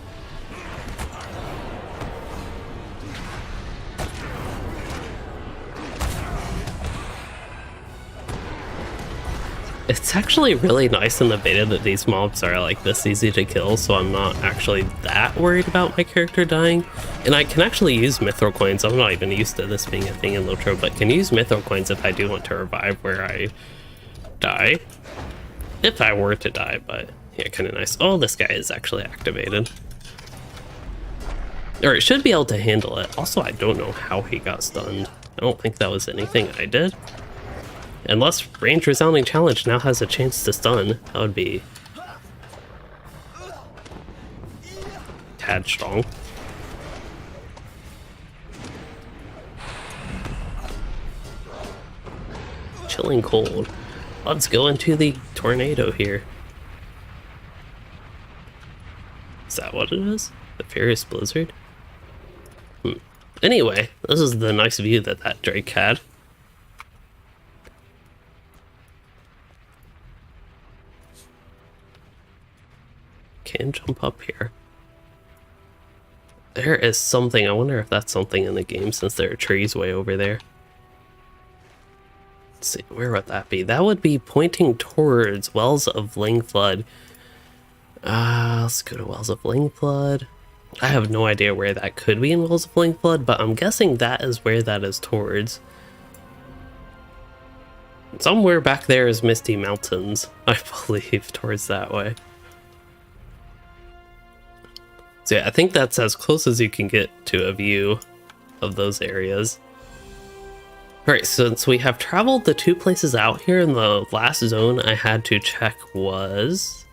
It's actually really nice in the beta that these mobs are like this easy to kill, so I'm not actually that worried about my character dying. And I can actually use mithril coins. I'm not even used to this being a thing in LOTRO, but can use mithril coins if I do want to revive where I die. If I were to die, but yeah, kind of nice. Oh, this guy is actually activated. Or it should be able to handle it. Also, I don't know how he got stunned. I don't think that was anything I did. Unless Range Resounding Challenge now has a chance to stun, that would be tad strong. Chilling cold. Let's go into the tornado here. Is that what it is? The Furious Blizzard? Anyway, this is the nice view that Drake had. Can jump up here. There is something. I wonder if that's something in the game since there are trees way over there. Let's see, where would that be? That would be pointing towards Wells of Lingflood. Let's go to Wells of Lingflood. I have no idea where that could be in Wells of Lingflood, but I'm guessing that is where that is towards. Somewhere back there is Misty Mountains, I believe, towards that way. So yeah, I think that's as close as you can get to a view of those areas. Alright, since we have traveled the two places out here, in the last zone I had to check was...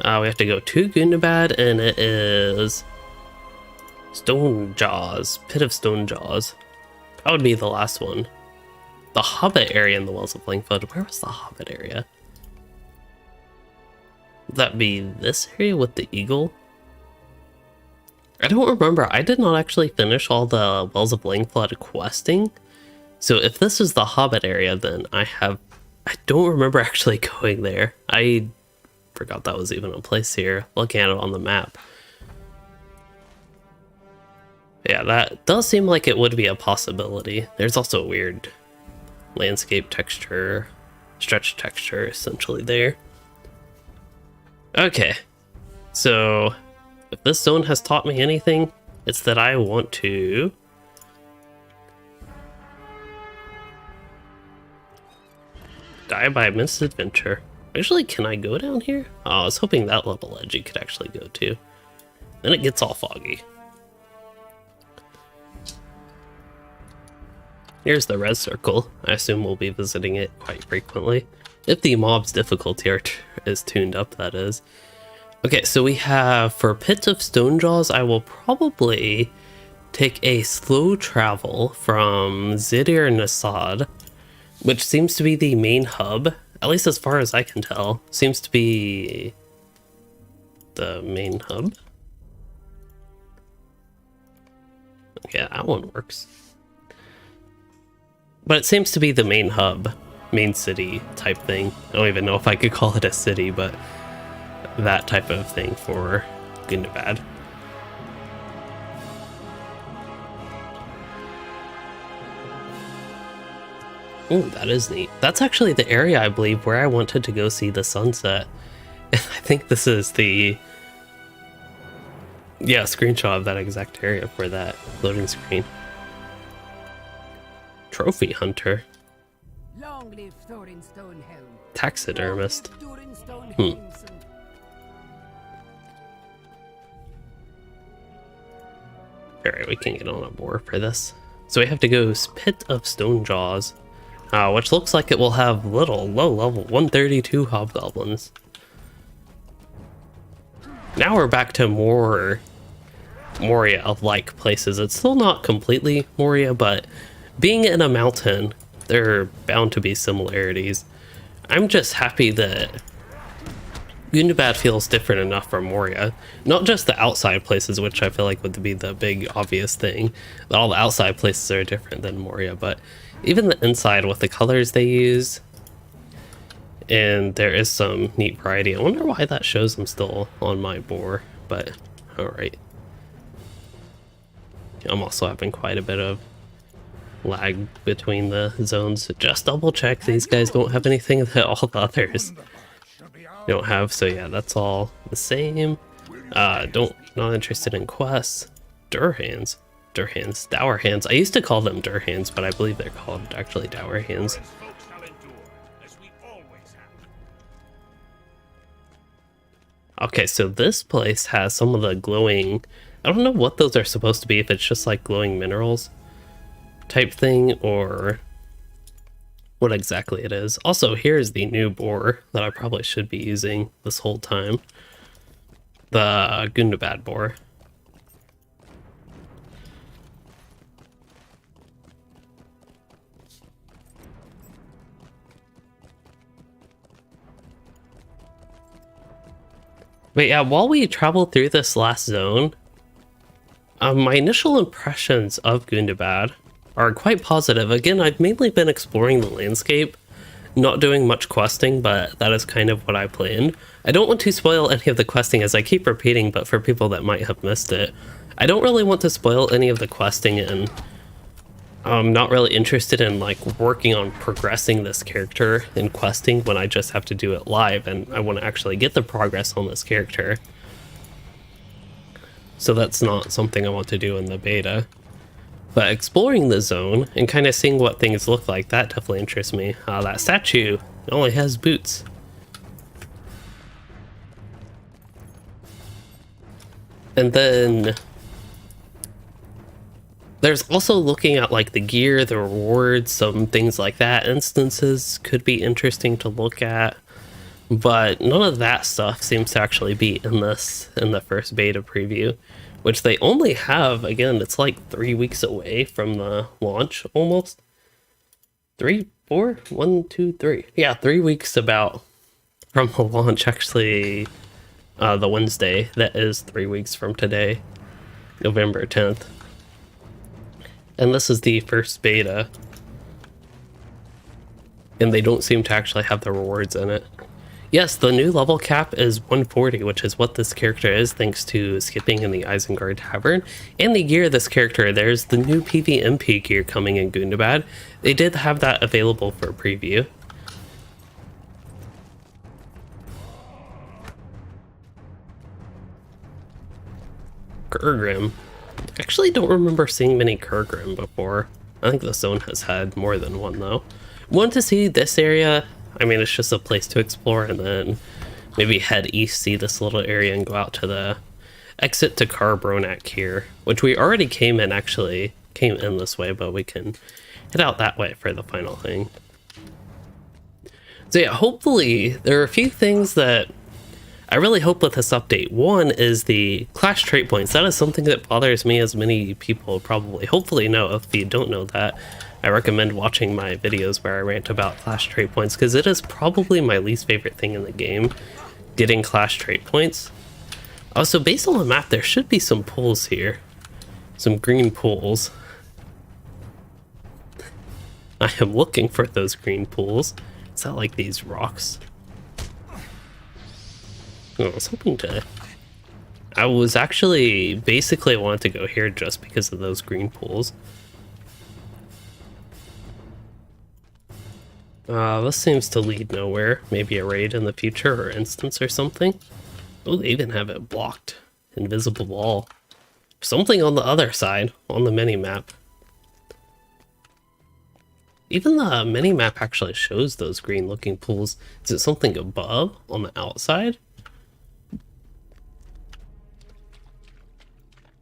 we have to go to Gundabad, and it is... Stone Jaws. Pit of Stone Jaws. That would be the last one. The Hobbit area in the Wells of Lingflood. Where was the Hobbit area? Would that be this area with the eagle? I don't remember. I did not actually finish all the Wells of Lingflood questing. So if this is the Hobbit area, then I don't remember actually going there. I forgot that was even a place here, looking at it on the map. Yeah, that does seem like it would be a possibility. There's also a weird landscape texture, stretch texture essentially there. Okay, so if this zone has taught me anything, it's that I want to die by misadventure. Actually, can I go down here? Oh, I was hoping that little ledge you could actually go to. Then it gets all foggy. Here's the red circle. I assume we'll be visiting it quite frequently. If the mob's difficulty is tuned up, that is. Okay, so we have, for Pit of Stone Jaws, I will probably take a slow travel from Zidir Nasad, which seems to be the main hub, at least as far as I can tell. Seems to be the main hub. Yeah, that one works. But it seems to be the main hub, main city type thing. I don't even know if I could call it a city, but that type of thing for Gundabad. Oh, that is neat. That's actually the area, I believe, where I wanted to go see the sunset. And I think this is the... yeah, screenshot of that exact area for that loading screen. Trophy hunter. Long live Thorin Stonehelm. Taxidermist. Alright, we can get on a boar for this. So we have to go Pit of Stone Jaws, which looks like it will have little low-level 132 hobgoblins. Now we're back to more Moria-like places. It's still not completely Moria, but being in a mountain, there are bound to be similarities. I'm just happy that Gundabad feels different enough from Moria. Not just the outside places, which I feel like would be the big obvious thing. All the outside places are different than Moria, but even the inside with the colors they use. And there is some neat variety. I wonder why that shows I'm still on my boar, but alright. I'm also having quite a bit of lag between the zones. Just double check these guys don't have anything that all the others don't have, so yeah, that's all the same. Not interested in quests. Dour hands. I used to call them Dour hands, but I believe they're called actually Dour hands. Okay, so this place has some of the glowing, I don't know what those are supposed to be, if it's just like glowing minerals type thing or what exactly it is. Also, here's the new boar that I probably should be using this whole time. The Gundabad boar. But yeah, while we travel through this last zone, my initial impressions of Gundabad are quite positive. Again, I've mainly been exploring the landscape, not doing much questing, but that is kind of what I planned. I don't want to spoil any of the questing, as I keep repeating, but for people that might have missed it, I don't really want to spoil any of the questing, and I'm not really interested in like working on progressing this character in questing when I just have to do it live, and I want to actually get the progress on this character. So that's not something I want to do in the beta. But exploring the zone and kind of seeing what things look like, that definitely interests me. That statue only has boots. And then there's also looking at like the gear, the rewards, some things like that. Instances could be interesting to look at, but none of that stuff seems to actually be in the first beta preview, which they only have, again, it's like 3 weeks away from the launch almost. 3, 4, 1, 2, 3. Yeah, 3 weeks about from the launch, actually. The Wednesday, that is 3 weeks from today, November 10th. And this is the first beta. And they don't seem to actually have the rewards in it. Yes, the new level cap is 140, which is what this character is, thanks to skipping in the Isengard Tavern. And the gear this character, there's the new PvMP gear coming in Gundabad. They did have that available for preview. Kurgrim. I actually don't remember seeing many Kurgrim before. I think the zone has had more than one though. Want to see this area? I mean, it's just a place to explore, and then maybe head east, see this little area, and go out to the exit to Carbronak here, which we already came in this way, but we can head out that way for the final thing. So yeah, hopefully there are a few things that I really hope with this update. One is the clash trait points. That is something that bothers me, as many people probably hopefully know. If you don't know that, I recommend watching my videos where I rant about clash trait points, because it is probably my least favorite thing in the game, getting clash trait points. Also, based on the map, there should be some pools here. Some green pools. I am looking for those green pools. Is that like these rocks? I was hoping to... I was actually basically wanted to go here just because of those green pools. This seems to lead nowhere. Maybe a raid in the future or instance or something. Oh, they even have it blocked. Invisible wall. Something on the other side, on the mini-map. Even the mini-map actually shows those green-looking pools. Is it something above, on the outside?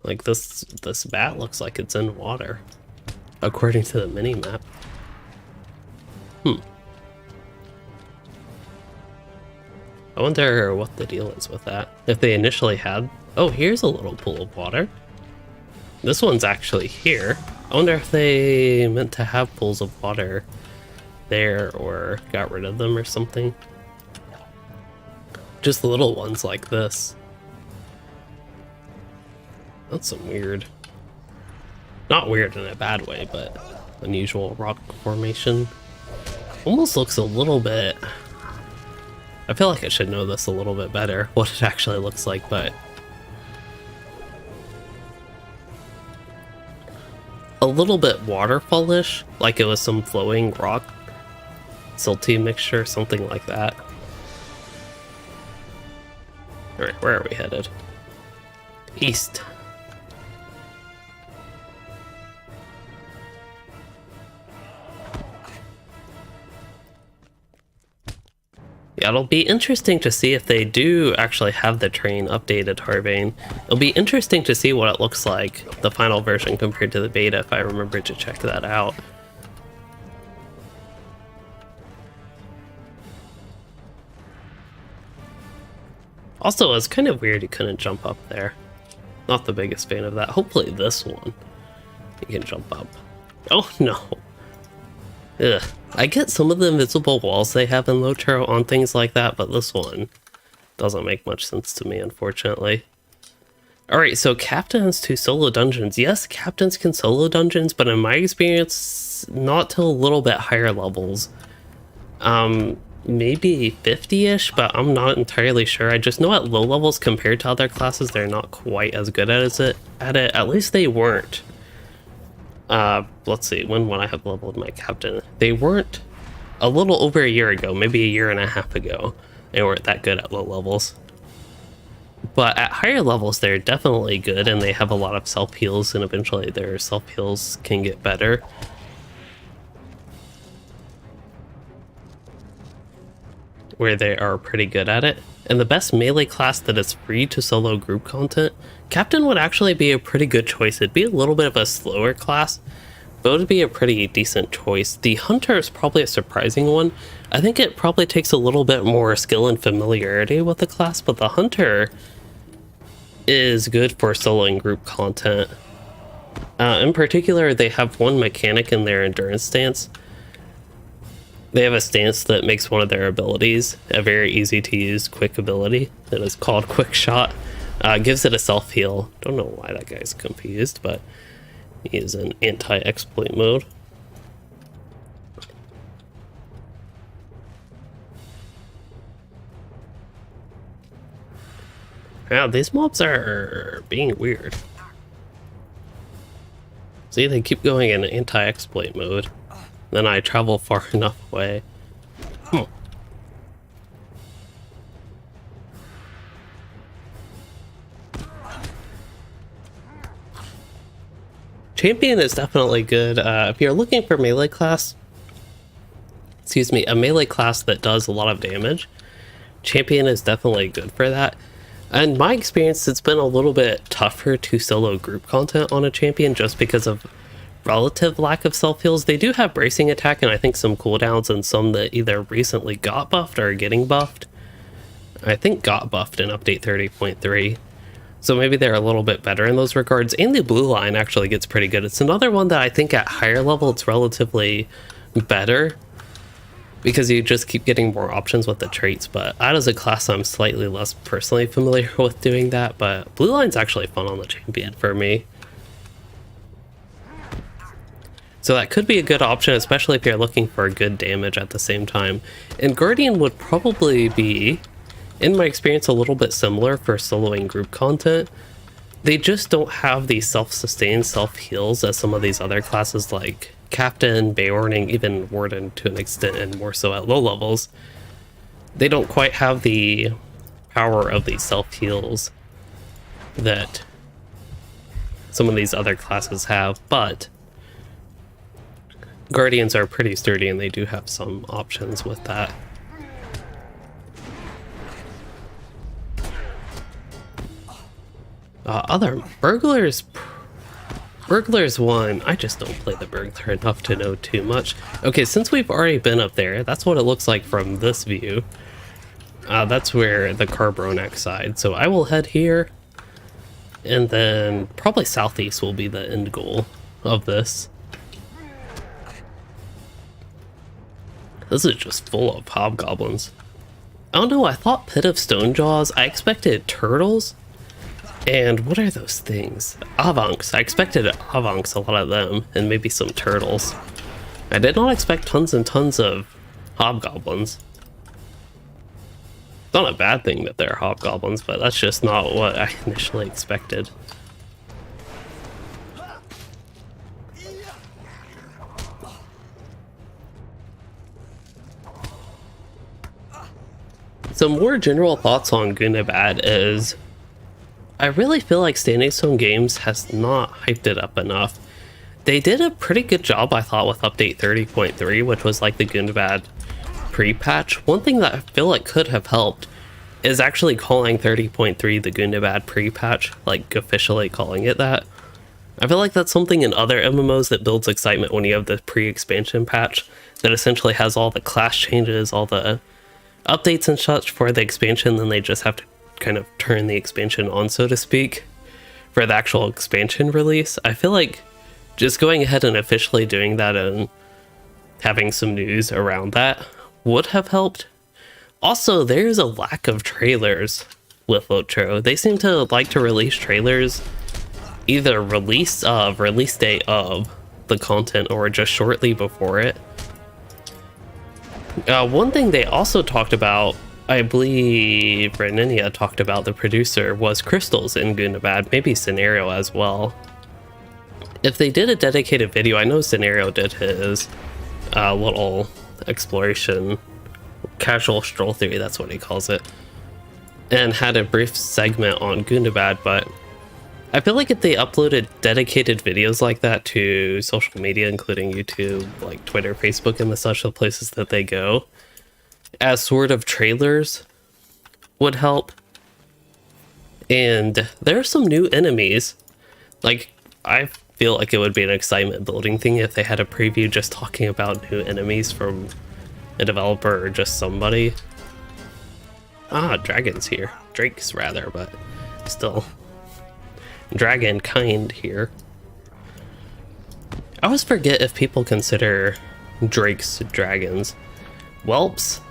Like this bat looks like it's in water, according to the mini-map. I wonder what the deal is with that. If they initially had... Oh, here's a little pool of water. This one's actually here. I wonder if they meant to have pools of water there or got rid of them or something. Just little ones like this. That's some weird. Not weird in a bad way, but unusual rock formation. Almost looks a little bit... I feel like I should know this a little bit better, what it actually looks like, but... a little bit waterfallish, like it was some flowing rock. Silty mixture, something like that. Alright, where are we headed? East. Yeah, it'll be interesting to see if they do actually have the train updated, Harvane. It'll be interesting to see what it looks like, the final version compared to the beta, if I remember to check that out. Also, it's kind of weird you couldn't jump up there. Not the biggest fan of that. Hopefully this one, you can jump up. Oh no! Ugh. I get some of the invisible walls they have in LOTRO on things like that, but this one doesn't make much sense to me, unfortunately. Alright, so captains to solo dungeons. Yes, captains can solo dungeons, but in my experience, not till a little bit higher levels. Maybe 50-ish, but I'm not entirely sure. I just know at low levels compared to other classes, they're not quite as good at it. At least they weren't. Let's see, when would I have leveled my captain? They weren't a little over a year ago, maybe a year and a half ago. They weren't that good at low levels. But at higher levels, they're definitely good, and they have a lot of self-heals, and eventually their self-heals can get better. Where they are pretty good at it. And the best melee class that is free to solo group content, Captain would actually be a pretty good choice. It'd be a little bit of a slower class, but it would be a pretty decent choice. The Hunter is probably a surprising one. I think it probably takes a little bit more skill and familiarity with the class, but the Hunter is good for soloing group content. In particular, they have one mechanic in their endurance stance. They have a stance that makes one of their abilities a very easy to use quick ability that is called Quick Shot. Gives it a self-heal. Don't know why that guy's confused, but he is in anti-exploit mode. Wow, these mobs are being weird. See, they keep going in anti-exploit mode. Then I travel far enough away. Champion is definitely good. If you're looking for melee class, a melee class that does a lot of damage, Champion is definitely good for that. In my experience, it's been a little bit tougher to solo group content on a Champion just because of relative lack of self-heals. They do have bracing attack and I think some cooldowns, and some that either recently got buffed or are getting buffed. I think got buffed in update 30.3. So maybe they're a little bit better in those regards. And the blue line actually gets pretty good. It's another one that I think at higher level it's relatively better, because you just keep getting more options with the traits. But as a class, I'm slightly less personally familiar with doing that. But blue line's actually fun on the Champion for me. So that could be a good option, especially if you're looking for good damage at the same time. And Guardian would probably be, in my experience, a little bit similar for soloing group content. They just don't have the self-sustain, self-heals as some of these other classes like Captain, Beorning, even Warden to an extent, and more so at low levels. They don't quite have the power of the self-heals that some of these other classes have, but Guardians are pretty sturdy and they do have some options with that. Other burglars. Burglars 1, I just don't play the burglar enough to know too much. Okay, since we've already been up there, that's what it looks like from this view. That's where the Carbronac side. So I will head here, and then probably southeast will be the end goal of this. This is just full of hobgoblins. I don't know, I thought Pit of Stonejaws, I expected turtles. And what are those things? Avanks. I expected Avanks, a lot of them, and maybe some turtles. I did not expect tons and tons of hobgoblins. It's not a bad thing that they're hobgoblins, but that's just not what I initially expected. Some more general thoughts on Gundabad is I really feel like Standing Stone Games has not hyped it up enough. They did a pretty good job, I thought, with update 30.3, which was like the Gundabad pre-patch. One thing that I feel like could have helped is actually calling 30.3 the Gundabad pre-patch, like officially calling it that. I feel like that's something in other MMOs that builds excitement when you have the pre-expansion patch that essentially has all the class changes, all the updates and such for the expansion, then they just have to kind of turn the expansion on, so to speak, for the actual expansion release. I feel like just going ahead and officially doing that and having some news around that would have helped. Also, there's a lack of trailers with LOTRO. They seem to like to release trailers either release date of the content or just shortly before it. One thing they also talked about, I believe Reninia talked about, the producer, was crystals in Gundabad, maybe Scenario as well. If they did a dedicated video, I know Scenario did his little exploration, casual stroll theory, that's what he calls it, and had a brief segment on Gundabad, but I feel like if they uploaded dedicated videos like that to social media, including YouTube, like Twitter, Facebook, and the social places that they go, as sort of trailers would help. And there are some new enemies. Like, I feel like it would be an excitement building thing if they had a preview just talking about new enemies from a developer or just somebody. Ah, dragons here. Drakes, rather, but still. Dragon kind here. I always forget if people consider drakes dragons. Whelps.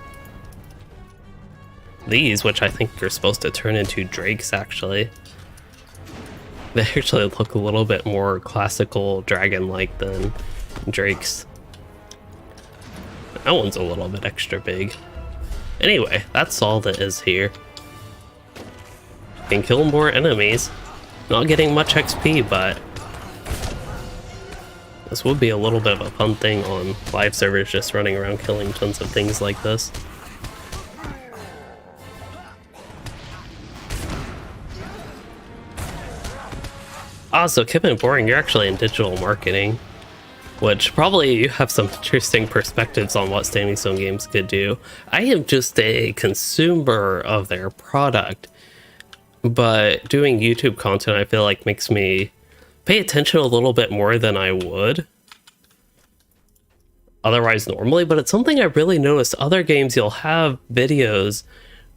These, which I think are supposed to turn into drakes, actually. They actually look a little bit more classical dragon-like than drakes. That one's a little bit extra big. Anyway, that's all that is here. Can kill more enemies. Not getting much XP, but this would be a little bit of a fun thing on live servers, just running around killing tons of things like this. Ah, so Kip and Boring, you're actually in digital marketing, which probably you have some interesting perspectives on what Standing Stone Games could do. I am just a consumer of their product. But doing YouTube content, I feel like, makes me pay attention a little bit more than I would otherwise normally. But it's something I really noticed. Other games, you'll have videos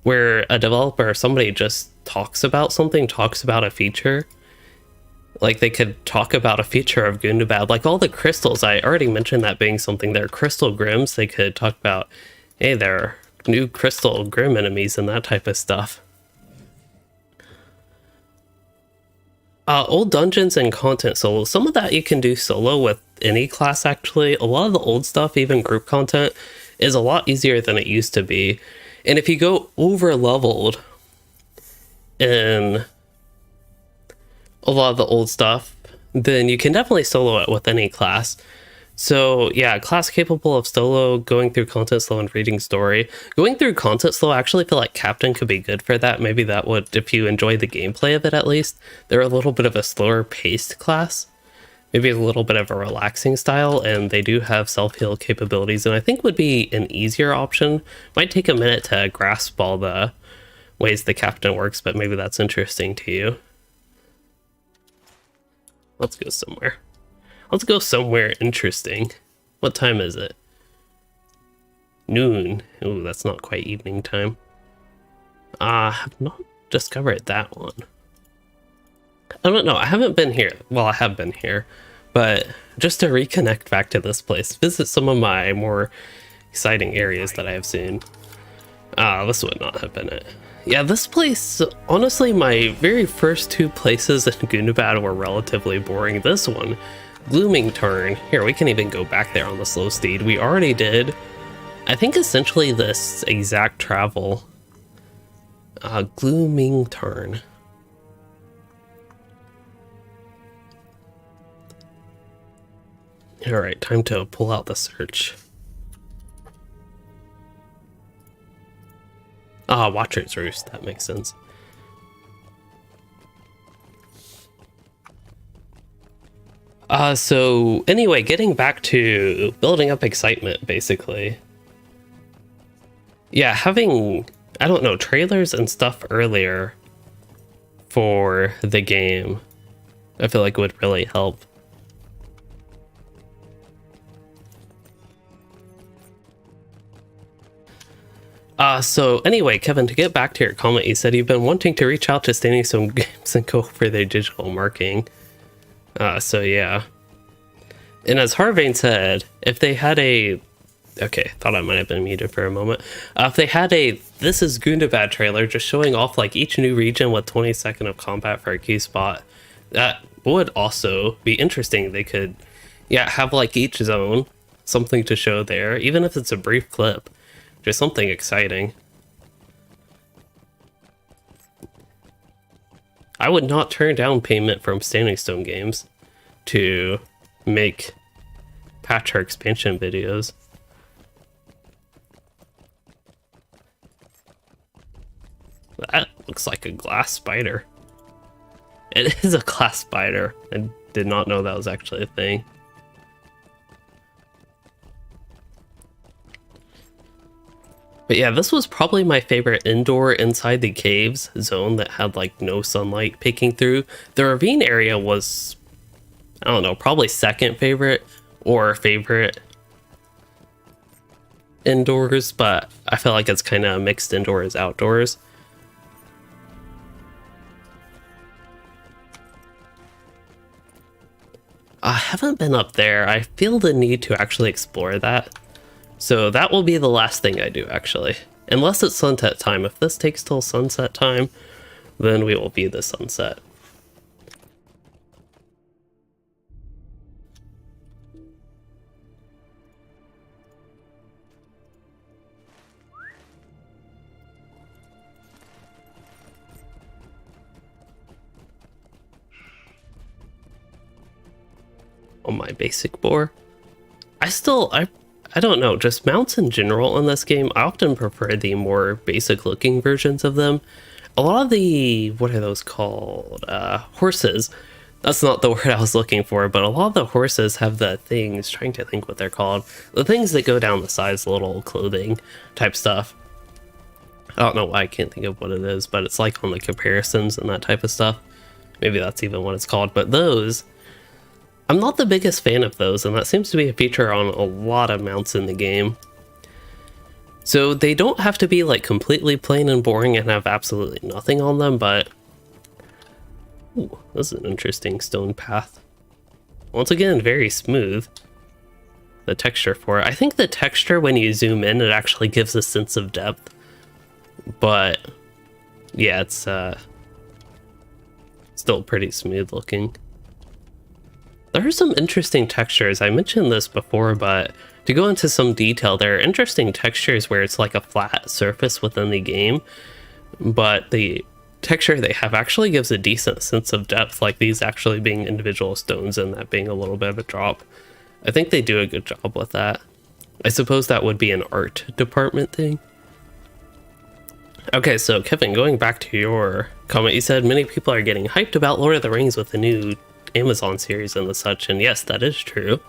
where a developer or somebody just talks about something, talks about a feature. Like, they could talk about a feature of Gundabad, like all the crystals. I already mentioned that being something. They're crystal grims. They could talk about, hey, there are new crystal grim enemies and that type of stuff. Old dungeons and content solo. Some of that you can do solo with any class, actually. A lot of the old stuff, even group content, is a lot easier than it used to be. And if you go over leveled in a lot of the old stuff, then you can definitely solo it with any class. So yeah, class capable of solo, going through content slow, and reading story. Going through content slow, I actually feel like Captain could be good for that. Maybe that would, if you enjoy the gameplay of it at least. They're a little bit of a slower paced class. Maybe a little bit of a relaxing style, and they do have self-heal capabilities, and I think would be an easier option. Might take a minute to grasp all the ways the Captain works, but maybe that's interesting to you. Let's go somewhere. Let's go somewhere interesting. What time is it? Noon. Ooh, that's not quite evening time. I have not discovered that one. I don't know. I haven't been here. Well, I have been here. But just to reconnect back to this place, visit some of my more exciting areas that I have seen. This would not have been it. Yeah, this place, honestly, my very first two places in Gundabad were relatively boring. This one, Glooming Turn. Here, we can even go back there on the slow steed. We already did, I think, essentially this exact travel. Glooming Turn. Alright, time to pull out the search. Watcher's Roost, that makes sense. So anyway, getting back to building up excitement, basically. Yeah, having, I don't know, trailers and stuff earlier for the game, I feel like would really help. So anyway, Kevin, to get back to your comment, you said you've been wanting to reach out to Standing Stone Games and go over their digital marketing. So yeah. And as Harvane said, if they had a... Okay, thought I might have been muted for a moment. If they had a This is Gundabad trailer just showing off like each new region with 20 seconds of combat for a key spot, that would also be interesting. They could, yeah, have like each zone, something to show there, even if it's a brief clip. Just something exciting. I would not turn down payment from Standing Stone Games to make patch or expansion videos. That looks like a glass spider. It is a glass spider. I did not know that was actually a thing. But yeah, this was probably my favorite indoor inside the caves zone that had like no sunlight peeking through. The ravine area was, I don't know, probably second favorite or favorite indoors, but I feel like it's kind of mixed indoors outdoors. I haven't been up there. I feel the need to actually explore that. So that will be the last thing I do, actually. Unless it's sunset time. If this takes till sunset time, then we will be the sunset. On my basic boar. I don't know, just mounts in general in this game, I often prefer the more basic looking versions of them. A lot of the, what are those called? Horses. That's not the word I was looking for, but a lot of the horses have the things, trying to think what they're called, the things that go down the sides, little clothing type stuff. I don't know why I can't think of what it is, but it's like on the comparisons and that type of stuff. Maybe that's even what it's called, but those, I'm not the biggest fan of those, and that seems to be a feature on a lot of mounts in the game. So they don't have to be like completely plain and boring and have absolutely nothing on them, but... Ooh, this is an interesting stone path. Once again, very smooth. The texture for it. I think the texture, when you zoom in, it actually gives a sense of depth. But, yeah, it's still pretty smooth looking. There are some interesting textures. I mentioned this before, but to go into some detail, there are interesting textures where it's like a flat surface within the game, but the texture they have actually gives a decent sense of depth, like these actually being individual stones and that being a little bit of a drop. I think they do a good job with that. I suppose that would be an art department thing. Okay, so Kevin, going back to your comment, you said many people are getting hyped about Lord of the Rings with the new Amazon series and the such, and yes, that is true.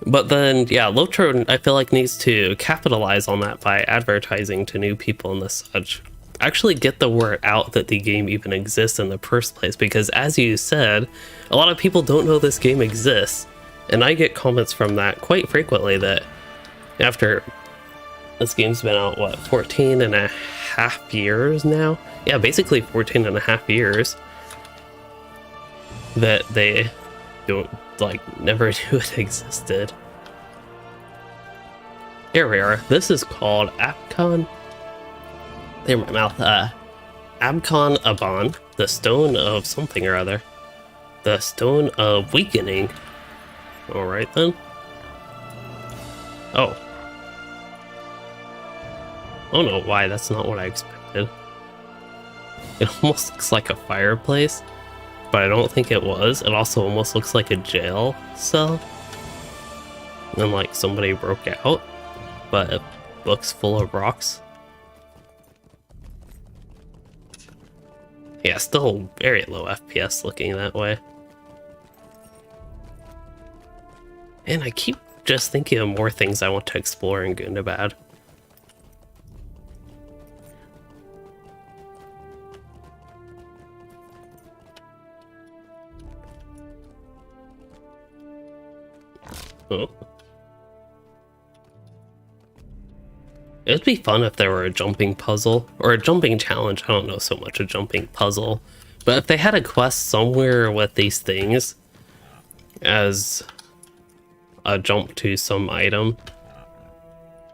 But then, yeah, LOTRO, I feel like, needs to capitalize on that by advertising to new people and the such. Actually get the word out that the game even exists in the first place, because as you said, a lot of people don't know this game exists, and I get comments from that quite frequently that after this game's been out, what, 14 and a half years now? Yeah, basically 14 and a half years. That they don't, like, never knew it existed. Here we are. This is called Apcon. clear my mouth. Abcon Aban, the stone of something or other. The stone of weakening. Alright then. Oh. Oh no, why? That's not what I expected. It almost looks like a fireplace, but I don't think it was. It also almost looks like a jail cell. And like somebody broke out, but it looks full of rocks. Yeah, still very low FPS looking that way. And I keep just thinking of more things I want to explore in Gundabad. Oh. It'd be fun if there were a jumping puzzle, or a jumping challenge. I don't know so much a jumping puzzle, but if they had a quest somewhere with these things as a jump to some item,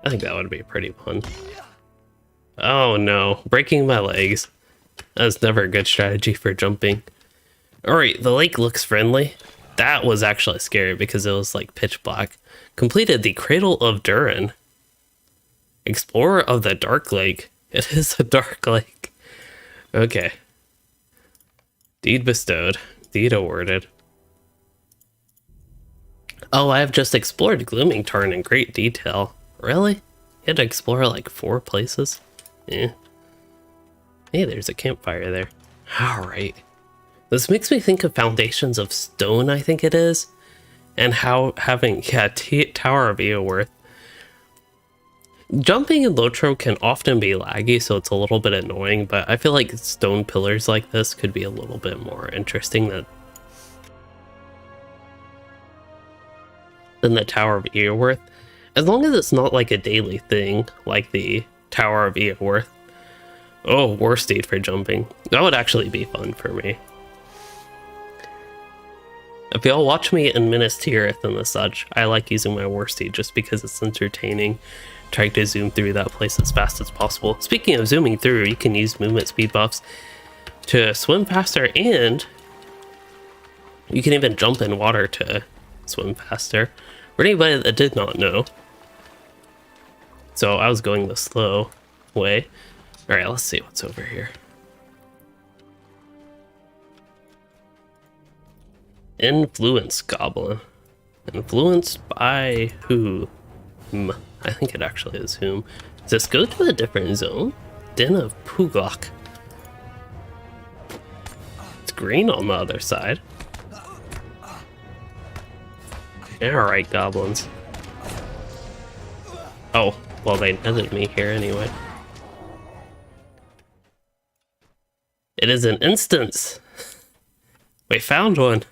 I think that would be pretty fun. Oh no, breaking my legs. That's never a good strategy for jumping. Alright, the lake looks friendly. That was actually scary because it was like pitch black. Completed the Cradle of Durin. Explorer of the Dark Lake. It is a dark lake. Okay. Deed bestowed. Deed awarded. Oh, I have just explored Glooming Tarn in great detail. Really? You had to explore like 4 places? Eh. Hey, there's a campfire there. Alright. This makes me think of Foundations of Stone, I think it is. And how having, yeah, Tower of Eowyrth. Jumping in LOTRO can often be laggy, so it's a little bit annoying, but I feel like stone pillars like this could be a little bit more interesting than the Tower of Eowyrth. As long as it's not like a daily thing, like the Tower of Eowyrth. Oh, war steed for jumping. That would actually be fun for me. If y'all watch me in Minas Tirith and the such, I like using my war steed just because it's entertaining. Trying to zoom through that place as fast as possible. Speaking of zooming through, you can use movement speed buffs to swim faster, and you can even jump in water to swim faster. For anybody that did not know. So I was going the slow way. Alright, let's see what's over here. Influence Goblin. Influenced by who? I think it actually is whom. Does this go to a different zone? Den of Puglok. It's green on the other side. Alright, goblins. Oh, well, they netted me here anyway. It is an instance. We found one.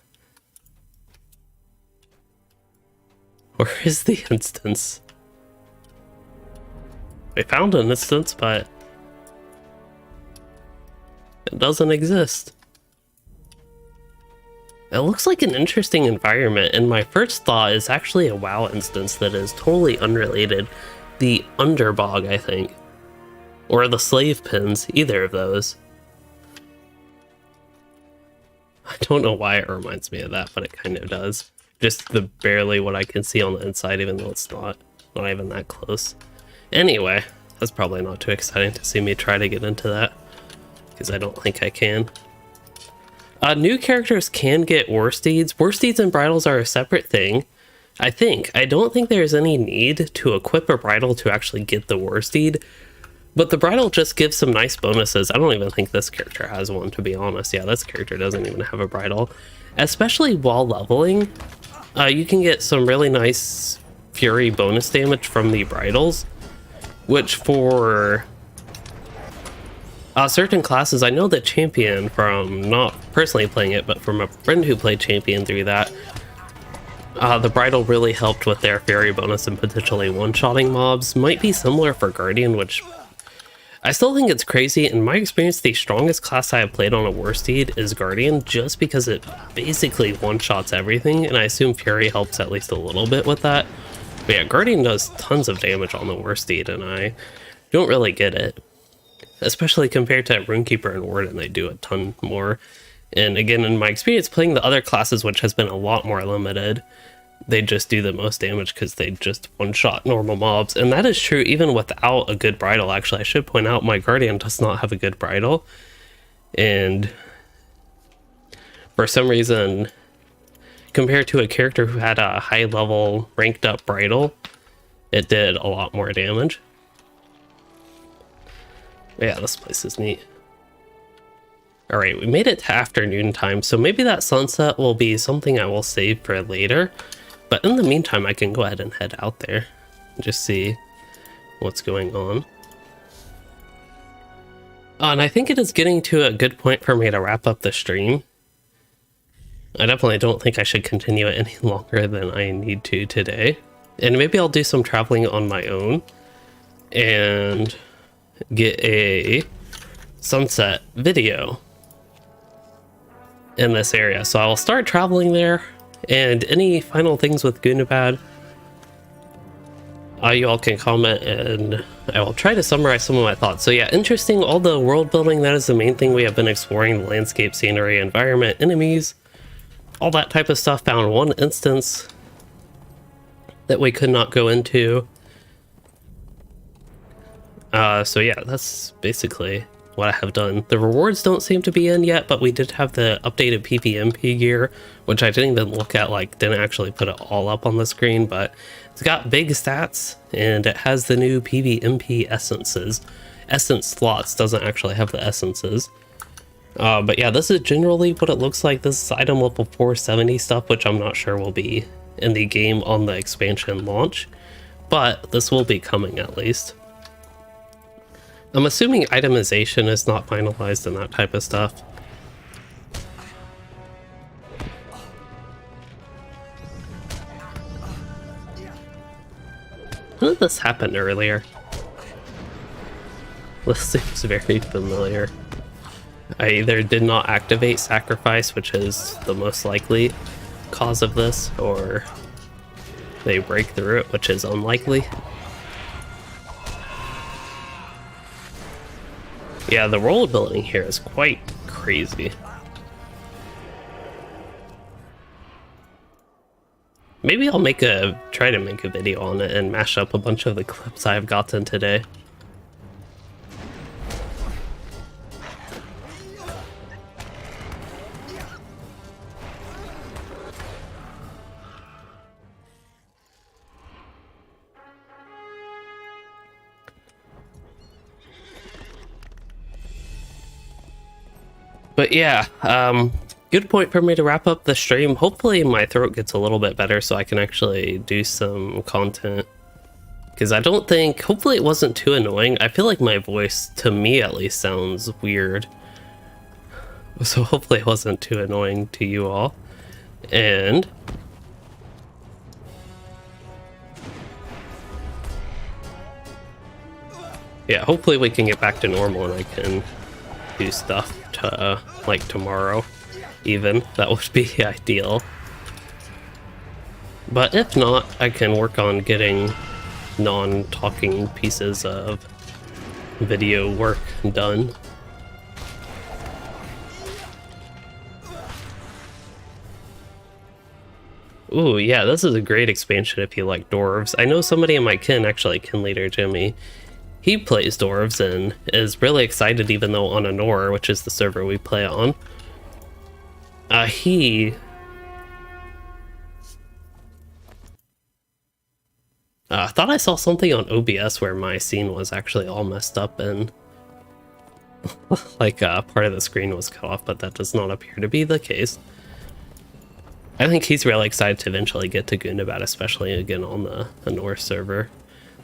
Where is the instance? We found an instance, but it doesn't exist. It looks like an interesting environment, and my first thought is actually a WoW instance that is totally unrelated. The Underbog, I think. Or the Slave Pins, either of those. I don't know why it reminds me of that, but it kind of does. Just the barely what I can see on the inside, even though it's not even that close. Anyway, that's probably not too exciting to see me try to get into that, because I don't think I can. New characters can get war steeds. War steeds and bridles are a separate thing, I think. I don't think there's any need to equip a bridle to actually get the war steed, but the bridle just gives some nice bonuses. I don't even think this character has one, to be honest. Yeah, this character doesn't even have a bridle. Especially while leveling, you can get some really nice fury bonus damage from the bridles, which for certain classes, I know that Champion, from not personally playing it, but from a friend who played Champion through that, the bridle really helped with their fury bonus and potentially one-shotting mobs. Might be similar for Guardian, which I still think it's crazy. In my experience, the strongest class I have played on a war steed is Guardian, just because it basically one-shots everything, and I assume fury helps at least a little bit with that. But yeah, Guardian does tons of damage on the war steed, and I don't really get it. especially compared to Runekeeper and Warden, they do a ton more. And again, in my experience playing the other classes, which has been a lot more limited, they just do the most damage because they just one-shot normal mobs. And that is true even without a good bridle. Actually, I should point out my Guardian does not have a good bridle. And for some reason, compared to a character who had a high-level ranked-up bridle, it did a lot more damage. Yeah, this place is neat. Alright, we made it to afternoon time, so maybe that sunset will be something I will save for later. But in the meantime, I can go ahead and head out there and just see what's going on. And I think it is getting to a good point for me to wrap up the stream. I definitely don't think I should continue it any longer than I need to today. And maybe I'll do some traveling on my own and get a sunset video in this area. So I'll start traveling there, and any final things with Gundabad, you all can comment and I will try to summarize some of my thoughts. So yeah, interesting, all the world building, that is the main thing we have been exploring: the landscape, scenery, environment, enemies, all that type of stuff. Found one instance that we could not go into. So yeah, that's basically what I have done. The rewards don't seem to be in yet, but we did have the updated PvMP gear, which I didn't even look at, like didn't actually put it all up on the screen, but it's got big stats and it has the new PvMP essences. Essence slots, doesn't actually have the essences. But yeah, this is generally what it looks like. This is item level 470 stuff, which I'm not sure will be in the game on the expansion launch, but this will be coming at least. I'm assuming itemization is not finalized and that type of stuff. How did this happen earlier? This seems very familiar. I either did not activate sacrifice, which is the most likely cause of this, or they break through it, which is unlikely. Yeah, the role building here is quite crazy. Maybe I'll try to make a video on it and mash up a bunch of the clips I've gotten today. But yeah, good point for me to wrap up the stream. Hopefully my throat gets a little bit better so I can actually do some content. Because I don't think, hopefully it wasn't too annoying. I feel like my voice, to me at least, sounds weird. So hopefully it wasn't too annoying to you all. And yeah, hopefully we can get back to normal and I can do stuff to, like tomorrow even. That would be ideal. But if not, I can work on getting non-talking pieces of video work done. Ooh, yeah, this is a great expansion if you like dwarves. I know somebody in my kin, actually, kin leader Jimmy, he plays dwarves and is really excited, even though on Anor, which is the server we play on, he thought I saw something on OBS where my scene was actually all messed up and like part of the screen was cut off, but that does not appear to be the case. I think he's really excited to eventually get to Gundabad, especially again on the Anor server.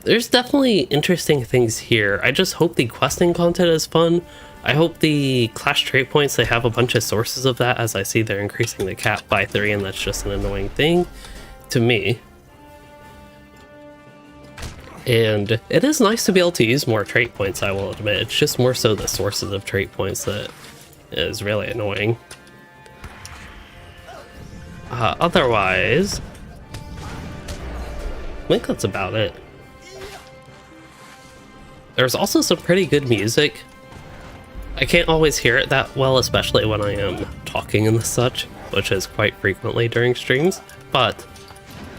There's definitely interesting things here. I just hope the questing content is fun. I hope the clash trait points, they have a bunch of sources of that, as I see they're increasing the cap by 3, and that's just an annoying thing to me. And it is nice to be able to use more trait points, I will admit. It's just more so the sources of trait points that is really annoying. Otherwise, I think that's about it. There's also some pretty good music I can't always hear it that well, especially when I am talking and such, which is quite frequently during streams, but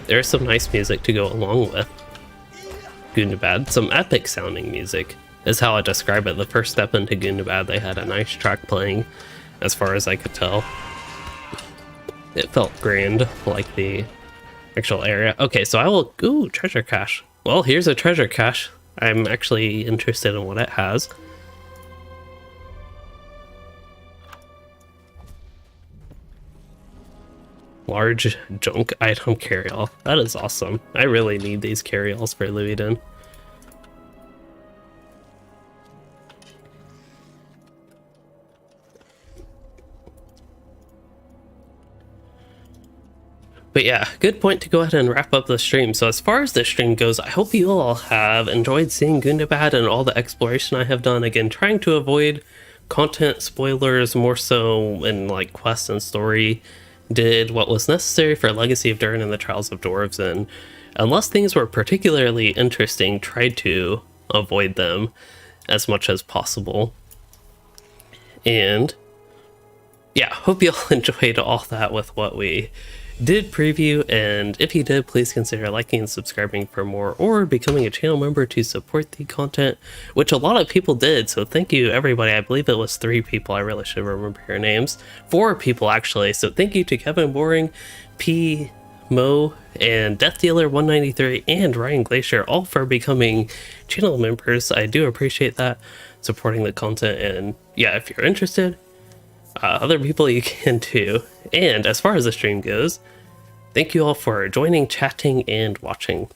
there's some nice music to go along with Gundabad. Some epic sounding music is how I describe it. The first step into Gundabad, they had a nice track playing, as far as I could tell. It felt grand, like the actual area. Okay, so I will... Ooh, treasure cache. Well, here's a treasure cache. I'm actually interested in what it has. Large junk item carryall. That is awesome. I really need these carryalls for Louisden. But yeah, good point to go ahead and wrap up the stream. So as far as the stream goes, I hope you all have enjoyed seeing Gundabad and all the exploration I have done. Again, trying to avoid content spoilers more so in like quest and story. Did what was necessary for Legacy of Durin and the Trials of Dwarves, and unless things were particularly interesting, tried to avoid them as much as possible. And yeah, hope you all enjoyed all that with what we did preview, and if you did, please consider liking and subscribing for more, or becoming a channel member to support the content, which a lot of people did, so thank you everybody. I believe it was 3 people, I really should remember your names. 4 people actually, so thank you to Kevin Boring, P. Mo, and Death Dealer 193, and Ryan Glacier, all for becoming channel members. I do appreciate that, supporting the content, and yeah, if you're interested, other people you can too. And as far as the stream goes, thank you all for joining, chatting, and watching.